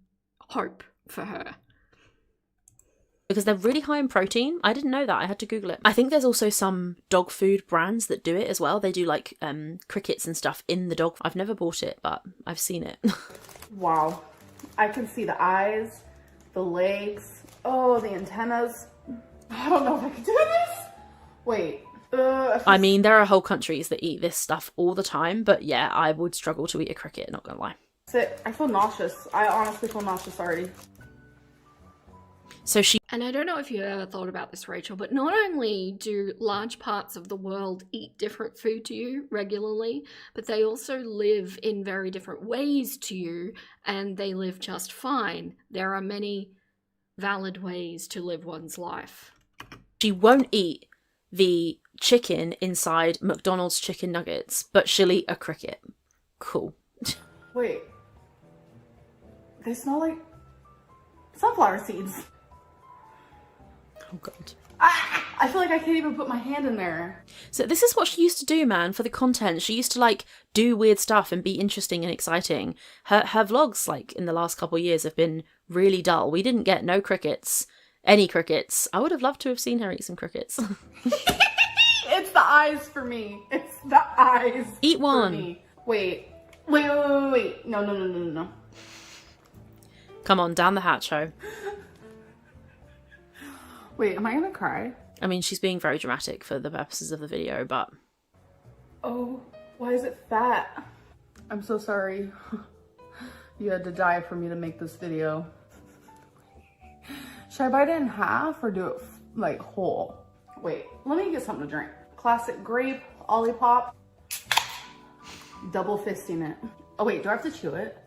A: hope for her.
F: Because they're really high in protein. I didn't know that. I had to Google it. I think there's also some dog food brands that do it as well. They do like crickets and stuff in the dog. I've never bought it, but I've seen it.
B: Wow. I can see the eyes, the legs, oh, the antennas. I don't know if I can do this. Wait.
F: I mean, there are whole countries that eat this stuff all the time, but yeah, I would struggle to eat a cricket, not gonna lie.
B: I feel nauseous. I honestly feel nauseous already.
F: So she...
A: And I don't know if you ever thought about this, Rachel, but not only do large parts of the world eat different food to you regularly, but they also live in very different ways to you, and they live just fine. There are many valid ways to live one's life.
F: She won't eat the chicken inside McDonald's chicken nuggets, but she'll eat a cricket. Cool.
B: Wait. They smell like sunflower seeds.
F: Oh god.
B: I feel like I can't even put my hand in there.
F: So this is what she used to do, man, for the content. She used to like do weird stuff and be interesting and exciting. Her vlogs, like in the last couple of years, have been really dull. We didn't get no crickets. Any crickets. I would have loved to have seen her eat some crickets.
B: It's the eyes for me. It's the eyes.
F: Eat one.
B: For me. Wait. No.
F: Come on, down the hatch, ho.
B: Wait, am I gonna cry?
F: I mean, she's being very dramatic for the purposes of the video, but...
B: Oh, why is it fat? I'm so sorry. You had to die for me to make this video. Should I bite it in half or do it like whole? Wait, let me get something to drink. Classic grape, Olipop. double fisting it. Oh wait, do I have to chew it?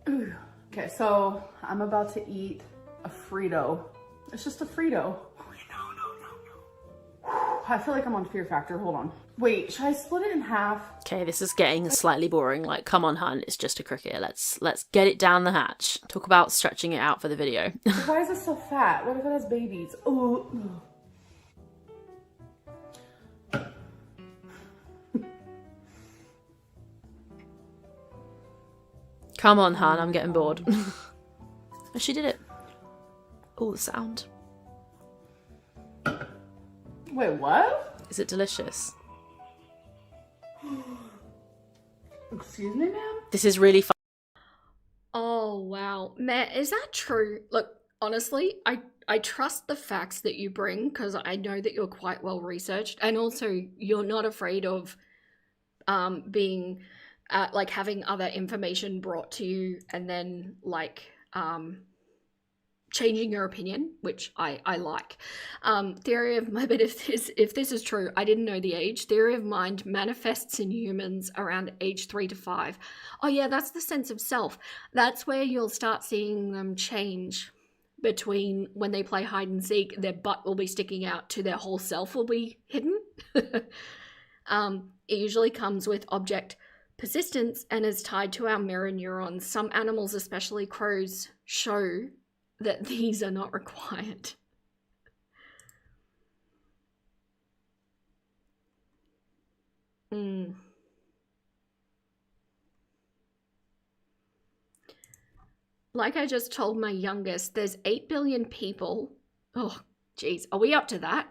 B: Ooh. Okay, so I'm about to eat a Frito. It's just a Frito. I feel like I'm on Fear Factor. Hold on. Wait, should I split it in half?
F: Okay, this is getting slightly boring. Like, come on, hun, it's just a cricket. Let's get it down the hatch. Talk about stretching it out for the video.
B: Why is it so fat? What if it has babies? Oh.
F: Come on, hun, I'm getting bored. She did it. Oh, the sound.
B: Wait, what?
F: Is it delicious?
B: Excuse me, ma'am?
F: This is really fun.
A: Oh, wow. Matt, is that true? Look, honestly, I trust the facts that you bring because I know that you're quite well researched, and also you're not afraid of being like having other information brought to you and then like changing your opinion, which I like. Theory of mind, but if this is true, I didn't know the age. Theory of mind manifests in humans around age 3 to 5. Oh yeah, that's the sense of self. That's where you'll start seeing them change between when they play hide and seek, their butt will be sticking out to their whole self will be hidden. It usually comes with object persistence and is tied to our mirror neurons. Some animals, especially crows, show that these are not required. Like I just told my youngest, there's 8 billion people. Oh, geez, are we up to that?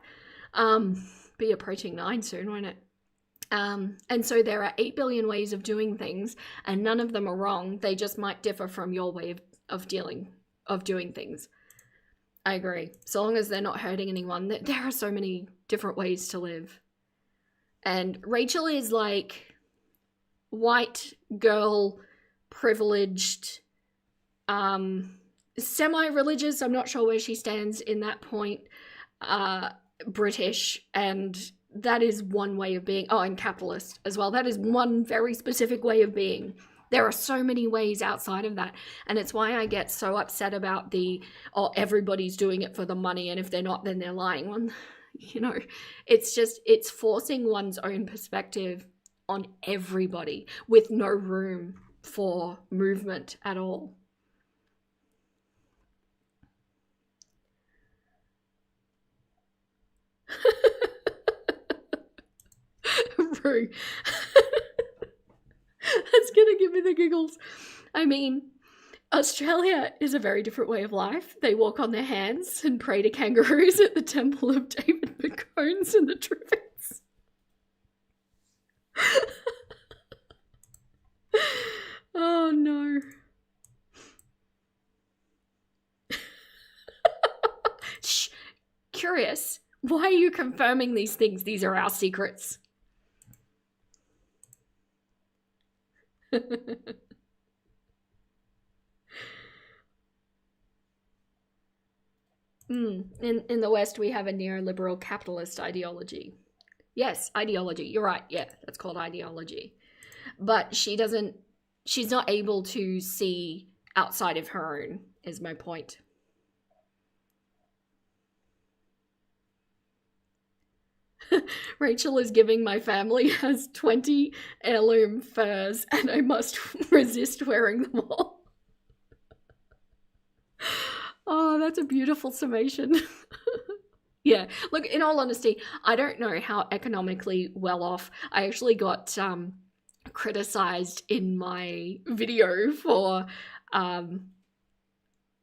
A: Be approaching 9 soon, won't it? And so there are 8 billion ways of doing things, and none of them are wrong. They just might differ from your way of doing things. I agree. So long as they're not hurting anyone, there are so many different ways to live. And Rachel is like white girl, privileged, semi-religious. I'm not sure where she stands in that point. British, and that is one way of being. Oh, and capitalist as well. That is one very specific way of being. There are so many ways outside of that. And it's why I get so upset about everybody's doing it for the money, and if they're not, then they're lying. Well, you know, it's forcing one's own perspective on everybody with no room for movement at all. Rue. That's gonna give me the giggles. I mean, Australia is a very different way of life. They walk on their hands and pray to kangaroos at the temple of David McCones and the Triffids. Oh no. Shh. Curious. Why are you confirming these things? These are our secrets. In the West, we have a neoliberal capitalist ideology. Yes, ideology. You're right. Yeah, that's called ideology. But she's not able to see outside of her own, is my point. Rachel is giving my family has 20 heirloom furs and I must resist wearing them all. Oh, that's a beautiful summation. Yeah, look, in all honesty, I don't know how economically well off. I actually got criticized in my video for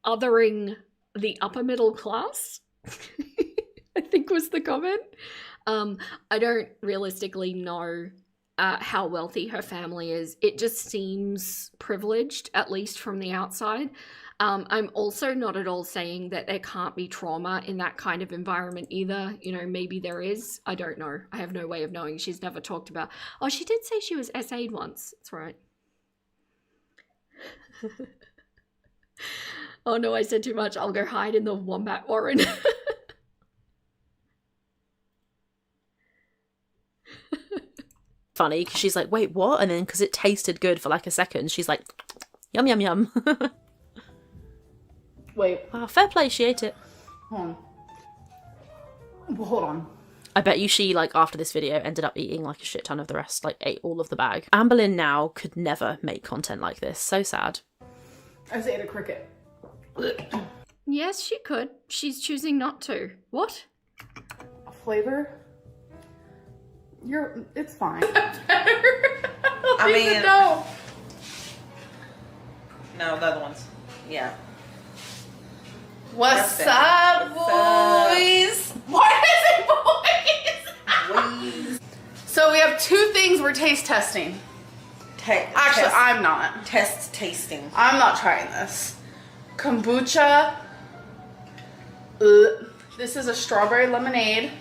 A: othering the upper middle class, I think was the comment. I don't realistically know how wealthy her family is. It just seems privileged, at least from the outside. I'm also not at all saying that there can't be trauma in that kind of environment either. You know, maybe there is. I don't know. I have no way of knowing. She's never talked about... Oh, she did say she was SA'd once. That's right. Oh no, I said too much. I'll go hide in the wombat warren.
F: funny because she's like, wait, what? And then because it tasted good for like a second, she's like, yum, yum, yum.
B: Wait.
F: Wow, fair play, she ate it.
B: Hold on. Hold on.
F: I bet you she, like, after this video ended up eating like a shit ton of the rest, like ate all of the bag. Amberlynn now could never make content like this. So sad.
B: I just ate a cricket.
A: Yes, she could. She's choosing not to. What?
B: A flavor? It's fine.
J: I mean,
B: no.
J: No, the other ones. Yeah.
B: What's up, boys? What is it, boys? So we have two things we're taste testing. Actually, I'm not.
J: Test tasting.
B: I'm not trying this. Kombucha. This is a strawberry lemonade.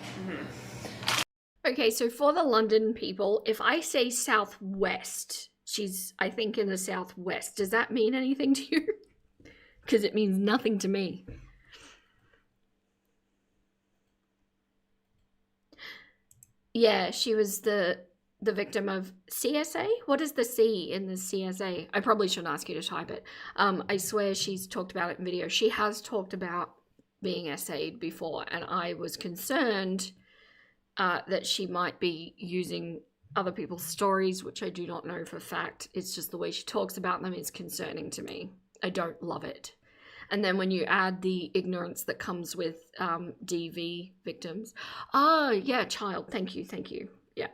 A: Okay, so for the London people, if I say southwest, she's, I think, in the southwest. Does that mean anything to you? Because it means nothing to me. Yeah, she was the victim of CSA? What is the C in the CSA? I probably shouldn't ask you to type it. I swear she's talked about it in video. She has talked about being SA'd before, and I was concerned that she might be using other people's stories, which I do not know for a fact. It's just the way she talks about them is concerning to me. I don't love it. And then when you add the ignorance that comes with DV victims. Oh, yeah, child. Thank you. Yeah.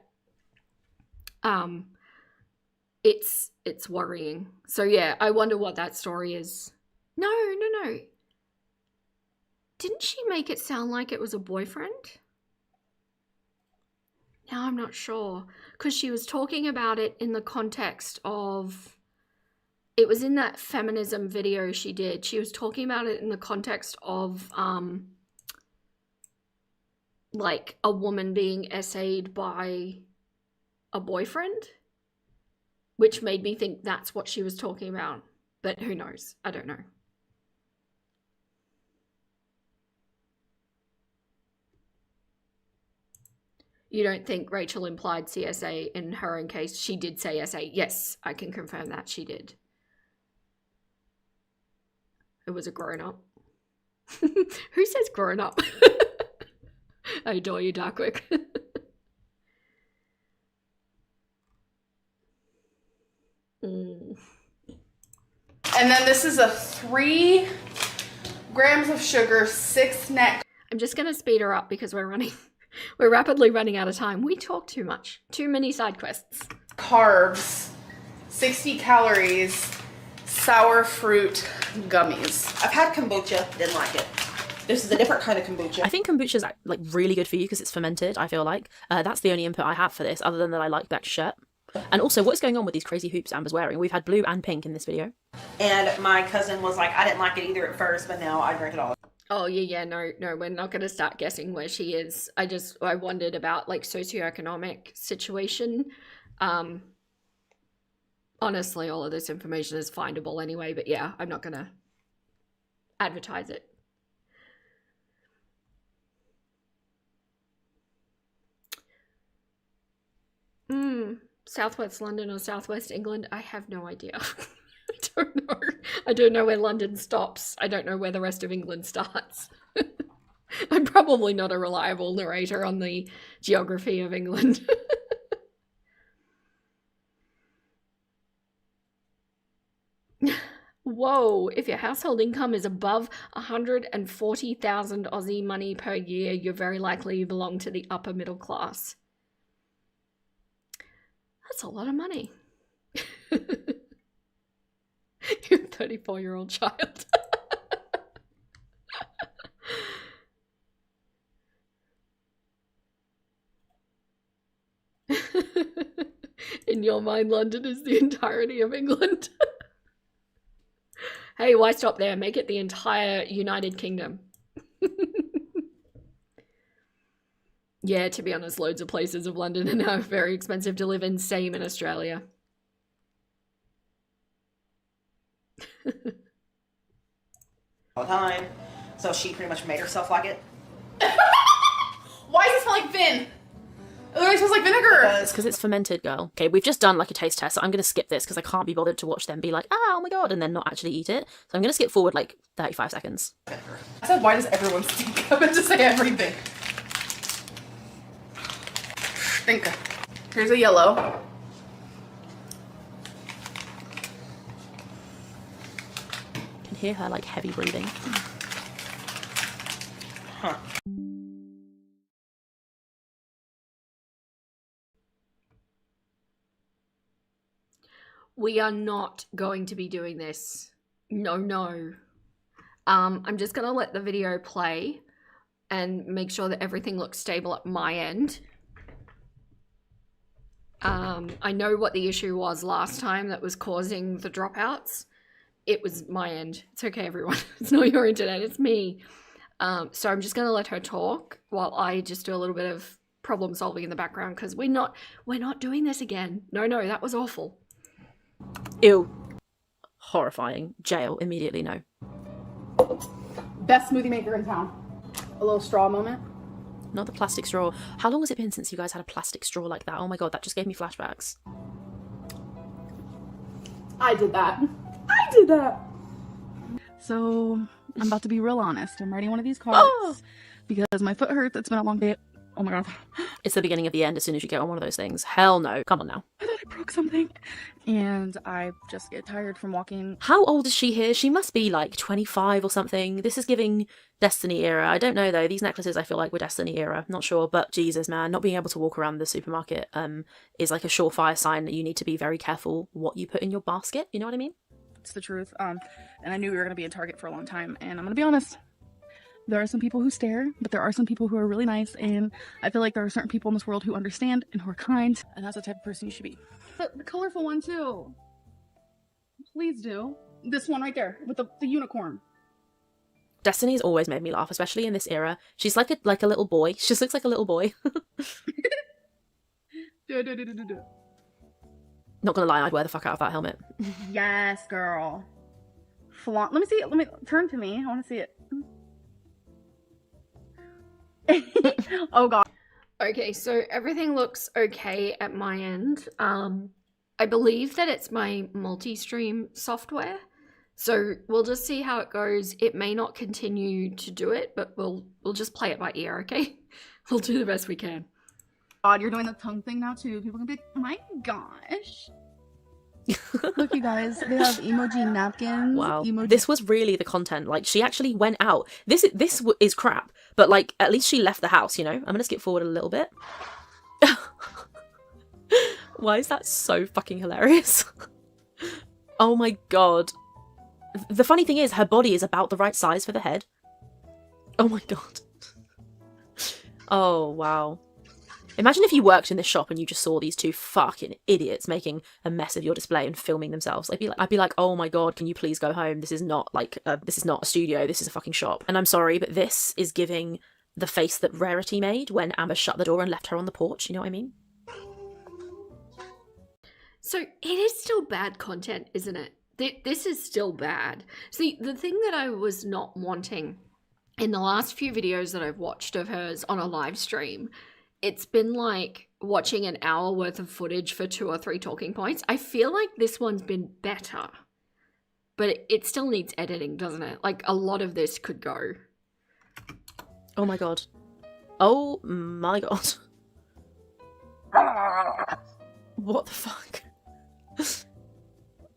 A: It's worrying. So yeah, I wonder what that story is. No. Didn't she make it sound like it was a boyfriend? Now I'm not sure. Because she was talking about it in the context of... It was in that feminism video she did. She was talking about it in the context of, like, a woman being SA'd by a boyfriend, which made me think that's what she was talking about. But who knows? I don't know. You don't think Rachel implied CSA in her own case? She did say SA. Yes, I can confirm that she did. It was a grown-up. Who says grown-up? I adore you, Darkwick.
B: And then this is a 3 grams of sugar, 6 net.
A: I'm just going to speed her up because we're rapidly running out of time. We talk too much. Too many side quests.
B: Carbs, 60 calories, sour fruit gummies.
J: I've had kombucha, didn't like it. This is a different kind of kombucha.
F: I think kombucha is like really good for you because it's fermented, I feel like. That's the only input I have for this, other than that I like that shirt. And also, what's going on with these crazy hoops Amber's wearing? We've had blue and pink in this video.
J: And my cousin was like, I didn't like it either at first, but now I drink it all.
A: Oh, yeah, no, we're not going to start guessing where she is. I wondered about, like, socioeconomic situation. Honestly, all of this information is findable anyway, but yeah, I'm not going to advertise it. Southwest London or Southwest England? I have no idea. I don't know. I don't know where London stops. I don't know where the rest of England starts. I'm probably not a reliable narrator on the geography of England. Whoa, if your household income is above 140,000 Aussie money per year, you're very likely you belong to the upper middle class. That's a lot of money. You're a 34-year-old child. In your mind, London is the entirety of England. Hey, why stop there? Make it the entire United Kingdom. Yeah, to be honest, loads of places of London are now very expensive to live in. Same in Australia.
J: All the time. So she pretty much made herself like it.
B: Why does it smell like Vin?
C: literally smells like vinegar.
F: It's because it's fermented, girl. Okay, we've just done like a taste test, so I'm going to skip this because I can't be bothered to watch them be like, oh my god, and then not actually eat it. So I'm going to skip forward like 35 seconds.
C: I said, why does everyone stink? I meant to say everything. Think. Here's a yellow.
F: I can hear her like heavy breathing.
C: Huh.
A: We are not going to be doing this. No. I'm just going to let the video play and make sure that everything looks stable at my end. I know what the issue was last time that was causing the dropouts. It was my end. It's okay, everyone. It's not your internet, it's me. So I'm just going to let her talk while I just do a little bit of problem solving in the background because we're not doing this again. No, that was awful.
F: Ew. Horrifying. Jail. Immediately no.
C: Best smoothie maker in town. A little straw moment.
F: Not the plastic straw. How long has it been since you guys had a plastic straw like that? Oh my god, that just gave me flashbacks.
B: I did that. So, I'm about to be real honest. I'm writing one of these cards because my foot hurts. It's been a long day. Oh my god.
F: It's the beginning of the end as soon as you get on one of those things. Hell no. Come on now.
B: I thought I broke something. And I just get tired from walking.
F: How old is she here? She must be like 25 or something. This is giving Destiny era. I don't know though. These necklaces I feel like were Destiny era. Not sure. But Jesus, man. Not being able to walk around the supermarket is like a surefire sign that you need to be very careful what you put in your basket. You know what I mean?
B: It's the truth. And I knew we were going to be in Target for a long time. And I'm going to be honest. There are some people who stare, but there are some people who are really nice, and I feel like there are certain people in this world who understand and who are kind, and that's the type of person you should be. But the colorful one too. Please do. This one right there with the unicorn.
F: Destiny's always made me laugh, especially in this era. She's like a little boy. She just looks like a little boy. Not gonna lie, I'd wear the fuck out of that helmet.
B: Yes, girl. Flaunt. Let me see it. Let me turn to me. I want to see it. Oh god.
A: Okay, so everything looks okay at my end. I believe that it's my multi-stream software. So we'll just see how it goes. It may not continue to do it, but we'll just play it by ear, okay? We'll do the best we can.
B: God, you're doing the tongue thing now too. People can be like, oh my gosh. Look, you guys, they have emoji napkins.
F: Wow, this was really the content. Like, she actually went out. This is crap, but like, at least she left the house. You know. I'm gonna skip forward a little bit. Why is that so fucking hilarious? Oh my god. The funny thing is, her body is about the right size for the head. Oh my god. Oh wow. Imagine if you worked in this shop and you just saw these two fucking idiots making a mess of your display and filming themselves. I'd be like, oh my god, can you please go home? This is not a studio. This is a fucking shop. And I'm sorry, but this is giving the face that Rarity made when Amber shut the door and left her on the porch. You know what I mean?
A: So it is still bad content, isn't it? This is still bad. See, the thing that I was not wanting in the last few videos that I've watched of hers on a live stream, it's been like watching an hour worth of footage for 2 or 3 talking points. I feel like this one's been better, but it still needs editing, doesn't it? Like, a lot of this could go.
F: Oh my god. Oh my god. What the fuck?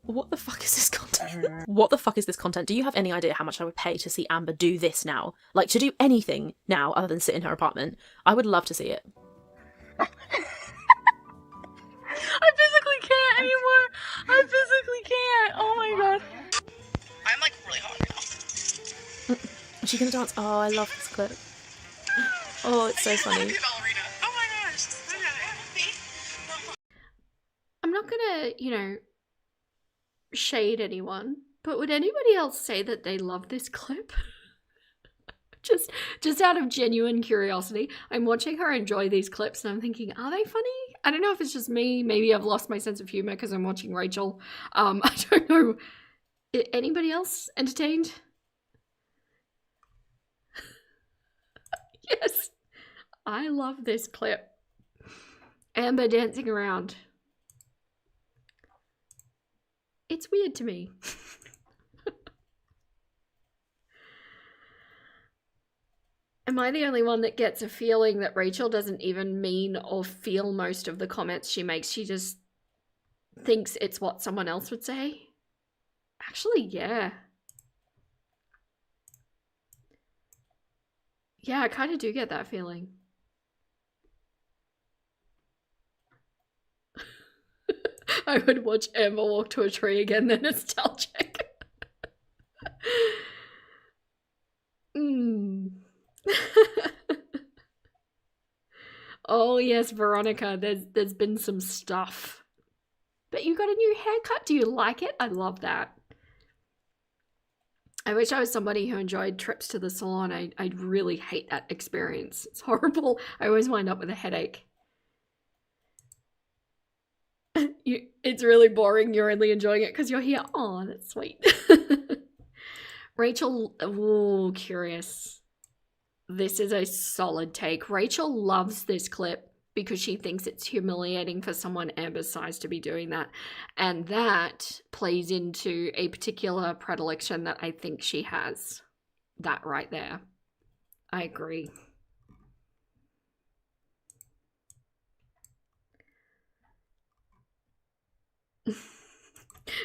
F: What the fuck is this content? What the fuck is this content? Do you have any idea how much I would pay to see Amber do this now? Like, to do anything now other than sit in her apartment? I would love to see it.
B: I physically can't anymore. I physically can't. Oh my god.
H: I'm like really hot right now.
F: Is she gonna dance? Oh, I love this clip. Oh, it's so funny.
H: Oh my gosh.
A: I'm not gonna, shade anyone, but would anybody else say that they love this clip? just out of genuine curiosity. I'm watching her enjoy these clips and I'm thinking, are they funny? I don't know if it's just me. Maybe I've lost my sense of humor because I'm watching Rachel. I don't know. Anybody else entertained? Yes. I love this clip. Amber dancing around. It's weird to me. Am I the only one that gets a feeling that Rachel doesn't even mean or feel most of the comments she makes? She just thinks it's what someone else would say? Actually, yeah. Yeah, I kind of do get that feeling. I would watch Amber walk to a tree again, then nostalgic. Oh yes, Veronica, there's been some stuff. But you got a new haircut. Do you like it? I love that. I wish I was somebody who enjoyed trips to the salon. I really hate that experience. It's horrible. I always wind up with a headache. It's really boring. You're only enjoying it because you're here. Oh, that's sweet. Rachel, oh, curious. This is a solid take. Rachel loves this clip because she thinks it's humiliating for someone Amber's size to be doing that. And that plays into a particular predilection that I think she has. That right there. I agree.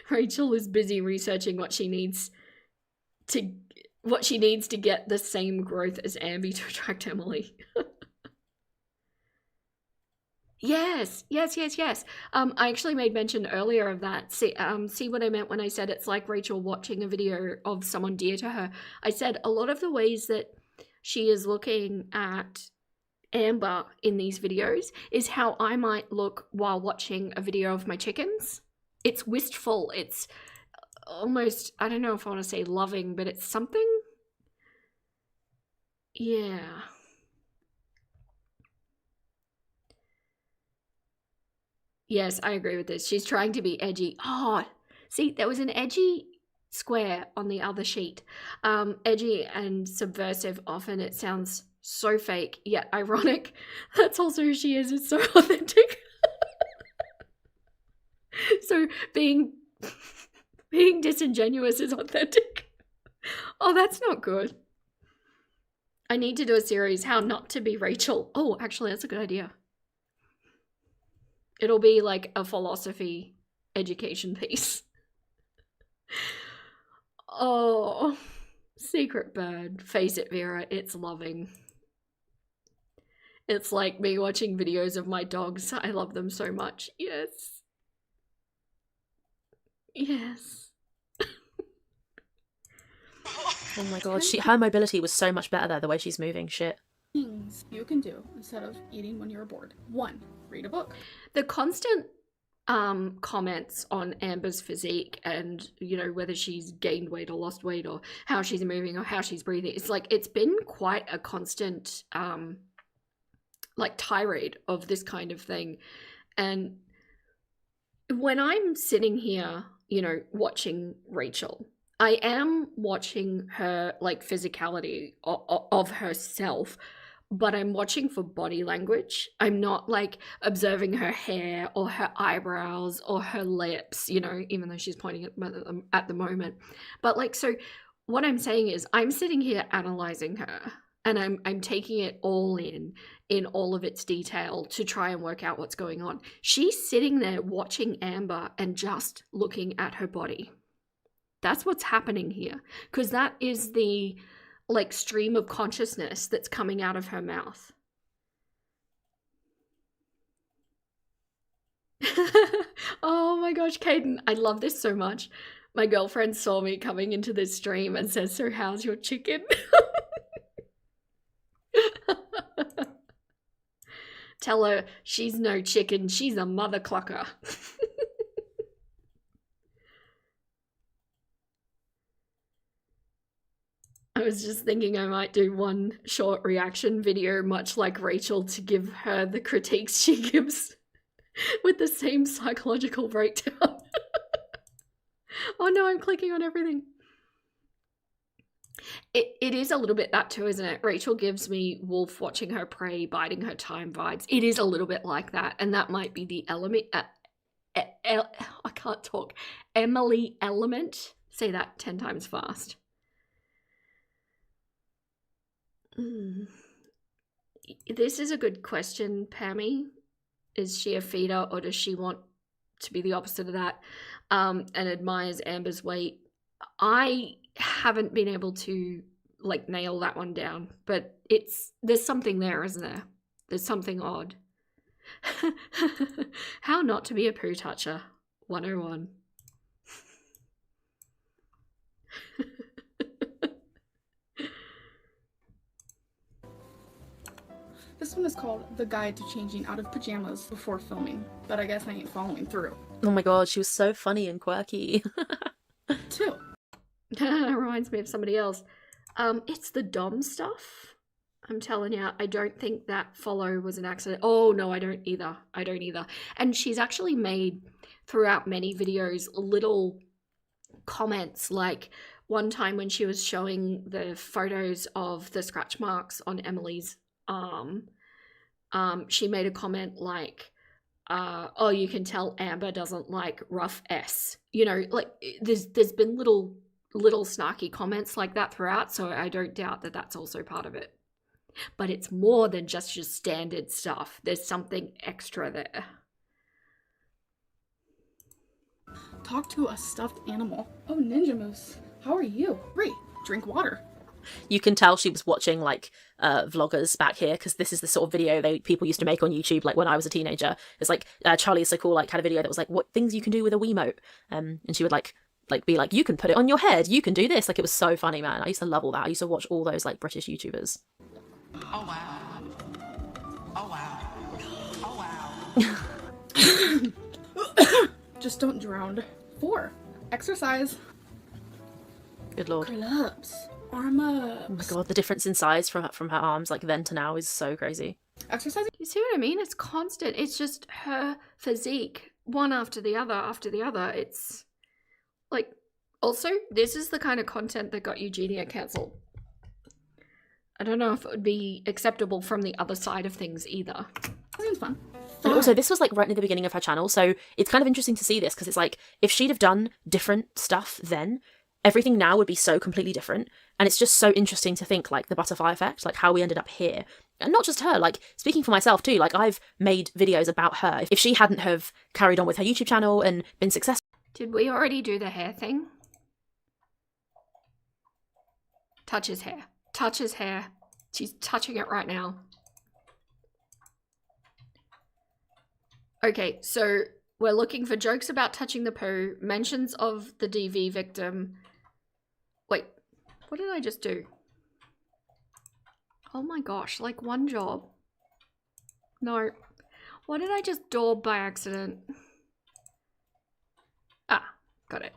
A: Rachel is busy researching what she needs to get the same growth as Ambi to attract Emily. Yes. I actually made mention earlier of that. See what I meant when I said it's like Rachel watching a video of someone dear to her. I said a lot of the ways that she is looking at Amber in these videos is how I might look while watching a video of my chickens. It's wistful. It's almost, I don't know if I want to say loving, but it's something. Yeah. Yes, I agree with this. She's trying to be edgy. Oh, see, there was an edgy square on the other sheet. Edgy and subversive, often it sounds so fake, yet ironic. That's also who she is. It's so authentic. So being disingenuous is authentic. Oh, that's not good. I need to do a series, How Not to Be Rachel. Oh, actually, that's a good idea. It'll be like a philosophy education piece. Oh, Secret Bird. Face it, Vera, it's loving. It's like me watching videos of my dogs. I love them so much. Yes. Yes.
F: Oh my god, her mobility was so much better there, the way she's moving. Shit.
B: Things you can do instead of eating when you're bored. 1, read a book.
A: The constant comments on Amber's physique and, you know, whether she's gained weight or lost weight or how she's moving or how she's breathing, it's like it's been quite a constant like tirade of this kind of thing. And when I'm sitting here, you know, watching Rachel, I am watching her like physicality of herself, but I'm watching for body language. I'm not like observing her hair or her eyebrows or her lips, you know, even though she's pointing at the moment. But like, so what I'm saying is I'm sitting here analyzing her and I'm taking it all in all of its detail to try and work out what's going on. She's sitting there watching Amber and just looking at her body. That's what's happening here, because that is the like stream of consciousness that's coming out of her mouth. Oh my gosh, Caden, I love this so much. My girlfriend saw me coming into this stream and says, "So how's your chicken?" Tell her she's no chicken, she's a mother clucker. I was just thinking I might do one short reaction video, much like Rachel, to give her the critiques she gives with the same psychological breakdown. Oh no, I'm clicking on everything. It is a little bit that too, isn't it? Rachel gives me wolf watching her prey, biding her time vibes. It is a little bit like that, and that might be the element. I can't talk. Emily element. Say that 10 times fast. This is a good question, Pammy. Is she a feeder, or does she want to be the opposite of that, and admires Amber's weight? I haven't been able to like nail that one down, but there's something there, isn't there? There's something odd. How not to be a poo toucher 101.
B: This one is called The Guide to Changing Out of Pajamas Before Filming, but I guess I ain't following through.
F: Oh my god, she was so funny and quirky.
B: Two.
A: Reminds me of somebody else. It's the Dom stuff. I'm telling you, I don't think that follow was an accident. Oh no, I don't either. And she's actually made throughout many videos little comments, like one time when she was showing the photos of the scratch marks on Emily's arm, she made a comment like, oh, you can tell Amber doesn't like rough S. You know, like there's been little snarky comments like that throughout, so I don't doubt that that's also part of it. But it's more than just your standard stuff. There's something extra there.
B: Talk to a stuffed animal. Oh, Ninja Moose. How are you? Great. Drink water.
F: You can tell she was watching like vloggers back here, because this is the sort of video people used to make on YouTube like when I was a teenager. It's like Charlie Is So Cool like had a video that was like what things you can do with a Wiimote, and she would like be like, you can put it on your head, you can do this. Like, it was so funny, man. I used to love all that. I used to watch all those like British YouTubers.
G: Oh wow. Oh wow. Oh
B: wow. Just don't drown. 4. Exercise.
F: Good lord.
B: Curl ups. Arm ups.
F: Oh my god, the difference in size from her arms like then to now is so crazy.
B: Exercising.
A: You see what I mean? It's constant. It's just her physique, one after the other after the other. It's like, also, this is the kind of content that got Eugenia cancelled. I don't know if it would be acceptable from the other side of things either.
B: Seems fun.
F: And also, this was like right near the beginning of her channel, so it's kind of interesting to see this, because it's like, if she'd have done different stuff then, everything now would be so completely different. And it's just so interesting to think like the butterfly effect, like how we ended up here. And not just her, like speaking for myself too, like I've made videos about her. If she hadn't have carried on with her YouTube channel and been successful.
A: Did we already do the hair thing? Touch his hair. Touch his hair. She's touching it right now. Okay, so we're looking for jokes about touching the poo, mentions of the DV victim. Wait, what did I just do? Oh my gosh, like one job. No. What did I just daub by accident? Ah, got it.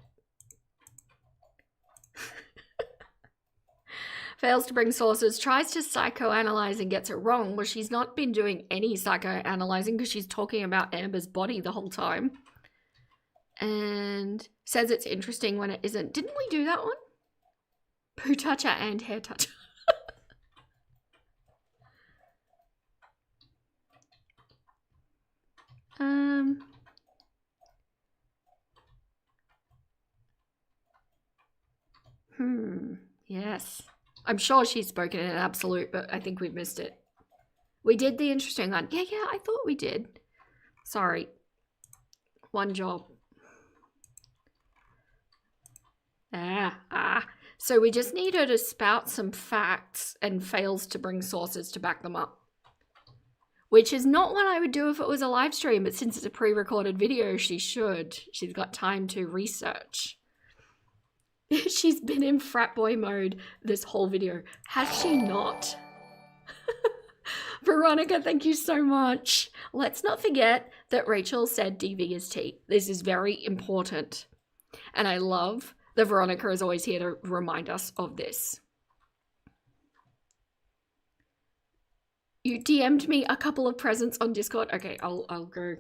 A: Fails to bring sources, tries to psychoanalyze and gets it wrong. Well, she's not been doing any psychoanalyzing because she's talking about Amber's body the whole time. And says it's interesting when it isn't. Didn't we do that one? Poo toucher and hair toucher. Yes. I'm sure she's spoken in an absolute, but I think we've missed it. We did the interesting one. Yeah, I thought we did. Sorry. One job. So we just need her to spout some facts and fails to bring sources to back them up. Which is not what I would do if it was a live stream, but since it's a pre-recorded video, she should. She's got time to research. She's been in frat boy mode this whole video. Has she not? Veronica, thank you so much. Let's not forget that Rachel said DV is T. This is very important. And I love that Veronica is always here to remind us of this. You DM'd me a couple of presents on Discord. Okay, I'll go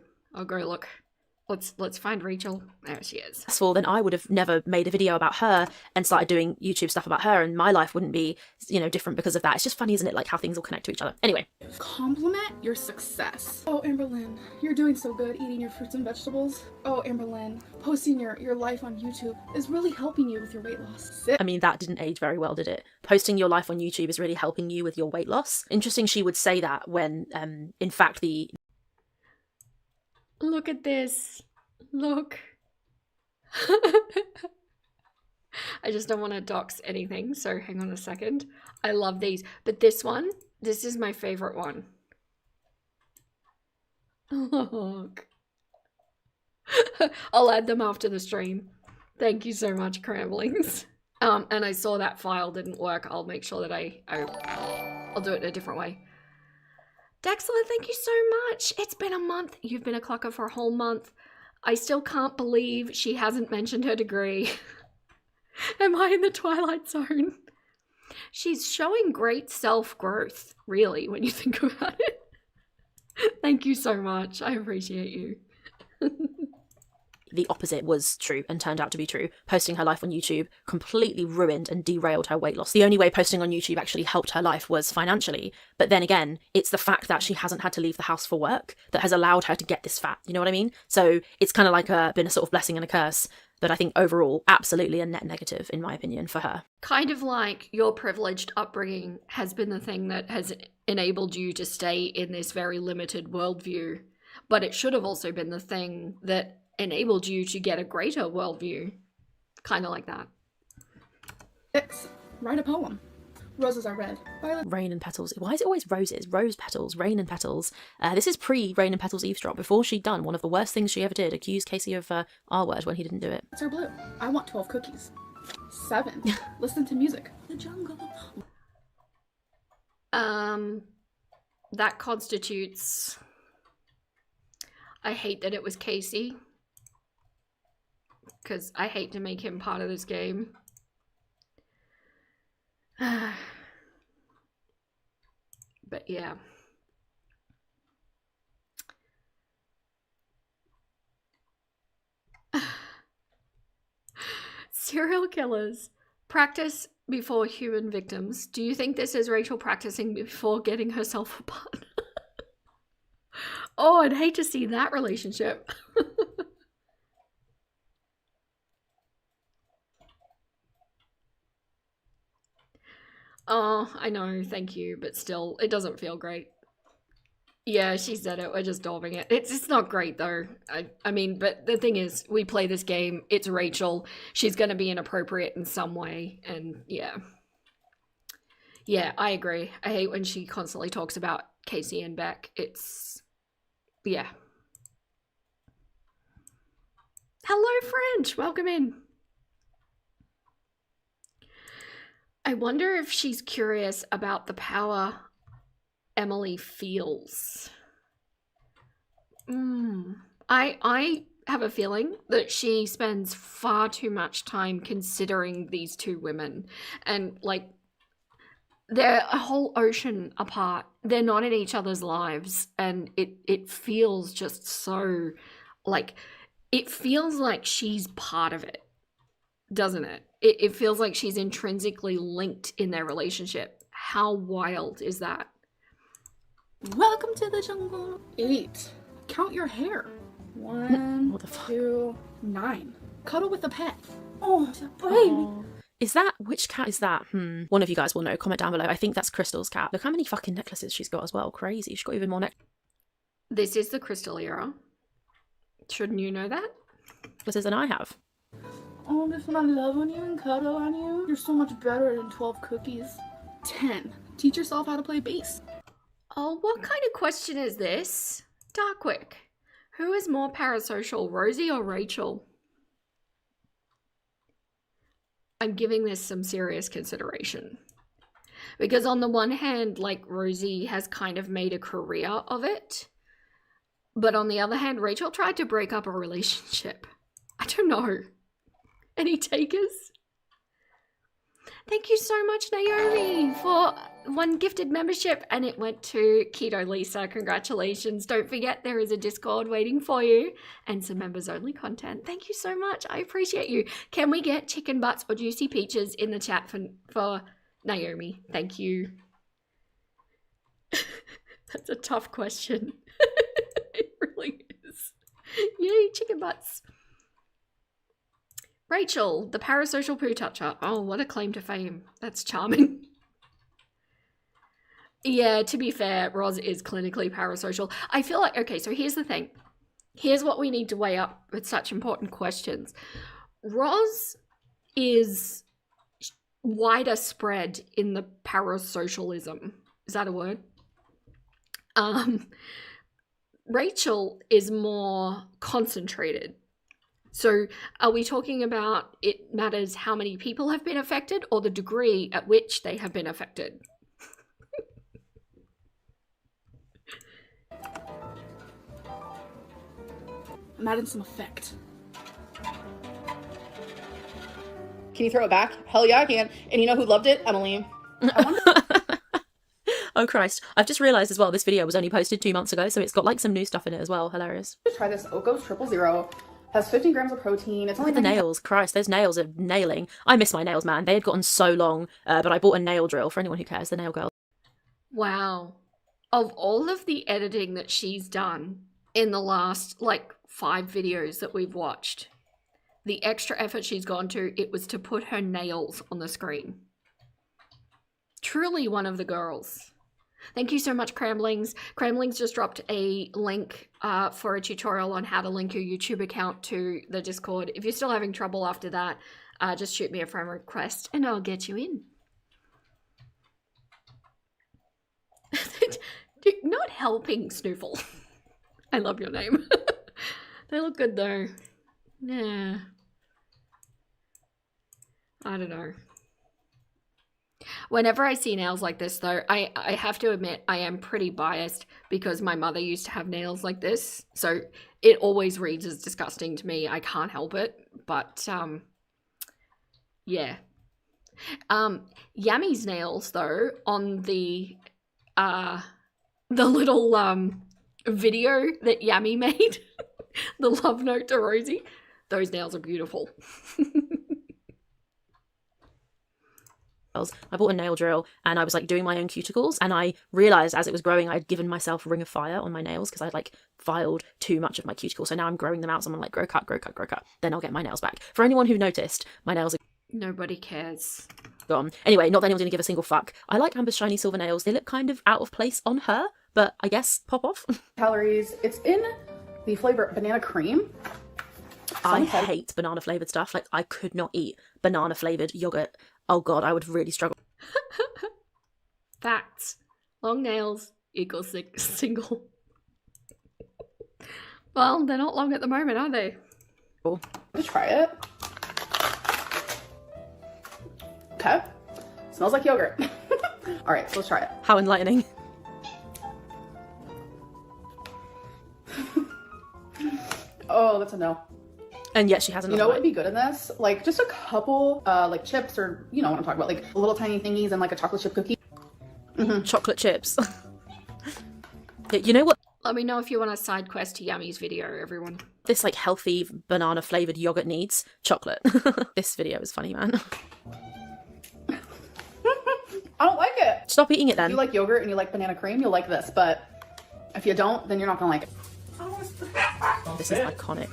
A: look. Let's find Rachel. There she is.
F: Successful, then I would have never made a video about her and started doing YouTube stuff about her, and my life wouldn't be, you know, different because of that. It's just funny, isn't it? Like how things all connect to each other. Anyway.
B: Compliment your success. Oh, Amberlynn, you're doing so good eating your fruits and vegetables. Oh, Amberlynn, posting your life on YouTube is really helping you with your weight loss.
F: I mean, that didn't age very well, did it? Posting your life on YouTube is really helping you with your weight loss. Interesting she would say that when, in fact, the...
A: Look at this. Look. I just don't want to dox anything, so hang on a second. I love these. But this one, this is my favorite one. Look. I'll add them after the stream. Thank you so much, Cramblings. And I saw that file didn't work. I'll make sure that I'll do it in a different way. Dexler, thank you so much. It's been a month. You've been a Clucker for a whole month. I still can't believe she hasn't mentioned her degree. Am I in the Twilight Zone? She's showing great self-growth, really, when you think about it. Thank you so much. I appreciate you.
F: The opposite was true and turned out to be true. Posting her life on YouTube completely ruined and derailed her weight loss. The only way posting on YouTube actually helped her life was financially. But then again, it's the fact that she hasn't had to leave the house for work that has allowed her to get this fat. You know what I mean? So it's kind of like been a sort of blessing and a curse. But I think overall, absolutely a net negative, in my opinion, for her.
A: Kind of like your privileged upbringing has been the thing that has enabled you to stay in this very limited worldview. But it should have also been the thing that enabled you to get a greater worldview. Kind of like that.
B: 6. Write a poem. Roses are red. Violet.
F: Rain and petals. Why is it always roses? Rose petals, rain and petals. This is pre-Rain and Petals eavesdrop, before she'd done one of the worst things she ever did, accuse Casey of R-word when he didn't do it.
B: Are blue. I want 12 cookies. 7. Listen to music. The jungle.
A: That constitutes... I hate that it was Casey. Because I hate to make him part of this game. But yeah. Serial killers. Practice before human victims. Do you think this is Rachel practicing before getting herself a partner? Oh, I'd hate to see that relationship. Oh, I know, thank you, but still, it doesn't feel great. Yeah, she said it, we're just daubing it. It's not great, though. I mean, but the thing is, we play this game, it's Rachel, she's gonna be inappropriate in some way, and yeah. Yeah, I agree. I hate when she constantly talks about Casey and Beck. It's... yeah. Hello, French! Welcome in. I wonder if she's curious about the power Emily feels. I have a feeling that she spends far too much time considering these two women. And, like, they're a whole ocean apart. They're not in each other's lives. And it feels just so, like, it feels like she's part of it, doesn't it? It feels like she's intrinsically linked in their relationship. How wild is that?
B: Welcome to the jungle. 8. Count your hair. 1,
F: What the fuck?
B: 2, 9. Cuddle with a pet. Oh, baby.
F: Is that, which cat is that? One of you guys will know. Comment down below. I think that's Crystal's cat. Look how many fucking necklaces she's got as well. Crazy. She's got even more
A: This is the Crystal era. Shouldn't you know that?
F: necklaces than I have.
B: Oh, just when I love on you and cuddle on you. You're so much better than 12 cookies. 10. Teach yourself how to play bass.
A: Oh, what kind of question is this? Darkwick. Who is more parasocial, Rosie or Rachel? I'm giving this some serious consideration. Because on the one hand, like, Rosie has kind of made a career of it. But on the other hand, Rachel tried to break up a relationship. I don't know. Any takers? Thank you so much, Naomi, for one gifted membership, and it went to Keto Lisa. Congratulations. Don't forget there is a Discord waiting for you and some members only content. Thank you so much. I appreciate you. Can we get chicken butts or juicy peaches in the chat for Naomi? Thank you. That's a tough question. It really is. Yay, chicken butts. Rachel, the parasocial poo toucher. Oh, what a claim to fame. That's charming. Yeah, to be fair, Roz is clinically parasocial. I feel like, okay, so here's the thing. Here's what we need to weigh up with such important questions. Roz is wider spread in the parasocialism. Is that a word? Rachel is more concentrated. So are we talking about it matters how many people have been affected or the degree at which they have been affected?
B: I'm adding some effect.
C: Can you throw it back? Hell yeah, I can. And you know who loved it? Emily.
F: Oh Christ. I've just realised as well this video was only posted 2 months ago, so it's got like some new stuff in it as well. Hilarious.
B: Try this xoxo 000. Has 15 grams of protein. It's
F: Look
B: only
F: at the nails. Christ, those nails are nailing. I miss my nails, man. They had gotten so long, but I bought a nail drill for anyone who cares, the nail girl.
A: Wow. Of all of the editing that she's done in the last, like, 5 videos that we've watched, the extra effort she's gone to, it was to put her nails on the screen. Truly one of the girls. Thank you so much, Cramblings. Cramblings just dropped a link for a tutorial on how to link your YouTube account to the Discord. If you're still having trouble after that, just shoot me a friend request and I'll get you in. Dude, not helping, Snoofle. I love your name. They look good though. Yeah. I don't know. Whenever I see nails like this though, I have to admit I am pretty biased because my mother used to have nails like this. So it always reads as disgusting to me. I can't help it. But yeah. Yammy's nails though on the little video that Yammy made, the love note to Rosie, those nails are beautiful.
F: I bought a nail drill and I was like doing my own cuticles, and I realized as it was growing I'd given myself a ring of fire on my nails because I'd like filed too much of my cuticle. So now I'm growing them out, so I'm like grow cut, then I'll get my nails back. For anyone who noticed, my nails are
A: Nobody cares.
F: gone. Anyway, not that anyone's gonna give a single fuck. I like Amber's shiny silver nails. They look kind of out of place on her, but I guess pop off.
B: Calories. It's in the flavor banana cream.
F: I hate banana flavored stuff. Like I could not eat banana flavored yogurt. Oh god, I would really struggle.
A: Facts. Long nails equals single. Well, they're not long at the moment, are they?
B: Cool. Let's try it. Okay. Smells like yogurt. All right, so let's try it.
F: How enlightening.
B: Oh, that's a no.
F: And yet she hasn't.
B: You know what would be good in this? Like just a couple like chips, or you know what I'm talking about, like little tiny thingies and like a chocolate chip cookie.
F: Chocolate chips. Yeah, you know what?
A: Let me know if you want a side quest to Yammy's video, everyone.
F: This like healthy banana flavored yogurt needs chocolate. This video is funny, man.
B: I don't like it.
F: Stop eating it then.
B: If you like yogurt and you like banana cream, you'll like this, but if you don't, then you're not gonna like it.
F: This is iconic.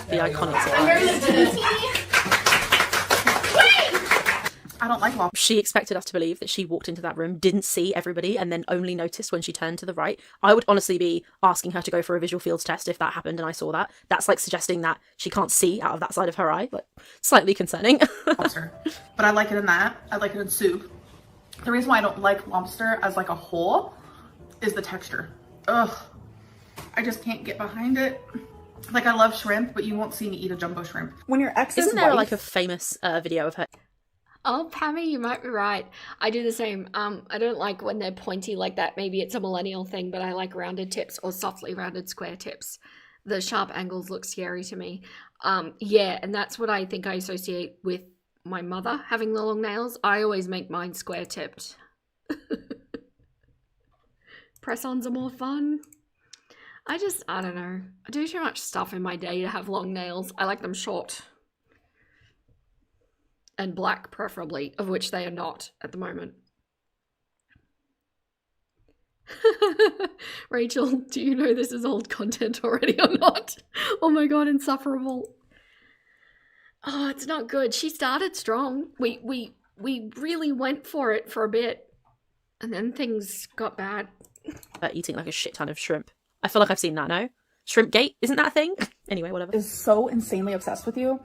F: The iconic surprise.
B: I don't like lobster.
F: She expected us to believe that she walked into that room, didn't see everybody, and then only noticed when she turned to the right. I would honestly be asking her to go for a visual fields test if that happened and I saw that. That's like suggesting that she can't see out of that side of her eye, but slightly concerning.
B: Lobster. But I like it in that. I like it in soup. The reason why I don't like lobster as like a whole is the texture. Ugh. I just can't get behind it. Like I love shrimp, but you won't see me eat a jumbo shrimp. When your ex
F: Isn't there like a famous video of her?
A: Oh, Pammy, you might be right. I do the same. I don't like when they're pointy like that. Maybe it's a millennial thing, but I like rounded tips or softly rounded square tips. The sharp angles look scary to me. Yeah, and that's what I think I associate with my mother having the long nails, I always make mine square tipped. Press-ons are more fun. I don't know. I do too much stuff in my day to have long nails. I like them short. And black, preferably, of which they are not at the moment. Rachel, do you know this is old content already or not? Oh my god, insufferable. Oh, it's not good. She started strong. We really went for it for a bit. And then things got bad.
F: Eating like a shit ton of shrimp. I feel like I've seen that, no? Shrimp gate, isn't that a thing? Anyway, whatever.
B: Is so insanely obsessed with you.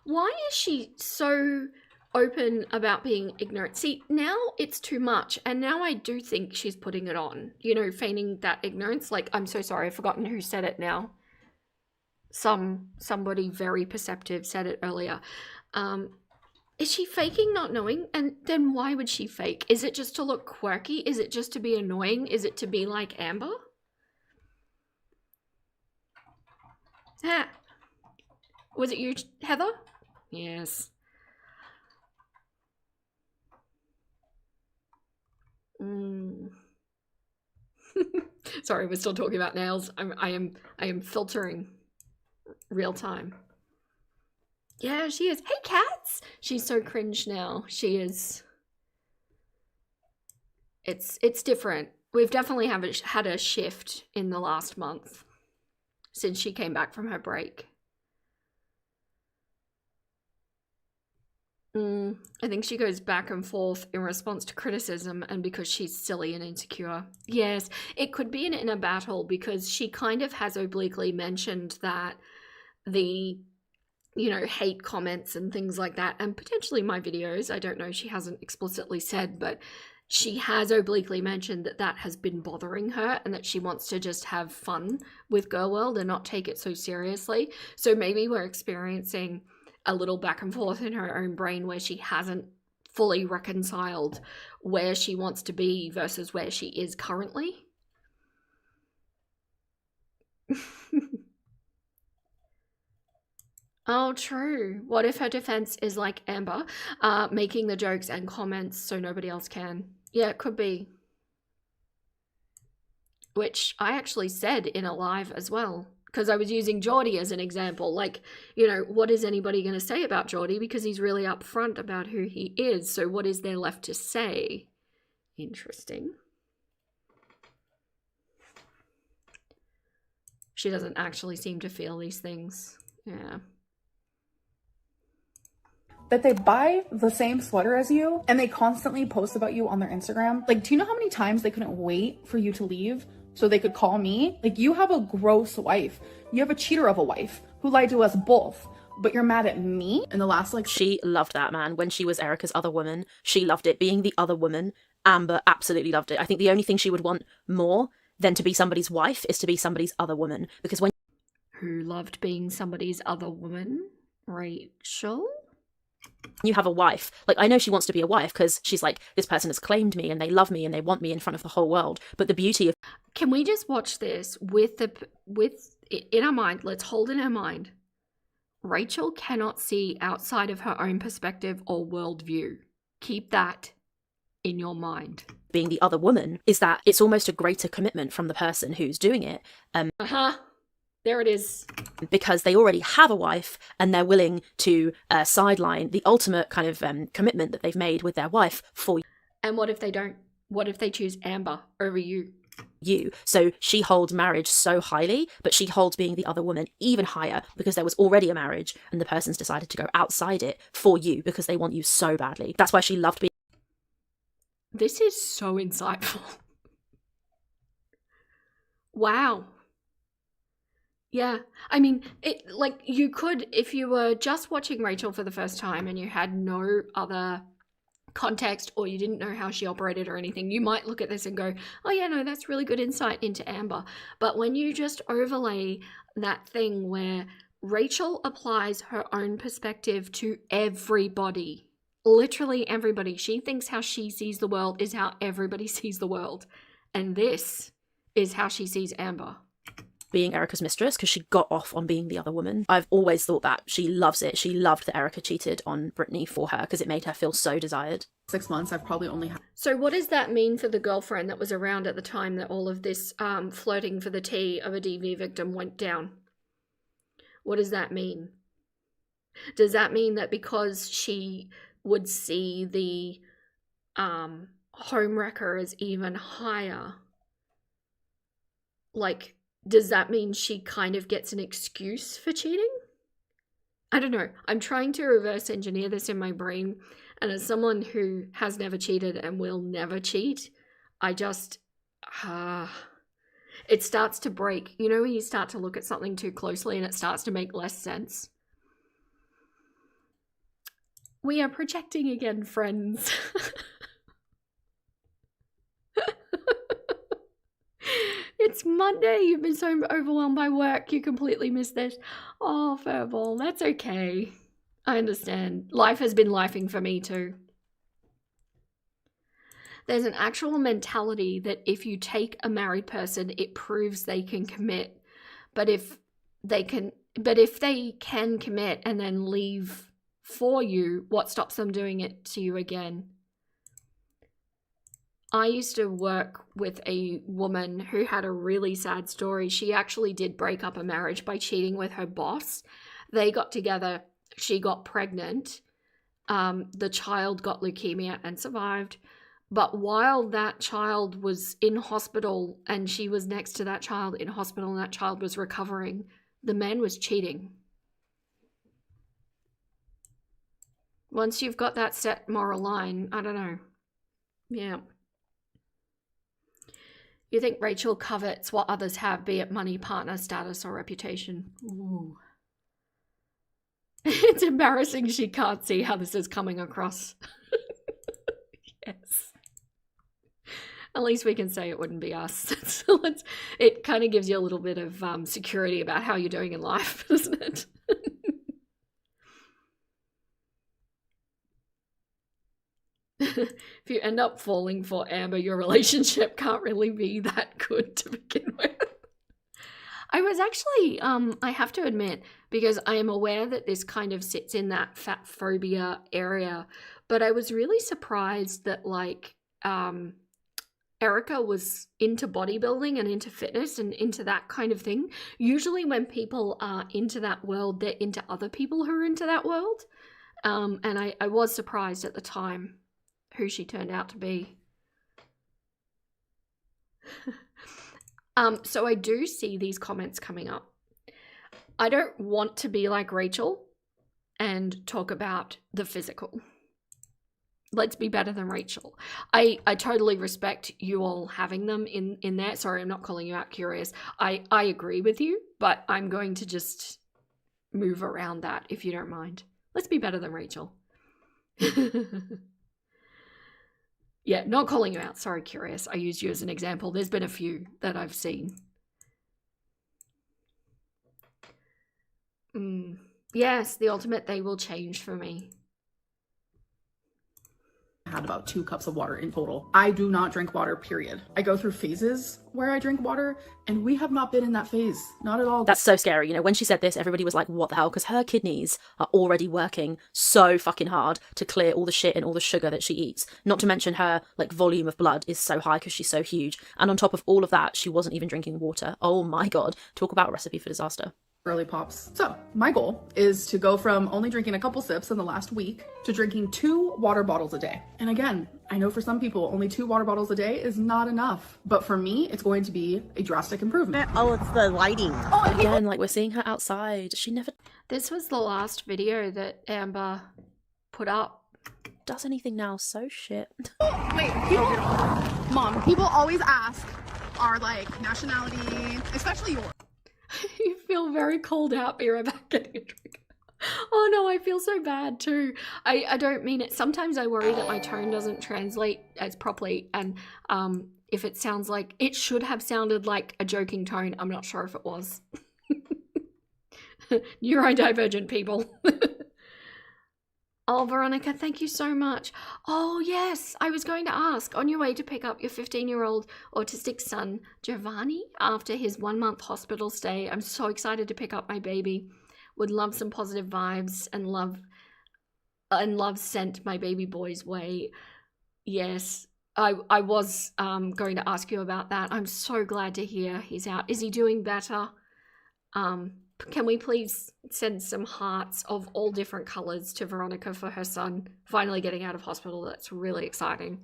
A: Why is she so open about being ignorant? See, now it's too much, and now I do think she's putting it on. You know, feigning that ignorance. Like, I'm so sorry, I've forgotten who said it now. Somebody very perceptive said it earlier. Is she faking not knowing? And then why would she fake? Is it just to look quirky? Is it just to be annoying? Is it to be like Amber? Ah. Was it you, Heather? Yes. Sorry, we're still talking about nails. I am filtering real time. Yeah, she is. Hey, cats! She's so cringe now. She is. It's different. We've definitely had a shift in the last month since she came back from her break. I think she goes back and forth in response to criticism and because she's silly and insecure. Yes, it could be an inner battle because she kind of has obliquely mentioned that the, you know, hate comments and things like that, and potentially my videos, I don't know, she hasn't explicitly said, but she has obliquely mentioned that that has been bothering her and that she wants to just have fun with Girl World and not take it so seriously. So maybe we're experiencing a little back and forth in her own brain where she hasn't fully reconciled where she wants to be versus where she is currently. Oh, true. What if her defense is like Amber, making the jokes and comments so nobody else can? Yeah, it could be. Which I actually said in a live as well, because I was using Geordie as an example. Like, you know, what is anybody going to say about Geordie? Because he's really upfront about who he is. So what is there left to say? Interesting. She doesn't actually seem to feel these things. Yeah.
B: That they buy the same sweater as you and they constantly post about you on their Instagram. Like, do you know how many times they couldn't wait for you to leave so they could call me? Like, you have a gross wife. You have a cheater of a wife who lied to us both, but you're mad at me? In the last, like...
F: She loved that, man. When she was Erica's other woman, she loved it. Being the other woman, Amber absolutely loved it. I think the only thing she would want more than to be somebody's wife is to be somebody's other woman. Because when...
A: Who loved being somebody's other woman? Rachel?
F: You have a wife. Like, I know she wants to be a wife because she's like, this person has claimed me and they love me and they want me in front of the whole world. But the beauty of...
A: Can we just watch this with in our mind? Let's hold in our mind. Rachel cannot see outside of her own perspective or worldview. Keep that in your mind.
F: Being the other woman is that it's almost a greater commitment from the person who's doing it.
A: There it is.
F: Because they already have a wife and they're willing to sideline the ultimate kind of commitment that they've made with their wife for you.
A: And what if they don't? What if they choose Amber over you?
F: So she holds marriage so highly, but she holds being the other woman even higher because there was already a marriage and the person's decided to go outside it for you because they want you so badly. That's why she loved being...
A: This is so insightful. Wow. Yeah, I mean, like, you could, if you were just watching Rachel for the first time and you had no other context or you didn't know how she operated or anything, you might look at this and go, oh yeah, no, that's really good insight into Amber. But when you just overlay that thing where Rachel applies her own perspective to everybody, literally everybody, she thinks how she sees the world is how everybody sees the world. And this is how she sees Amber.
F: being Erica's mistress because she got off on being the other woman. I've always thought that. She loves it. She loved that Erica cheated on Brittany for her because it made her feel so desired.
C: 6 months, I've probably only had.
A: So what does that mean for the girlfriend that was around at the time that all of this flirting for the tea of a DV victim went down? What does that mean? Does that mean that because she would see the homewrecker as even higher, like, does that mean she kind of gets an excuse for cheating? I don't know. I'm trying to reverse engineer this in my brain. And as someone who has never cheated and will never cheat, I just, it starts to break. You know when you start to look at something too closely and it starts to make less sense? We are projecting again, friends. It's Monday. You've been so overwhelmed by work. You completely missed this. Oh, Furball, that's okay. I understand. Life has been lifing for me too. There's an actual mentality that if you take a married person, it proves they can commit. But if they can commit and then leave for you, what stops them doing it to you again? I used to work with a woman who had a really sad story. She actually did break up a marriage by cheating with her boss. They got together. She got pregnant. The child got leukemia and survived. But while that child was in hospital and she was next to that child in hospital and that child was recovering, the man was cheating. Once you've got that set moral line, I don't know. Yeah. You think Rachel covets what others have, be it money, partner, status, or reputation? Ooh. It's embarrassing she can't see how this is coming across. Yes. At least we can say it wouldn't be us. So it kind of gives you a little bit of security about how you're doing in life, doesn't it? If you end up falling for Amber, your relationship can't really be that good to begin with. I was actually, I have to admit, because I am aware that this kind of sits in that fat phobia area, but I was really surprised that, like, Erica was into bodybuilding and into fitness and into that kind of thing. Usually when people are into that world, they're into other people who are into that world. And I was surprised at the time who she turned out to be. So I do see these comments coming up. I don't want to be like Rachel and talk about the physical. Let's be better than Rachel. I totally respect you all having them in there. Sorry, I'm not calling you out, Curious. I agree with you, but I'm going to just move around that if you don't mind. Let's be better than Rachel. Yeah, not calling you out. Sorry, Curious. I used you as an example. There's been a few that I've seen. Yes, the ultimate they will change for me.
C: Had about 2 cups of water in total. I do not drink water, period. I go through phases where I drink water, and we have not been in that phase. Not at all.
F: That's so scary. You know, when she said this, everybody was like, what the hell? Because her kidneys are already working so fucking hard to clear all the shit and all the sugar that she eats. Not to mention her, like, volume of blood is so high because she's so huge. And on top of all of that, she wasn't even drinking water. Oh my God. Talk about a recipe for disaster.
C: Early pops. So my goal is to go from only drinking a couple sips in the last week to drinking 2 water bottles a day. And again, I know for some people only 2 water bottles a day is not enough, but for me it's going to be a drastic improvement.
J: Oh, it's the lighting.
F: Oh, again, like, we're seeing her outside. She never
A: This was the last video that Amber put up.
F: does anything now. So shit.
C: Wait, people always ask our, like, nationality, especially yours.
A: You feel very called out, Mira, about getting a drink. Oh no, I feel so bad too. I don't mean it. Sometimes I worry that my tone doesn't translate as properly, and if it sounds like, it should have sounded like a joking tone. I'm not sure if it was. Neurodivergent people. Oh, Veronica, thank you so much. Oh, yes, I was going to ask, on your way to pick up your 15-year-old autistic son, Giovanni, after his 1-month hospital stay, I'm so excited to pick up my baby. Would love some positive vibes and love sent my baby boy's way. Yes, I was going to ask you about that. I'm so glad to hear he's out. Is he doing better? Can we please send some hearts of all different colors to Veronica for her son finally getting out of hospital? That's really exciting.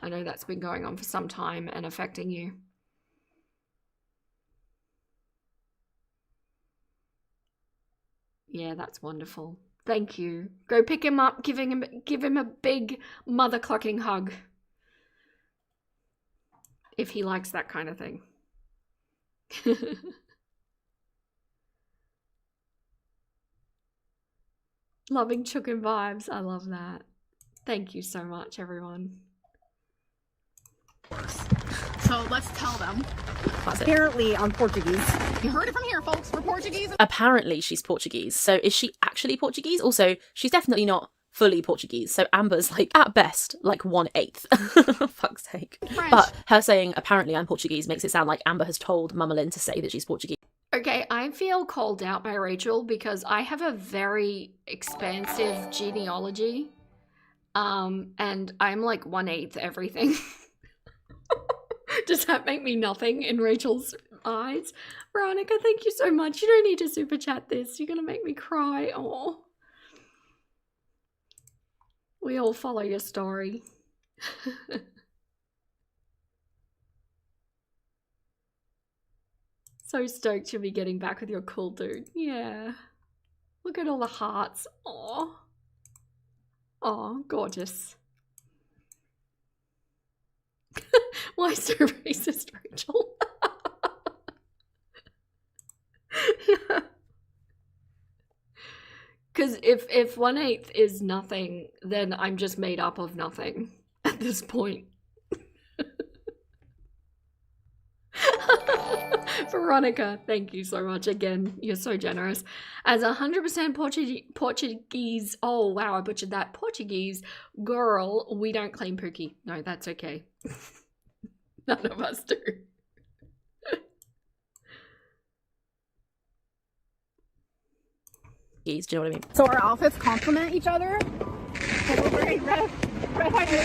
A: I know that's been going on for some time and affecting you. Yeah, that's wonderful. Thank you. Go pick him up, give him a big mother clucking hug. If he likes that kind of thing. Loving chicken vibes. I love that. Thank you so much, everyone.
K: So let's tell them.
J: Apparently I'm Portuguese.
K: You heard it from here, folks. We're Portuguese.
F: Apparently she's Portuguese. So is she actually Portuguese? Also, she's definitely not fully Portuguese. So Amber's like, at best, like 1/8. Fuck's sake.
K: French.
F: But her saying, apparently I'm Portuguese, makes it sound like Amber has told Mama Lynn to say that she's Portuguese.
A: Okay, I feel called out by Rachel because I have a very expansive genealogy. And I'm like 1/8 everything. Does that make me nothing in Rachel's eyes? Veronica, thank you so much. You don't need to super chat this. You're gonna make me cry. Oh. We all follow your story. So stoked you'll be getting back with your cool dude. Yeah. Look at all the hearts. Oh. Oh, gorgeous. Why so racist, Rachel? Because if 1/8 is nothing, then I'm just made up of nothing at this point. Veronica, thank you so much again. You're so generous. As 100% Portuguese, oh wow, I butchered that. Portuguese girl, we don't claim Pookie. No, that's okay. None of us do.
F: Do you know what I mean?
K: So our outfits complement each other. So we're wearing red, white, blue.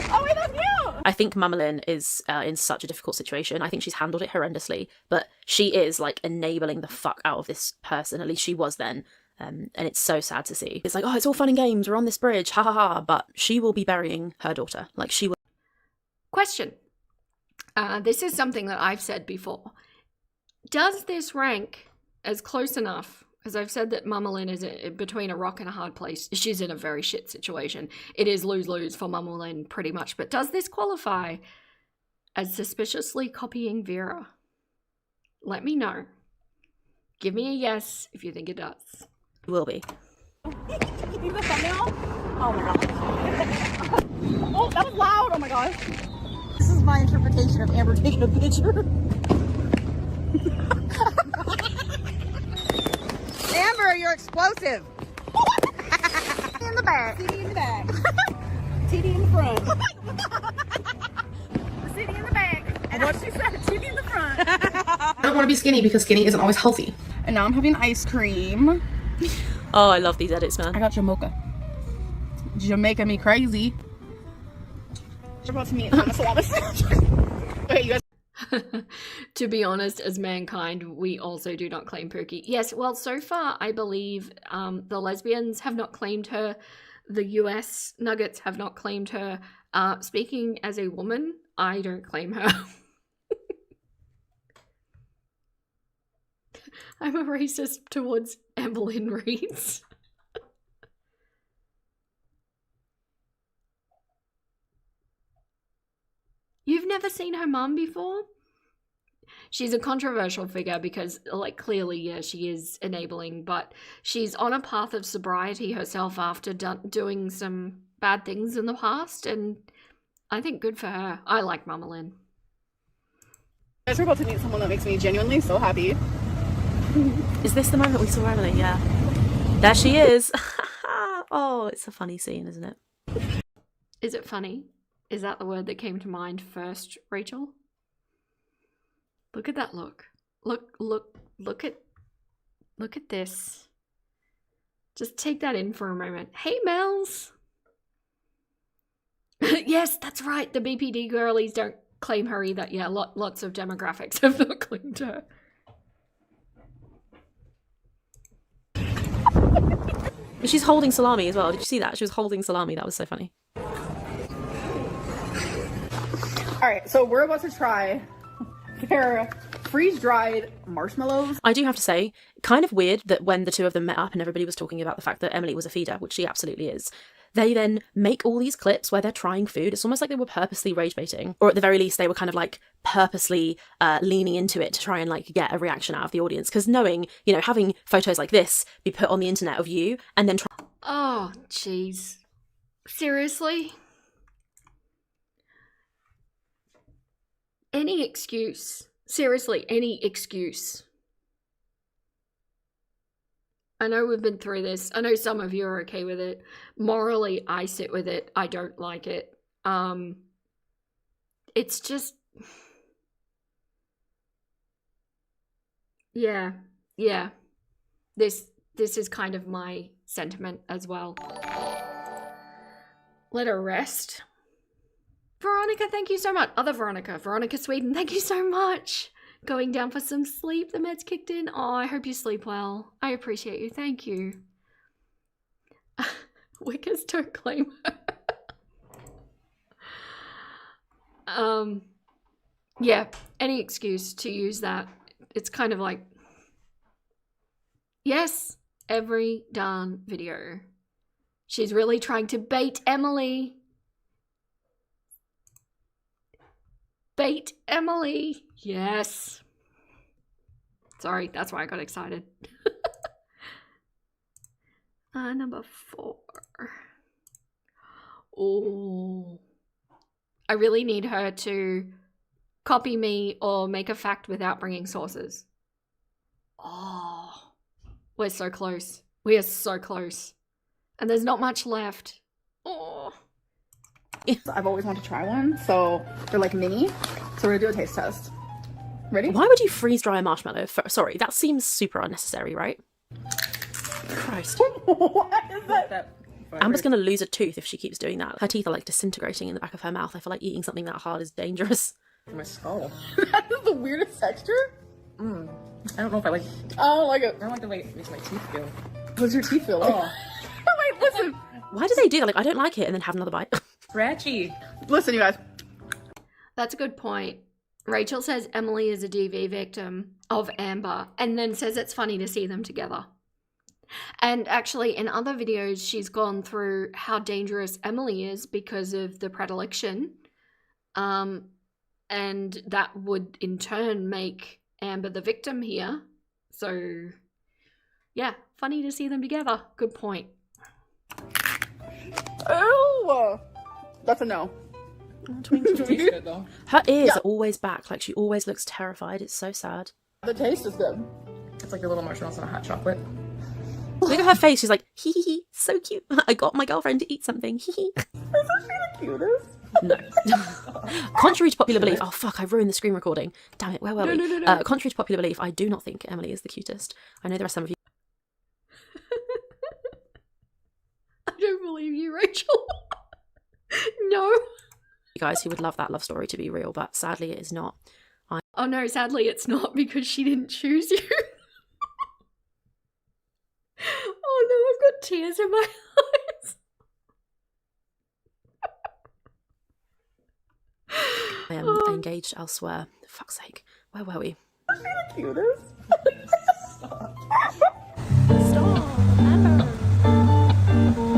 K: Oh wait, that's you!
F: I think Mama Lynn is in such a difficult situation. I think she's handled it horrendously, but she is like enabling the fuck out of this person. At least she was then. And it's so sad to see. It's like, oh, it's all fun and games. We're on this bridge. Ha ha ha. But she will be burying her daughter. Like she will.
A: Question. This is something that I've said before. Does this rank as close enough? As I've said that Mama Lynn is between a rock and a hard place. She's in a very shit situation. It is lose-lose for Mama Lynn pretty much. But does this qualify as suspiciously copying Vera? Let me know. Give me a yes if you think it does.
F: It will be.
K: You need the thumbnail? Oh my god. Oh, that was loud. Oh my god. This is my interpretation of Amber taking a picture. Amber, you're explosive. In the back. CD in the back. TD in the front. The CD in the back. And what she said, TD in the front.
C: I don't want to be skinny because skinny isn't always healthy.
K: And now I'm having ice cream.
F: Oh, I love these edits, man.
K: I got Jamaica. Jamaica me crazy. We're about to meet on the salami. Okay, you guys.
A: To be honest, as mankind, we also do not claim Pookie. Yes, well, so far, I believe the lesbians have not claimed her. The US Nuggets have not claimed her. Speaking as a woman, I don't claim her. I'm a racist towards Evelyn Reeds. You've never seen her mum before? She's a controversial figure because, like, clearly, yeah, she is enabling, but she's on a path of sobriety herself after doing some bad things in the past, and I think good for her. I like Mama Lynn.
K: You guys are about to meet someone that makes me genuinely so happy.
F: Is this the moment we saw Emily? Yeah. There she is. Oh, it's a funny scene, isn't it?
A: Is it funny? Is that the word that came to mind first, Rachel? Look at that look. Look at this. Just take that in for a moment. Hey, Mels. Yes, that's right. The BPD girlies don't claim her either. Yeah, lots of demographics have not claimed her.
F: She's holding salami as well. Did you see that? She was holding salami. That was so funny.
K: Alright, so we're about to try their freeze-dried marshmallows.
F: I do have to say, kind of weird that when the two of them met up and everybody was talking about the fact that Emily was a feeder, which she absolutely is, they then make all these clips where they're trying food. It's almost like they were purposely rage baiting, or at the very least they were kind of like purposely leaning into it to try and like get a reaction out of the audience, because knowing, you know, having photos like this be put on the internet of you and then
A: Oh, jeez. Seriously? Any excuse. Seriously, any excuse. I know we've been through this. I know some of you are okay with it. Morally, I sit with it. I don't like it. It's just... Yeah. This is kind of my sentiment as well. Let her rest. Veronica, thank you so much. Other Veronica. Veronica Sweden, thank you so much. Going down for some sleep. The meds kicked in. Oh, I hope you sleep well. I appreciate you. Thank you. Wickers don't claim her. Yeah, any excuse to use that. It's kind of like, yes, every darn video. She's really trying to bait Emily. Bait Emily. Yes. Sorry, that's why I got excited. Number 4. Oh. I really need her to copy me or make a fact without bringing sources. Oh. We're so close. We are so close. And there's not much left. Oh.
K: I've always wanted to try one, so they're like mini. So we're gonna do a taste test. Ready?
F: Why would you freeze dry a marshmallow? Sorry, that seems super unnecessary, right? Christ.
K: What is that?
F: Amber's gonna lose a tooth if she keeps doing that. Her teeth are like disintegrating in the back of her mouth. I feel like eating something that hard is dangerous.
L: My skull.
K: That is the weirdest texture.
L: I don't know if I like it.
K: I don't like it.
L: I don't like the way it makes my teeth feel.
K: What's your teeth feel like?
L: Oh.
K: Wait, listen.
F: Why do they do that? Like, I don't like it and then have another bite.
L: Scratchy.
K: Listen, you guys.
A: That's a good point. Rachel says Emily is a DV victim of Amber and then says it's funny to see them together. And actually in other videos she's gone through how dangerous Emily is because of the predilection. And that would in turn make Amber the victim here. So yeah, funny to see them together. Good point.
K: Oh, that's a no.
L: Good, though.
F: Her ears are always back. Like, she always looks terrified. It's so sad.
K: The taste is good.
L: It's like the little marshmallows in a hot chocolate.
F: Look at her face. She's like, hee hee hee, so cute. I got my girlfriend to eat something. Hee hee.
K: Isn't she the cutest?
F: No. Contrary to popular belief, oh fuck, I ruined the screen recording. Damn it, where were we?
A: No.
F: Contrary to popular belief, I do not think Emily is the cutest. I know there are some of you.
A: I don't believe you, Rachel. No.
F: You guys who would love that love story to be real, but sadly it is not.
A: Oh no, sadly it's not because she didn't choose you. Oh no, I've got tears in my eyes.
F: I am engaged elsewhere. For fuck's sake. Where were we?
K: Isn't she the cutest?
F: Stop, Amber.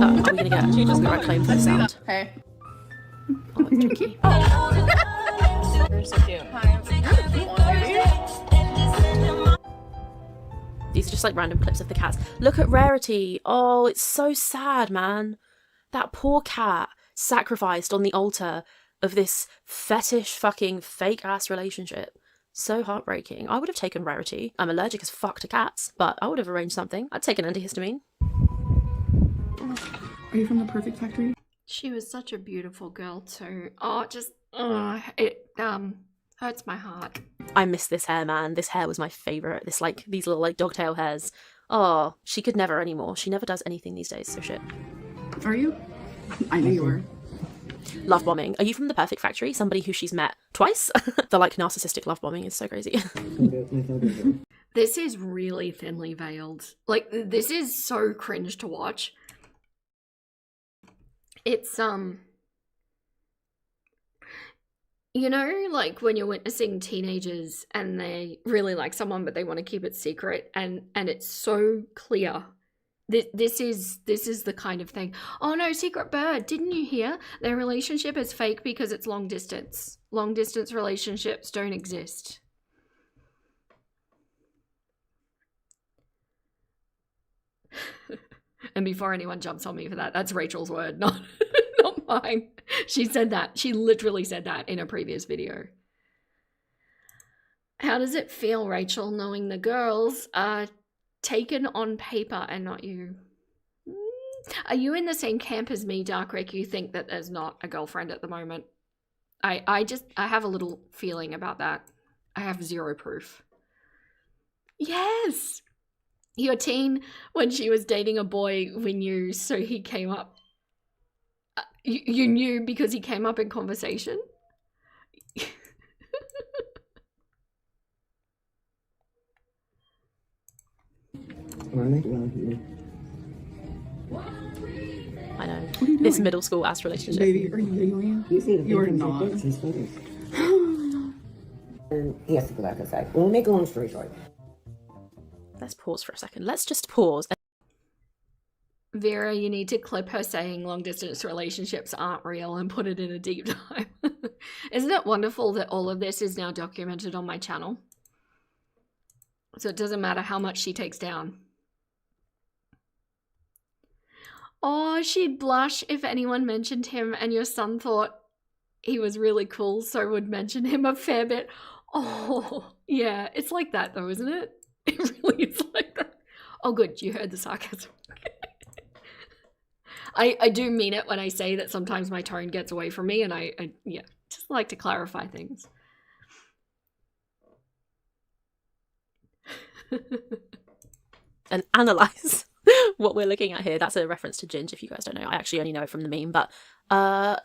F: Are we gonna get copyright claim for the sound?
K: Hey.
F: Oh, that's tricky.
L: You're so cute.
F: These are just like random clips of the cats. Look at Rarity. Oh, it's so sad, man. That poor cat sacrificed on the altar of this fetish fucking fake ass relationship. So heartbreaking. I would have taken Rarity. I'm allergic as fuck to cats, but I would have arranged something. I'd take an antihistamine.
C: Are you from the Perfect Factory?
A: She was such a beautiful girl too. Oh, it hurts my heart.
F: I miss this hair, man. This hair was my favourite. These little like dogtail hairs. Oh, she could never anymore. She never does anything these days, so shit.
C: Are you? I knew you were.
F: Love bombing. Are you from the Perfect Factory? Somebody who she's met twice? The like narcissistic love bombing is so crazy.
A: This is really thinly veiled. Like, this is so cringe to watch. It's, you know, like when you're witnessing teenagers and they really like someone but they want to keep it secret, and it's so clear. This is the kind of thing. Oh no, secret bird, didn't you hear? Their relationship is fake because it's long distance. Long distance relationships don't exist. And before anyone jumps on me for that, that's Rachel's word, not mine. She said that. She literally said that in a previous video. How does it feel, Rachel, knowing the girls are taken on paper and not you? Are you in the same camp as me, Dark Rick? You think that there's not a girlfriend at the moment? I have a little feeling about that. I have zero proof. Yes! Your teen, when she was dating a boy, we knew, so he came up. You knew because he came up in conversation?
F: I know. This middle school ass relationship.
C: Baby, are you alien? You are not.
M: And he has to go back outside. We'll make a long story short.
F: Let's pause for a second. Let's just pause.
A: Vera, you need to clip her saying long distance relationships aren't real and put it in a deep dive. Isn't it wonderful that all of this is now documented on my channel? So it doesn't matter how much she takes down. Oh, she'd blush if anyone mentioned him and your son thought he was really cool, so would mention him a fair bit. Oh, yeah, it's like that though, isn't it? It really is like that. Oh, good, you heard the sarcasm. I do mean it when I say that sometimes my tone gets away from me, and I yeah, just like to clarify things.
F: And analyze what we're looking at here. That's a reference to Ginge, if you guys don't know. I actually only know it from the meme. But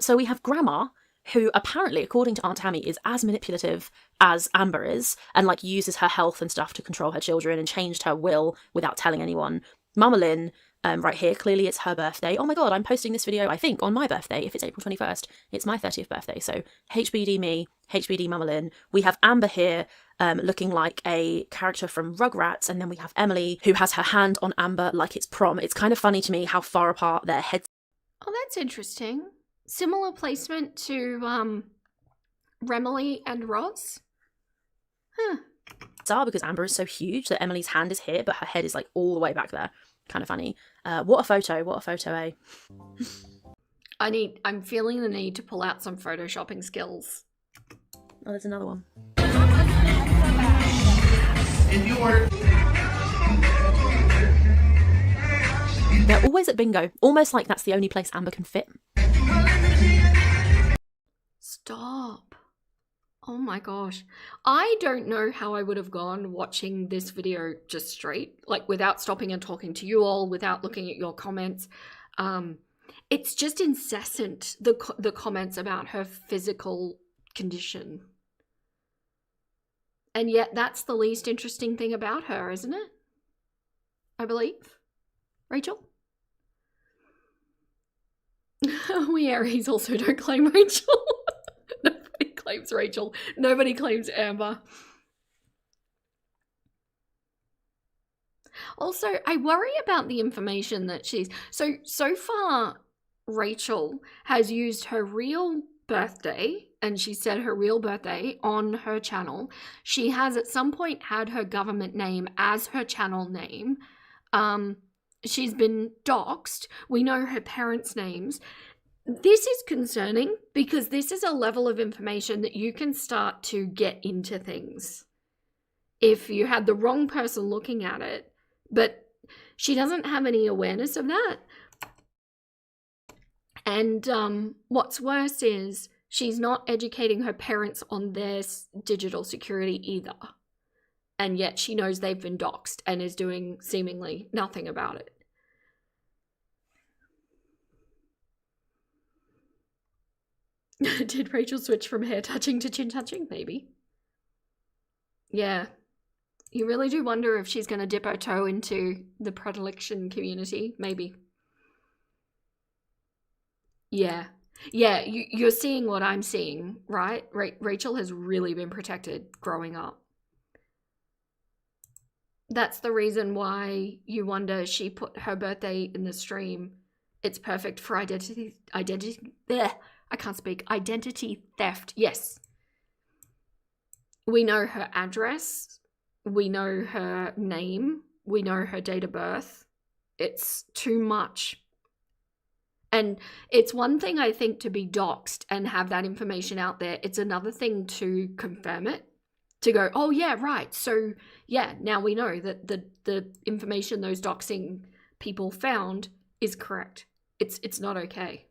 F: so we have Grandma, who apparently, according to Aunt Tammy, is as manipulative as Amber is, and like uses her health and stuff to control her children and changed her will without telling anyone. Mama Lynn, right here, clearly it's her birthday. Oh my god, I'm posting this video, I think, on my birthday, if it's April 21st. It's my 30th birthday, so HBD me, HBD Mama Lynn. We have Amber here, looking like a character from Rugrats, and then we have Emily, who has her hand on Amber like it's prom. It's kind of funny to me how far apart their heads.
A: Oh, that's interesting. Similar placement to Remily and Roz. Huh.
F: Are because Amber is so huge that Emily's hand is here, but her head is like all the way back there. Kind of funny. What a photo, eh?
A: I'm feeling the need to pull out some photoshopping skills.
F: Oh, there's another one. They're always at bingo, almost like that's the only place Amber can fit.
A: Stop. Oh my gosh. I don't know how I would have gone watching this video just straight, like without stopping and talking to you all, without looking at your comments. It's just incessant, the comments about her physical condition. And yet that's the least interesting thing about her, isn't it? I believe. Rachel? We Aries also don't claim Rachel. Nobody claims Rachel. Nobody claims Amber. Also, I worry about the information that she's... So far, Rachel has used her real birthday, and she said her real birthday on her channel. She has at some point had her government name as her channel name. She's been doxxed. We know her parents' names. This is concerning because this is a level of information that you can start to get into things if you had the wrong person looking at it, but she doesn't have any awareness of that. And what's worse is she's not educating her parents on their digital security either. And yet she knows they've been doxxed and is doing seemingly nothing about it. Did Rachel switch from hair touching to chin touching? Maybe. Yeah. You really do wonder if she's going to dip her toe into the predilection community. Maybe. Yeah. Yeah, you're seeing what I'm seeing, right? Rachel has really been protected growing up. That's the reason why you wonder she put her birthday in the stream. It's perfect for identity I can't speak. Identity theft. Yes. We know her address. We know her name. We know her date of birth. It's too much. And it's one thing, I think, to be doxxed and have that information out there. It's another thing to confirm it. To go, oh yeah, right. So yeah, now we know that the information those doxing people found is correct. It's not okay.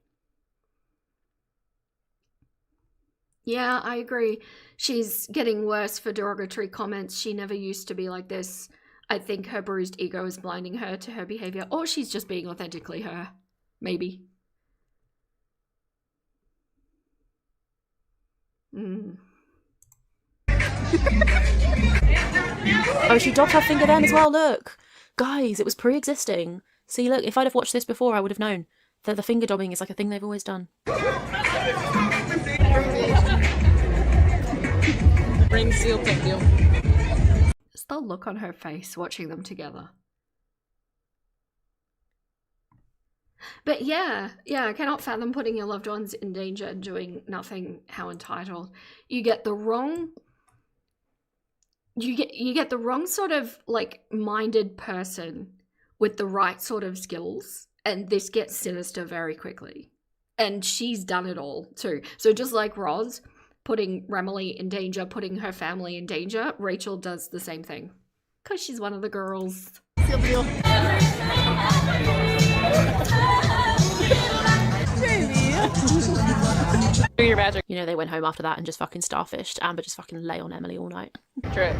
A: Yeah, I agree. She's getting worse for derogatory comments. She never used to be like this. I think her bruised ego is blinding her to her behavior, or she's just being authentically her. Maybe.
F: Oh, she dobbed her finger then as well, look. Guys, it was pre-existing. See, look, if I'd have watched this before, I would have known that the finger dobbing is like a thing they've always done.
L: Ring seal, thank you.
A: Just the look on her face watching them together. But yeah, I cannot fathom putting your loved ones in danger and doing nothing. How entitled. You get the wrong sort of like minded person with the right sort of skills, and this gets sinister very quickly. And she's done it all too. So just like Roz putting Remily in danger, putting her family in danger, Rachel does the same thing. Because she's one of the girls.
F: Do your magic. You know, they went home after that and just fucking starfished. Amber just fucking lay on Emily all night.
L: True.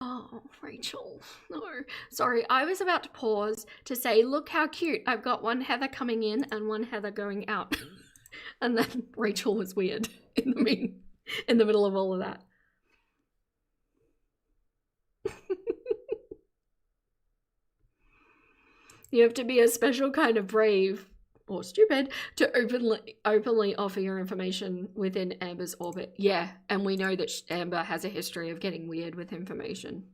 A: Oh, Rachel. No. Sorry, I was about to pause to say, look how cute. I've got one Heather coming in and one Heather going out. And then Rachel was weird in the middle of all of that. You have to be a special kind of brave or stupid to openly offer your information within Amber's orbit. Yeah, and we know that Amber has a history of getting weird with information.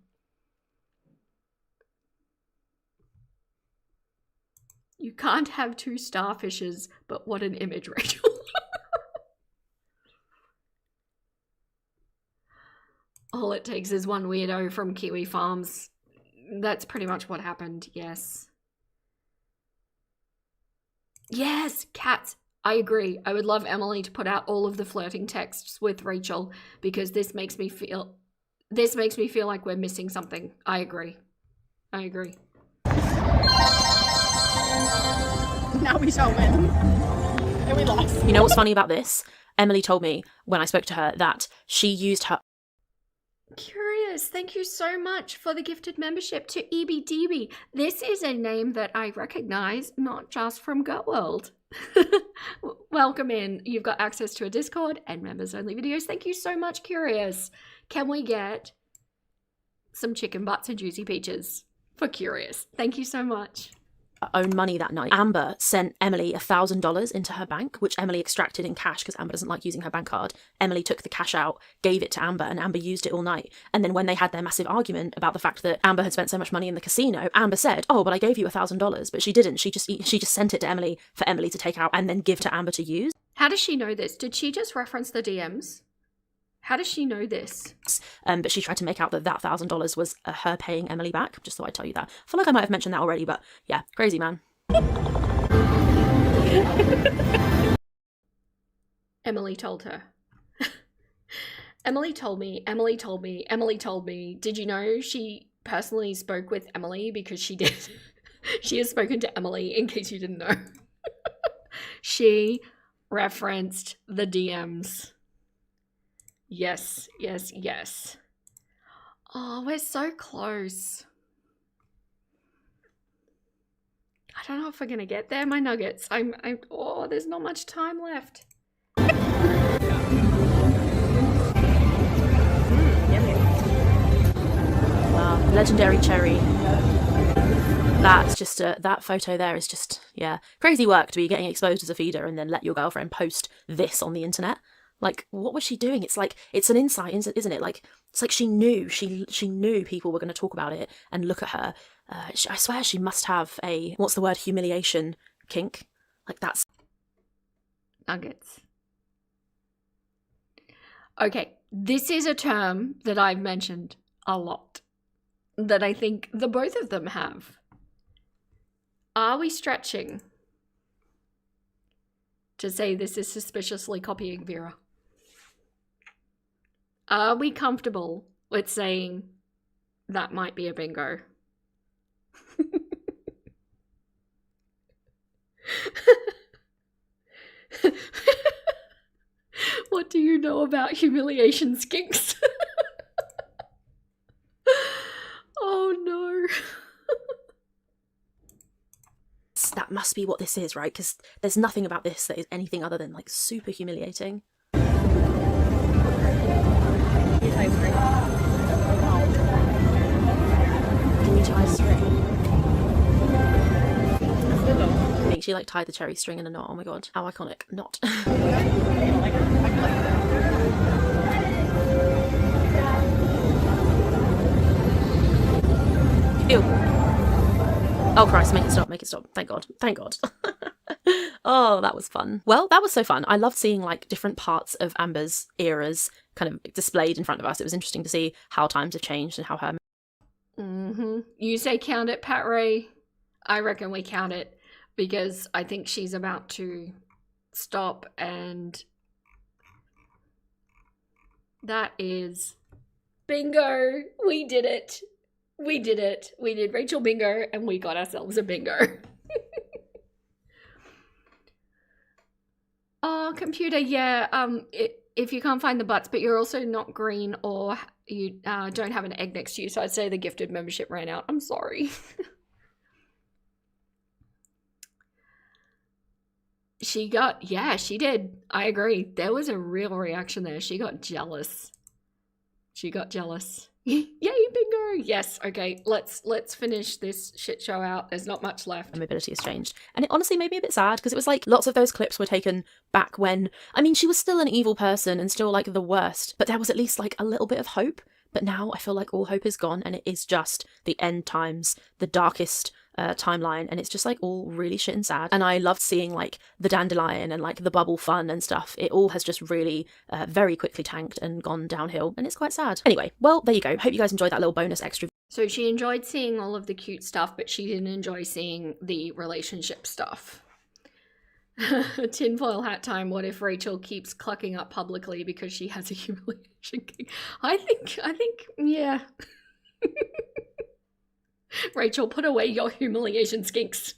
A: You can't have two starfishes, but what an image, Rachel. All it takes is one weirdo from Kiwi Farms. That's pretty much what happened, yes. Yes, cats. I agree. I would love Emily to put out all of the flirting texts with Rachel because this makes me feel like we're missing something. I agree.
K: Now we shall win. And we lost.
F: You know what's funny about this? Emily told me when I spoke to her that she used her...
A: Curious, thank you so much for the gifted membership to EBDB. This is a name that I recognize, not just from Gut World. Welcome in. You've got access to a Discord and members only videos. Thank you so much, Curious. Can we get some chicken butts and juicy peaches for Curious? Thank you so much.
F: Own money that night. Amber sent Emily $1,000 into her bank, which Emily extracted in cash because Amber doesn't like using her bank card. Emily took the cash out, gave it to Amber, and Amber used it all night. And then when they had their massive argument about the fact that Amber had spent so much money in the casino, Amber said, "Oh, but I gave you $1,000," but she didn't. She just sent it to Emily for Emily to take out and then give to Amber to use.
A: How does she know this? Did she just reference the DMs? How does she know this?
F: But she tried to make out that $1,000 was her paying Emily back. Just thought I'd tell you that. I feel like I might have mentioned that already, but yeah, crazy, man.
A: Emily told her. Emily told me, Emily told me, Emily told me. Did you know she personally spoke with Emily? Because she did. She has spoken to Emily, in case you didn't know. She referenced the DMs. Yes, yes, yes. Oh, we're so close. I don't know if we're gonna get there, my nuggets. Oh, there's not much time left.
F: Wow, legendary cherry. That's just that photo there is just, yeah, crazy work to be getting exposed as a feeder and then let your girlfriend post this on the internet. Like, what was she doing? It's like, it's an insight, isn't it? Like, it's like she knew people were going to talk about it and look at her. I swear she must have a, what's the word, humiliation kink. Like, that's...
A: Nuggets. Okay, this is a term that I've mentioned a lot, that I think the both of them have. Are we stretching to say this is suspiciously copying Vera? Are we comfortable with saying that might be a bingo? What do you know about humiliation skinks? Oh no.
F: That must be what this is, right? Because there's nothing about this that is anything other than like super humiliating. Can you tie string? I think she like tied the cherry string in a knot. Oh my god, how iconic. Knot. Ew. Oh Christ, make it stop, make it stop. Thank God, thank God. Oh, that was fun. Well, that was so fun. I loved seeing like different parts of Amber's eras kind of displayed in front of us. It was interesting to see how times have changed and how her...
A: You say count it, Pat Ray. I reckon we count it because I think she's about to stop, and that is bingo. We did it. We did it. We did Rachel bingo and we got ourselves a bingo. Oh, computer, yeah. If you can't find the butts, but you're also not green or you don't have an egg next to you, so I'd say the gifted membership ran out. I'm sorry. Yeah, she did. I agree. There was a real reaction there. She got jealous. She got jealous. Yay, bingo! Yes, okay, let's finish this shit show out. There's not much left.
F: Her mobility has changed. And it honestly made me a bit sad because it was like lots of those clips were taken back when, I mean, she was still an evil person and still like the worst, but there was at least like a little bit of hope. But now I feel like all hope is gone and it is just the end times, the darkest timeline, and it's just like all really shit and sad. And I loved seeing like the dandelion and like the bubble fun and stuff. It all has just really very quickly tanked and gone downhill, and it's quite sad. Anyway, well, there you go. Hope you guys enjoyed that little bonus extra.
A: So she enjoyed seeing all of the cute stuff, but she didn't enjoy seeing the relationship stuff. Tinfoil hat time. What if Rachel keeps clucking up publicly because she has a humiliation kick? I think, yeah. Rachel, put away your humiliation skinks.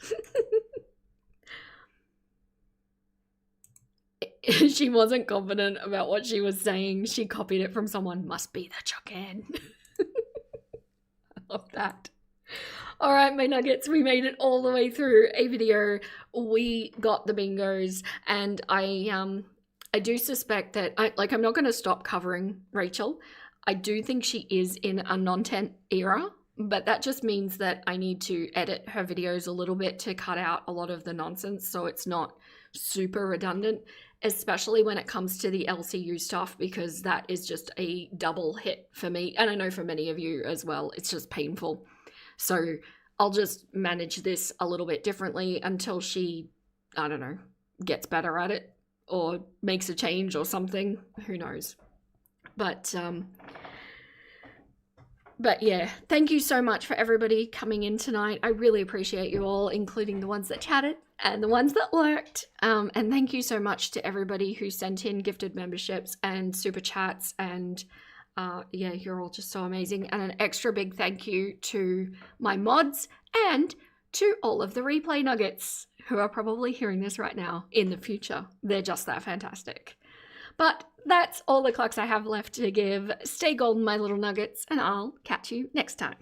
A: She wasn't confident about what she was saying. She copied it from someone. Must be the Chuckan. I love that. All right, my nuggets, we made it all the way through a video. We got the bingos, and I do suspect that I'm not going to stop covering Rachel. I do think she is in a non-tent era, but that just means that I need to edit her videos a little bit to cut out a lot of the nonsense so it's not super redundant, especially when it comes to the LCU stuff, because that is just a double hit for me, and I know for many of you as well. It's just painful. So I'll just manage this a little bit differently until she, I don't know, gets better at it or makes a change or something. Who knows? But But yeah, thank you so much for everybody coming in tonight. I really appreciate you all, including the ones that chatted and the ones that lurked. And thank you so much to everybody who sent in gifted memberships and super chats. And yeah, you're all just so amazing. And an extra big thank you to my mods and to all of the replay nuggets who are probably hearing this right now in the future. They're just that fantastic. But that's all the clucks I have left to give. Stay golden, my little nuggets, and I'll catch you next time.